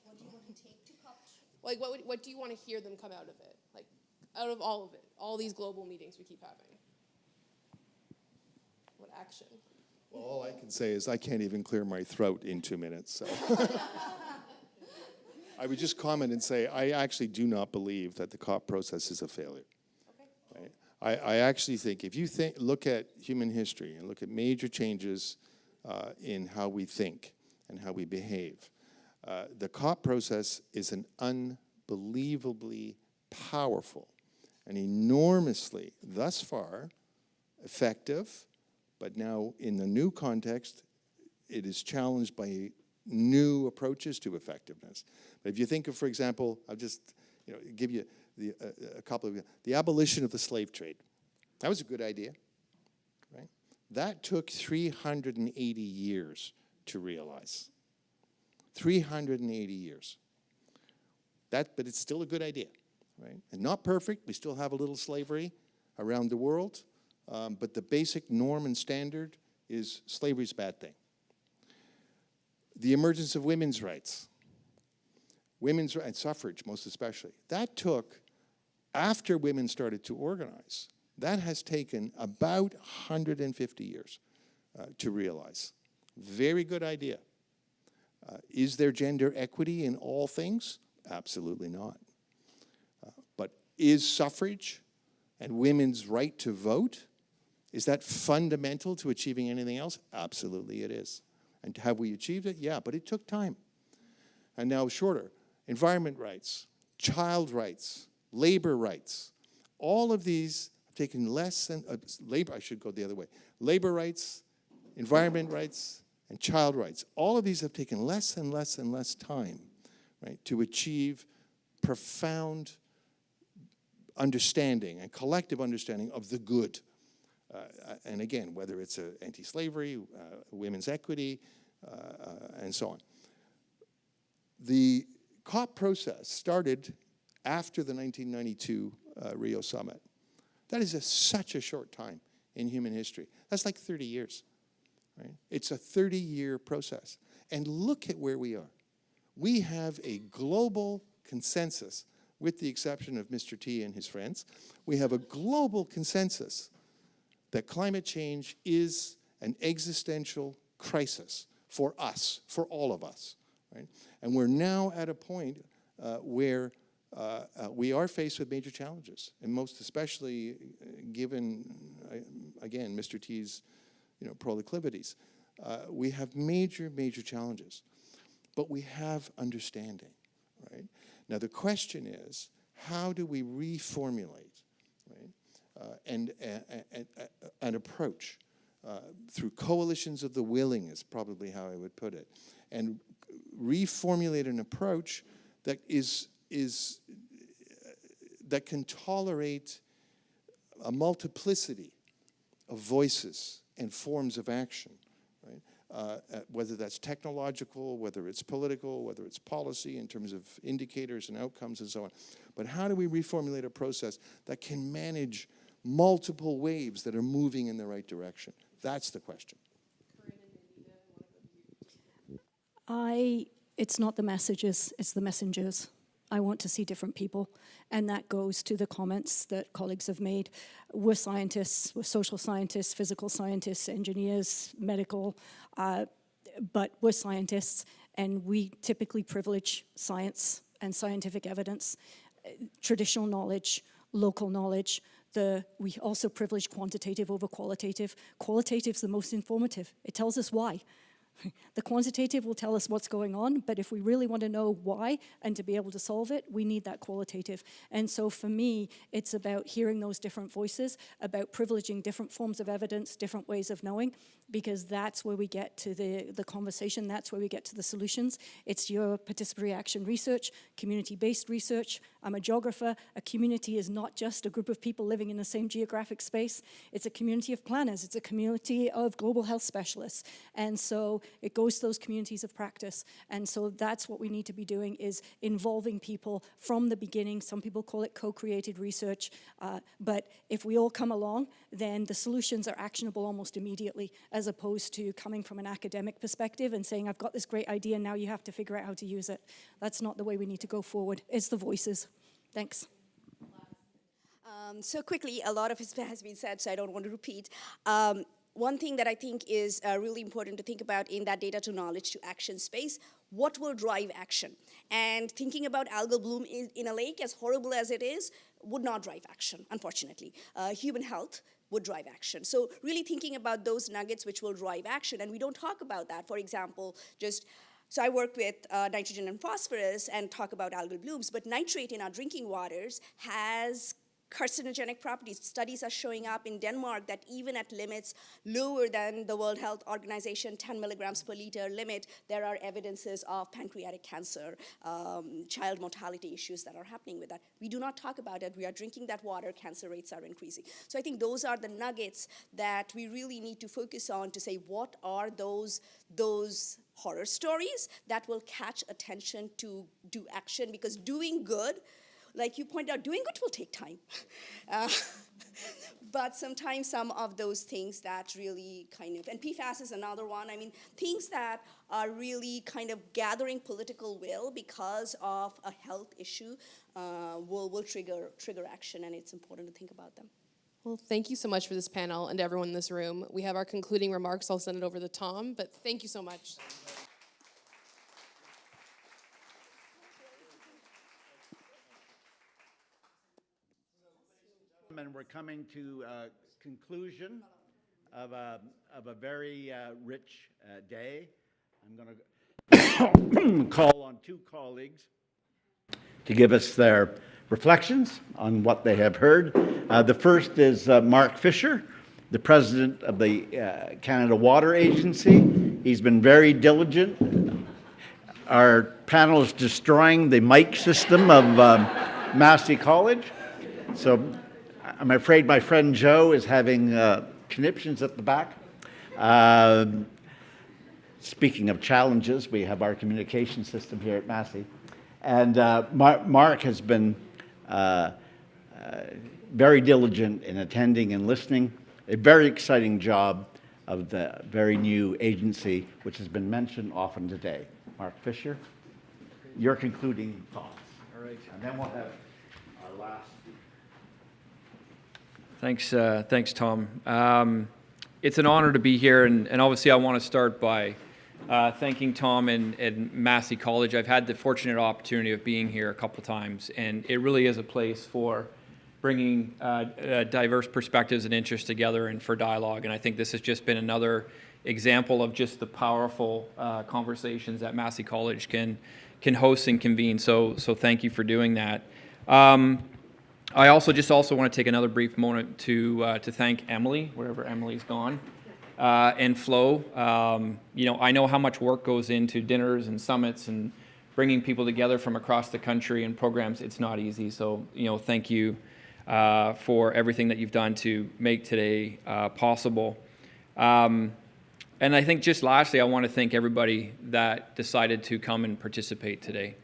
What do you want to take to COP? Like, what do you want to hear them come out of it? Like, out of all of it, all these global meetings we keep having. What action? Well, all I can say is I can't even clear my throat in 2 minutes. So. I would just comment and say, I actually do not believe that the COP process is a failure. Right? I actually think, if you look at human history and look at major changes in how we think and how we behave, the COP process is an unbelievably powerful and enormously, thus far, effective, but now in the new context, it is challenged by new approaches to effectiveness. But if you think of, for example, I'll just give you a couple of, the abolition of the slave trade. That was a good idea, right? That took 380 years to realize. 380 years. But it's still a good idea, right? And not perfect. We still have a little slavery around the world, but the basic norm and standard is slavery's a bad thing. The emergence of women's rights, and suffrage most especially, that took, after women started to organize, that has taken about 150 years to realize. Very good idea. Is there gender equity in all things? Absolutely not. But is suffrage and women's right to vote, is that fundamental to achieving anything else? Absolutely it is. And have we achieved it? Yeah, but it took time. And now shorter. Environment rights, child rights, labor rights. All of these have taken less than, I should go the other way. Labor rights, environment rights, and child rights. All of these have taken less and less and less time, right, to achieve profound understanding and collective understanding of the good. And again, whether it's anti-slavery, women's equity, and so on. The COP process started after the 1992 Rio Summit. That is such a short time in human history. That's like 30 years. Right? It's a 30-year process. And look at where we are. We have a global consensus, with the exception of Mr. T and his friends. We have a global consensus that climate change is an existential crisis for us, for all of us. Right? And we're now at a point where we are faced with major challenges, and most especially given, again, Mr. T's proclivities. We have major, major challenges, but we have understanding. Right? Now the question is, how do we reformulate, right? An approach through coalitions of the willing is probably how I would put it, and reformulate an approach that that can tolerate a multiplicity of voices and forms of action, right? Whether that's technological, whether it's political, whether it's policy in terms of indicators and outcomes and so on. But how do we reformulate a process that can manage multiple waves that are moving in the right direction? That's the question. It's not the messages, it's the messengers. I want to see different people. And that goes to the comments that colleagues have made. We're scientists, we're social scientists, physical scientists, engineers, medical, but we're scientists, and we typically privilege science and scientific evidence, traditional knowledge, local knowledge. We also privilege quantitative over qualitative. Qualitative's the most informative. It tells us why. The quantitative will tell us what's going on, but if we really want to know why and to be able to solve it, we need that qualitative. And so for me, it's about hearing those different voices, about privileging different forms of evidence, different ways of knowing, because that's where we get to the conversation, that's where we get to the solutions. It's your participatory action research, community-based research. I'm a geographer. A community is not just a group of people living in the same geographic space. It's a community of planners. It's a community of global health specialists. And so it goes to those communities of practice. And so that's what we need to be doing, is involving people from the beginning. Some people call it co-created research. But if we all come along, then the solutions are actionable almost immediately, as opposed to coming from an academic perspective and saying, I've got this great idea, now you have to figure out how to use it. That's not the way we need to go forward. It's the voices. Thanks. So quickly, a lot of it has been said, so I don't want to repeat. one thing that I think is really important to think about in that data to knowledge to action space, what will drive action? And thinking about algal bloom in a lake, as horrible as it is, would not drive action, unfortunately. Human health would drive action. So really thinking about those nuggets which will drive action, and we don't talk about that. For example, so I work with nitrogen and phosphorus and talk about algal blooms, but nitrate in our drinking waters has carcinogenic properties. Studies are showing up in Denmark that even at limits lower than the World Health Organization 10 milligrams per liter limit, there are evidences of pancreatic cancer, child mortality issues that are happening with that. We do not talk about it. We are drinking that water, cancer rates are increasing. So I think those are the nuggets that we really need to focus on to say what are those horror stories that will catch attention to do action, because doing good, like you pointed out, doing good will take time. But sometimes some of those things that really and PFAS is another one. I mean, things that are really kind of gathering political will because of a health issue will trigger action, and it's important to think about them. Well, thank you so much for this panel and to everyone in this room. We have our concluding remarks. I'll send it over to Tom, but thank you so much. And we're coming to conclusion of a very rich day. I'm going to call on two colleagues to give us their reflections on what they have heard. The first is Mark Fisher, the president of the Canada Water Agency. He's been very diligent. Our panel is destroying the mic system of Massey College. So I'm afraid my friend Joe is having conniptions at the back. Speaking of challenges, we have our communication system here at Massey. And Mark has been very diligent in attending and listening. A very exciting job of the very new agency, which has been mentioned often today. Mark Fisher, your concluding thoughts. All right. And then we'll have our last. Thanks, Tom. It's an honor to be here, and obviously I want to start by thanking Tom and Massey College. I've had the fortunate opportunity of being here a couple times, and it really is a place for bringing diverse perspectives and interests together and for dialogue. And I think this has just been another example of just the powerful conversations that Massey College can host and convene. So thank you for doing that. I also want to take another brief moment to thank Emily, wherever Emily's gone, and Flo. I know how much work goes into dinners and summits and bringing people together from across the country and programs. It's not easy. So, thank you for everything that you've done to make today possible. And I think just lastly, I want to thank everybody that decided to come and participate today.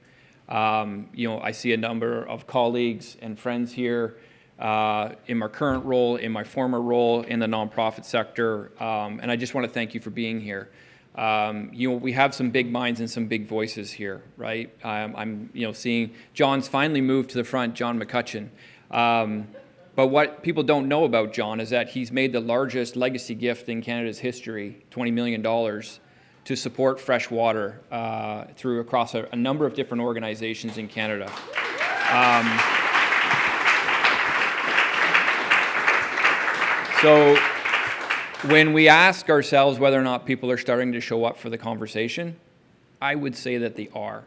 I see a number of colleagues and friends here in my current role, in my former role in the nonprofit sector, and I just want to thank you for being here. We have some big minds and some big voices here, right? I'm seeing John's finally moved to the front, John McCutcheon. But what people don't know about John is that he's made the largest legacy gift in Canada's history, $20 million, to support fresh water through across a number of different organizations in Canada. So when we ask ourselves whether or not people are starting to show up for the conversation, I would say that they are.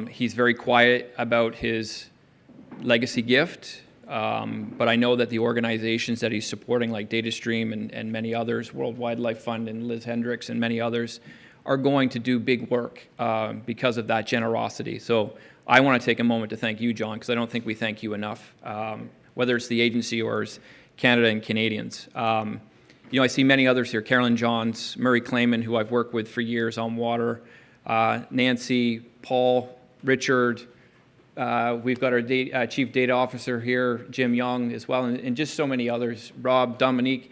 He's very quiet about his legacy gift, but I know that the organizations that he's supporting, like DataStream and many others, World Wildlife Fund and Liz Hendricks and many others, are going to do big work because of that generosity. So I want to take a moment to thank you, John, because I don't think we thank you enough, whether it's the agency or it's Canada and Canadians. I see many others here, Carolyn Johns, Murray Clayman, who I've worked with for years on water, Nancy, Paul, Richard. We've got our Chief Data Officer here, Jim Young as well, and just so many others, Rob, Dominique,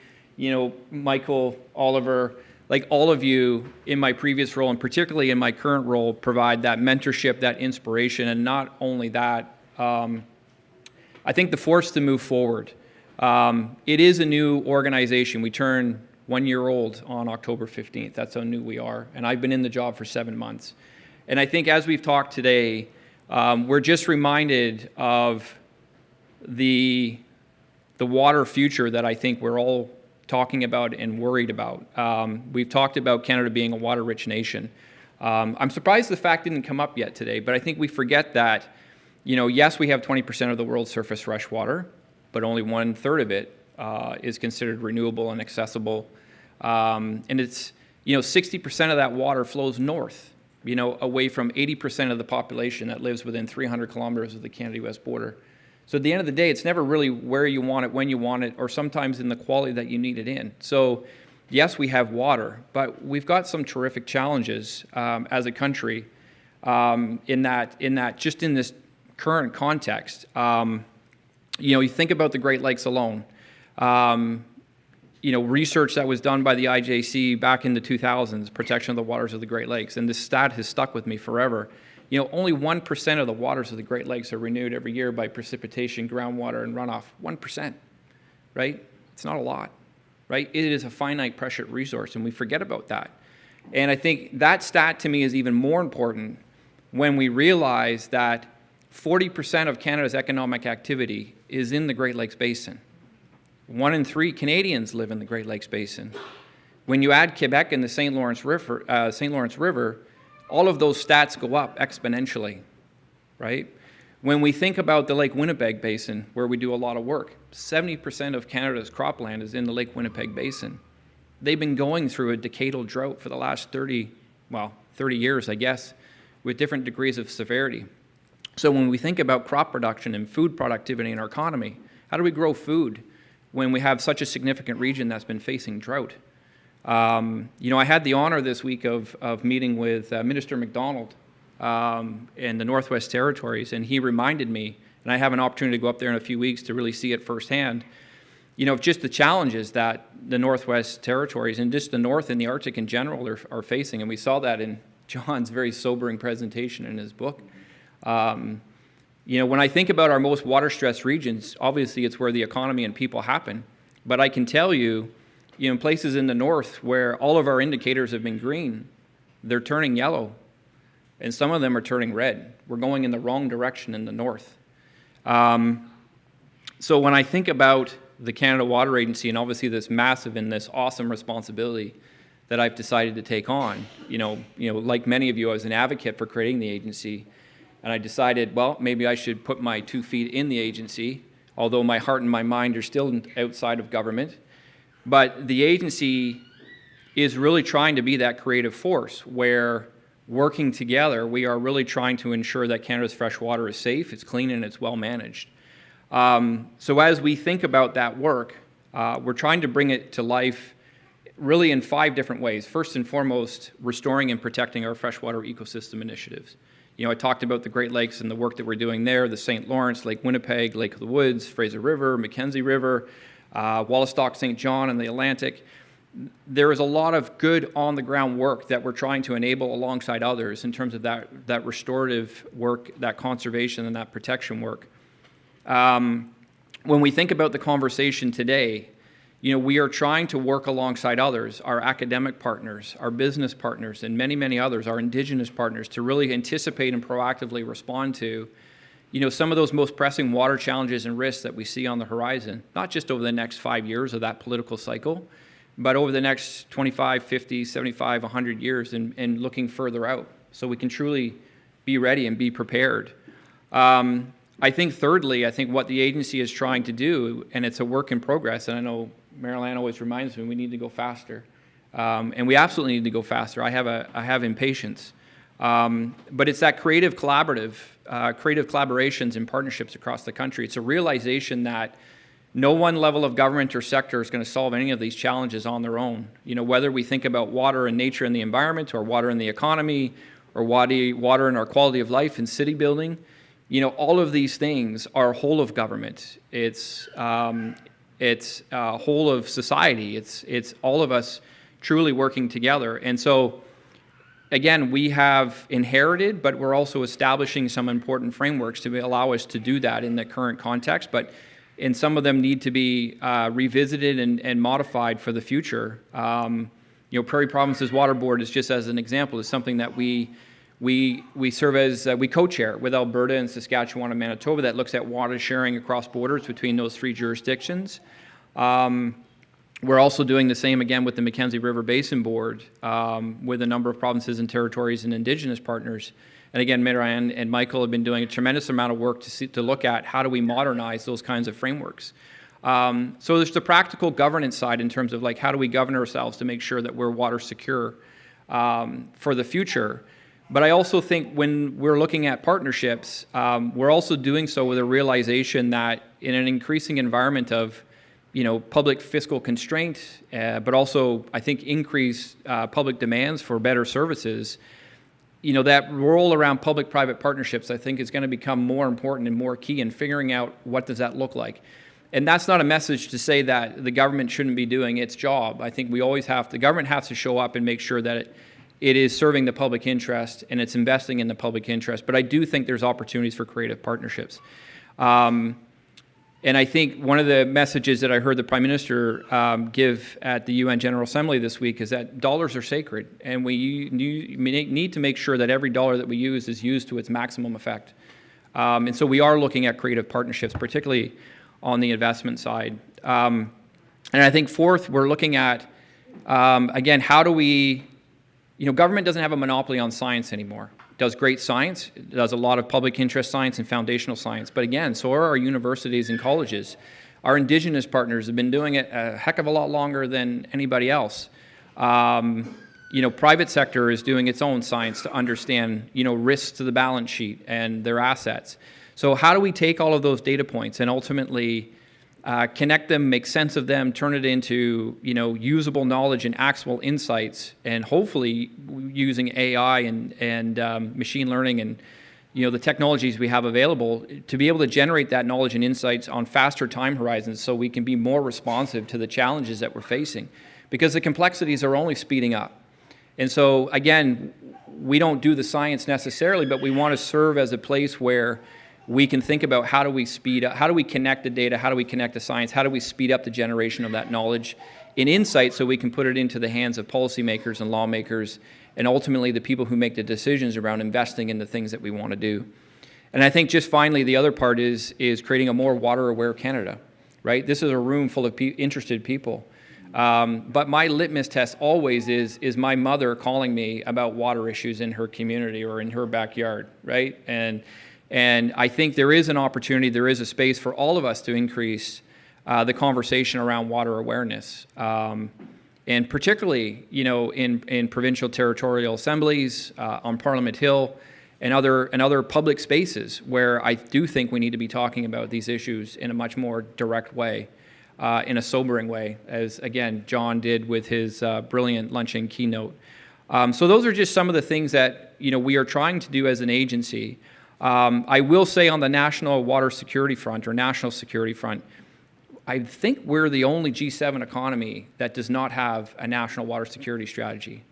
Michael, Oliver, like all of you in my previous role and particularly in my current role provide that mentorship, that inspiration, and not only that, I think the force to move forward. It is a new organization. We turn 1 year old on October 15th. That's how new we are. And I've been in the job for 7 months. And I think as we've talked today, we're just reminded of the water future that I think we're all talking about and worried about. We've talked about Canada being a water-rich nation. I'm surprised the fact didn't come up yet today, but I think we forget that, yes, we have 20% of the world's surface fresh water, but only 1/3 of it is considered renewable and accessible. And it's, 60% of that water flows north, away from 80% of the population that lives within 300 kilometers of the Canada-US border. So at the end of the day, it's never really where you want it, when you want it, or sometimes in the quality that you need it in. So yes, we have water, but we've got some terrific challenges as a country in that just in this current context. You think about the Great Lakes alone. Research that was done by the IJC back in the 2000s, protection of the waters of the Great Lakes, and this stat has stuck with me forever. Only 1% of the waters of the Great Lakes are renewed every year by precipitation, groundwater, and runoff. 1%, right? It's not a lot, right? It is a finite precious resource, and we forget about that. And I think that stat to me is even more important when we realize that 40% of Canada's economic activity is in the Great Lakes Basin. 1 in 3 Canadians live in the Great Lakes Basin. When you add Quebec and the St. Lawrence River, all of those stats go up exponentially, right? When we think about the Lake Winnipeg Basin, where we do a lot of work, 70% of Canada's cropland is in the Lake Winnipeg Basin. They've been going through a decadal drought for the last 30 years, I guess, with different degrees of severity. So when we think about crop production and food productivity in our economy, how do we grow food when we have such a significant region that's been facing drought? I had the honor this week of meeting with Minister MacDonald in the Northwest Territories, and he reminded me, and I have an opportunity to go up there in a few weeks to really see it firsthand, of just the challenges that the Northwest Territories and just the North and the Arctic in general are facing, and we saw that in John's very sobering presentation in his book. When I think about our most water-stressed regions, obviously it's where the economy and people happen, but I can tell you, in places in the north where all of our indicators have been green, they're turning yellow, and some of them are turning red. We're going in the wrong direction in the north. So when I think about the Canada Water Agency and obviously this massive and this awesome responsibility that I've decided to take on, like many of you, I was an advocate for creating the agency, and I decided, well, maybe I should put my 2 feet in the agency, although my heart and my mind are still outside of government. But the agency is really trying to be that creative force where, working together, we are really trying to ensure that Canada's fresh water is safe, it's clean, and it's well managed. So as we think about that work, we're trying to bring it to life really in 5 different ways. First and foremost, restoring and protecting our freshwater ecosystem initiatives. I talked about the Great Lakes and the work that we're doing there, the St. Lawrence, Lake Winnipeg, Lake of the Woods, Fraser River, Mackenzie River, Wallastock, St. John, and the Atlantic. There is a lot of good on-the-ground work that we're trying to enable alongside others in terms of that restorative work, that conservation, and that protection work. When we think about the conversation today, we are trying to work alongside others, our academic partners, our business partners, and many, many others, our Indigenous partners, to really anticipate and proactively respond to some of those most pressing water challenges and risks that we see on the horizon, not just over the next 5 years of that political cycle, but over the next 25, 50, 75, 100 years and looking further out so we can truly be ready and be prepared. I think thirdly, what the agency is trying to do, and it's a work in progress, and I know Marilyn always reminds me we need to go faster, and we absolutely need to go faster. I have impatience. But it's that creative collaborations and partnerships across the country. It's a realization that no one level of government or sector is going to solve any of these challenges on their own. Whether we think about water and nature and the environment, or water in the economy, or water in our quality of life and city building, all of these things are whole of government. It's whole of society. It's all of us truly working together. And so, again, we have inherited, but we're also establishing some important frameworks to allow us to do that in the current context. But and some of them need to be revisited and modified for the future. Prairie Provinces Water Board is just as an example, is something that we serve as, we co-chair with Alberta and Saskatchewan and Manitoba that looks at water sharing across borders between those 3 jurisdictions. We're also doing the same again with the Mackenzie River Basin Board with a number of provinces and territories and Indigenous partners. And again, Marianne and Michael have been doing a tremendous amount of work to look at how do we modernize those kinds of frameworks. So there's the practical governance side in terms of like how do we govern ourselves to make sure that we're water secure for the future. But I also think when we're looking at partnerships, we're also doing so with a realization that in an increasing environment of public fiscal constraint, but also I think increased public demands for better services, that role around public-private partnerships I think is going to become more important and more key in figuring out what does that look like. And that's not a message to say that the government shouldn't be doing its job. I think the government has to show up and make sure that it is serving the public interest and it's investing in the public interest. But I do think there's opportunities for creative partnerships. And I think one of the messages that I heard the Prime Minister give at the UN General Assembly this week is that dollars are sacred, and we need to make sure that every dollar that we use is used to its maximum effect. And so we are looking at creative partnerships, particularly on the investment side. And I think fourth, we're looking at, again, how do we, government doesn't have a monopoly on science anymore. It does great science, it does a lot of public interest science and foundational science. But again, so are our universities and colleges. Our Indigenous partners have been doing it a heck of a lot longer than anybody else. Private sector is doing its own science to understand, risks to the balance sheet and their assets. So how do we take all of those data points and ultimately connect them, make sense of them, turn it into usable knowledge and actionable insights, and hopefully using AI and machine learning and the technologies we have available to be able to generate that knowledge and insights on faster time horizons so we can be more responsive to the challenges that we're facing, because the complexities are only speeding up. And so again, we don't do the science necessarily, but we want to serve as a place where we can think about how do we speed up, how do we connect the data, how do we connect the science, how do we speed up the generation of that knowledge and insight so we can put it into the hands of policymakers and lawmakers and ultimately the people who make the decisions around investing in the things that we want to do. And I think just finally the other part is creating a more water-aware Canada, right? This is a room full of interested people. But my litmus test always is my mother calling me about water issues in her community or in her backyard, right? And I think there is an opportunity, there is a space for all of us to increase the conversation around water awareness. And particularly, in provincial territorial assemblies, on Parliament Hill, and other public spaces where I do think we need to be talking about these issues in a much more direct way, in a sobering way, as again, John did with his brilliant luncheon keynote. So those are just some of the things that we are trying to do as an agency. I will say on the national water security front or national security front, I think we're the only G7 economy that does not have a national water security strategy.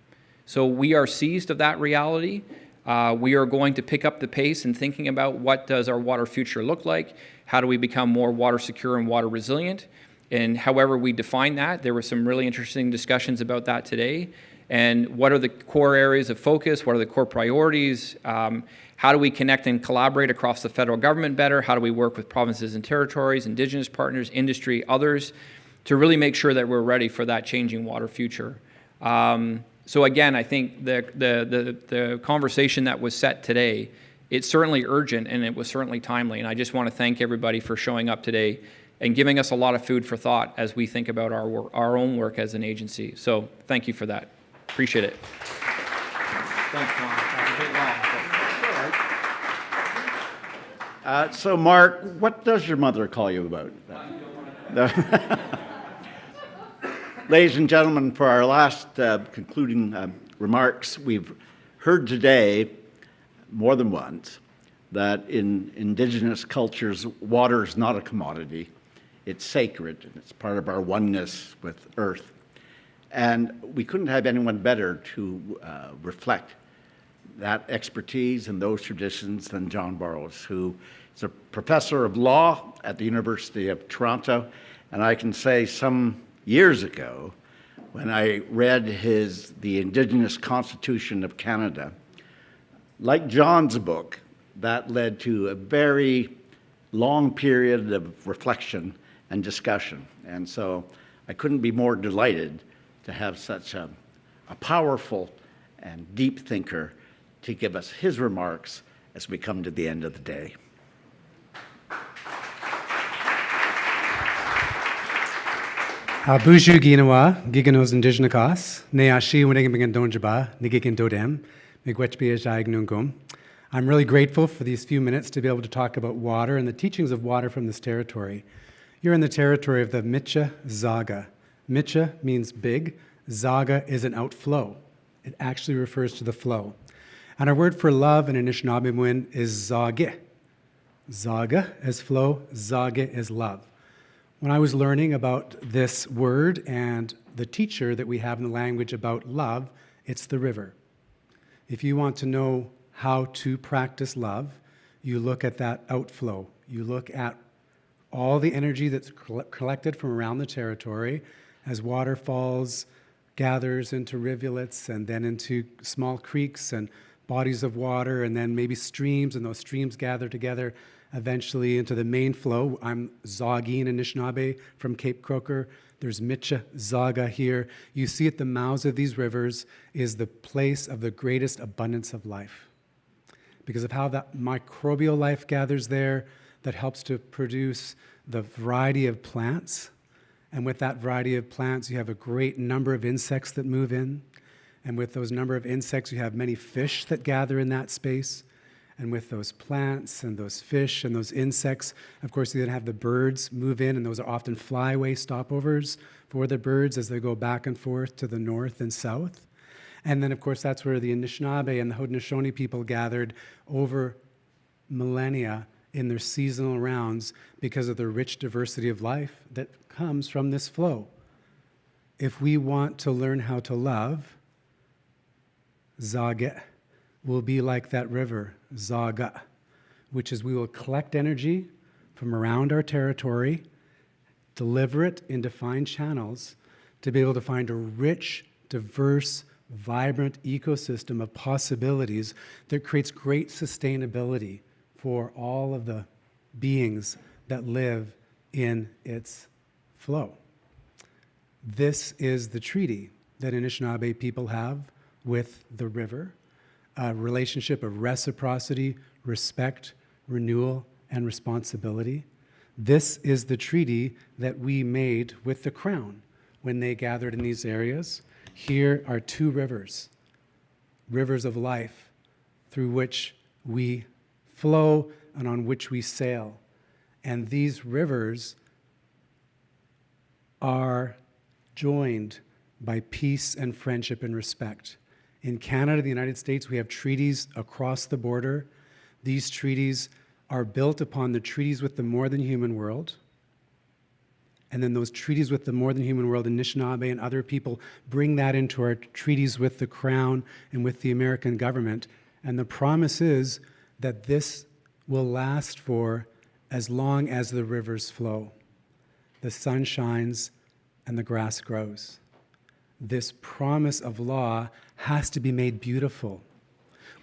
So we are seized of that reality. We are going to pick up the pace in thinking about what does our water future look like, how do we become more water secure and water resilient, and however we define that. There were some really interesting discussions about that today. And what are the core areas of focus? What are the core priorities? How do we connect and collaborate across the federal government better? How do we work with provinces and territories, Indigenous partners, industry, others, to really make sure that we're ready for that changing water future? So again, I think the conversation that was set today, it's certainly urgent and it was certainly timely. And I just want to thank everybody for showing up today and giving us a lot of food for thought as we think about our own work as an agency. So thank you for that. Appreciate it. Thanks, Tom. So, Mark, what does your mother call you about? Ladies and gentlemen, for our last concluding remarks, we've heard today more than once that in Indigenous cultures, water is not a commodity. It's sacred, and it's part of our oneness with Earth. And we couldn't have anyone better to reflect that expertise and those traditions than John Burroughs, who is a professor of law at the University of Toronto. And I can say some years ago, when I read the Indigenous Constitution of Canada, like John's book, that led to a very long period of reflection and discussion. And so I couldn't be more delighted to have such a powerful and deep thinker to give us his remarks as we come to the end of the day. Buju Ginawa, Giganos Indigenous, Neashi Winnigan Donjaba, Nigigan Dodem, Migwechbia Jaignungum. I'm really grateful for these few minutes to be able to talk about water and the teachings of water from this territory. You're in the territory of the Micha Zaga. Micha means big, Zaga is an outflow. It actually refers to the flow. And our word for love in Anishinaabe is Zage. Zaga as flow, Zage as love. When I was learning about this word and the teacher that we have in the language about love, it's the river. If you want to know how to practice love, you look at that outflow. You look at all the energy that's collected from around the territory as waterfalls gathers into rivulets and then into small creeks and bodies of water and then maybe streams, and those streams gather together eventually into the main flow. I'm Zagi in Anishinaabe from Cape Croker. There's Micha Zaga here. You see at the mouths of these rivers is the place of the greatest abundance of life, because of how that microbial life gathers there that helps to produce the variety of plants. And with that variety of plants, you have a great number of insects that move in. And with those number of insects, you have many fish that gather in that space. And with those plants and those fish and those insects, of course, you then have the birds move in, and those are often flyaway stopovers for the birds as they go back and forth to the north and south. And then, of course, that's where the Anishinaabe and the Haudenosaunee people gathered over millennia in their seasonal rounds because of the rich diversity of life that comes from this flow. If we want to learn how to love, Zage will be like that river, Zaga, which is we will collect energy from around our territory, deliver it in defined channels to be able to find a rich, diverse, vibrant ecosystem of possibilities that creates great sustainability for all of the beings that live in its flow. This is the treaty that Anishinaabe people have with the river, a relationship of reciprocity, respect, renewal, and responsibility. This is the treaty that we made with the Crown when they gathered in these areas. Here are two rivers, rivers of life, through which we flow and on which we sail. And these rivers are joined by peace and friendship and respect. In Canada, the United States, we have treaties across the border. These treaties are built upon the treaties with the more than human world. And then those treaties with the more than human world, Anishinaabe and other people, bring that into our treaties with the Crown and with the American government. And the promise is that this will last for as long as the rivers flow, the sun shines, and the grass grows. This promise of law has to be made beautiful.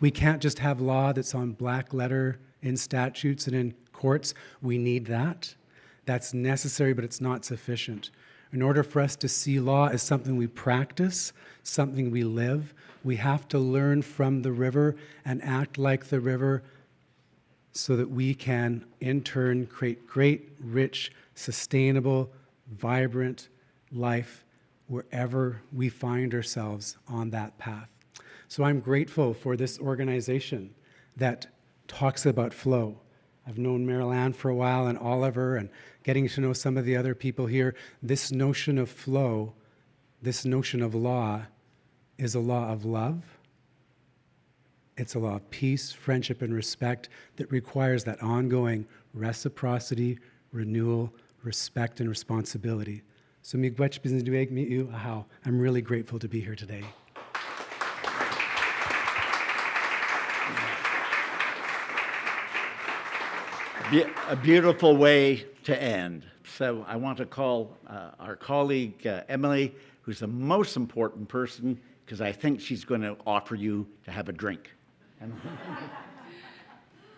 We can't just have law that's on black letter in statutes and in courts. We need that. That's necessary, but it's not sufficient. In order for us to see law as something we practice, something we live, we have to learn from the river and act like the river so that we can, in turn, create great, rich, sustainable, vibrant life wherever we find ourselves on that path. So I'm grateful for this organization that talks about flow. I've known Marilyn for a while and Oliver, and getting to know some of the other people here. This notion of flow, this notion of law, is a law of love. It's a law of peace, friendship, and respect that requires that ongoing reciprocity, renewal, respect, and responsibility. So I'm really grateful to be here today. a beautiful way to end. So I want to call our colleague Emily, who's the most important person, because I think she's going to offer you to have a drink.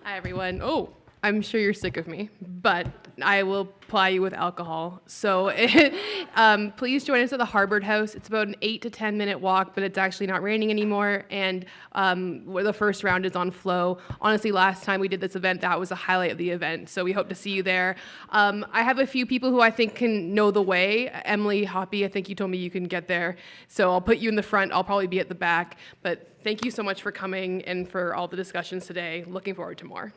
Hi, everyone. Oh, I'm sure you're sick of me, but I will ply you with alcohol. So please join us at the Harvard House. It's about an 8 to 10 minute walk, but it's actually not raining anymore. And where the first round is on flow. Honestly, last time we did this event, that was a highlight of the event. So we hope to see you there. I have a few people who I think can know the way. Emily Hoppy, I think you told me you can get there. So I'll put you in the front. I'll probably be at the back. But thank you so much for coming and for all the discussions today. Looking forward to more.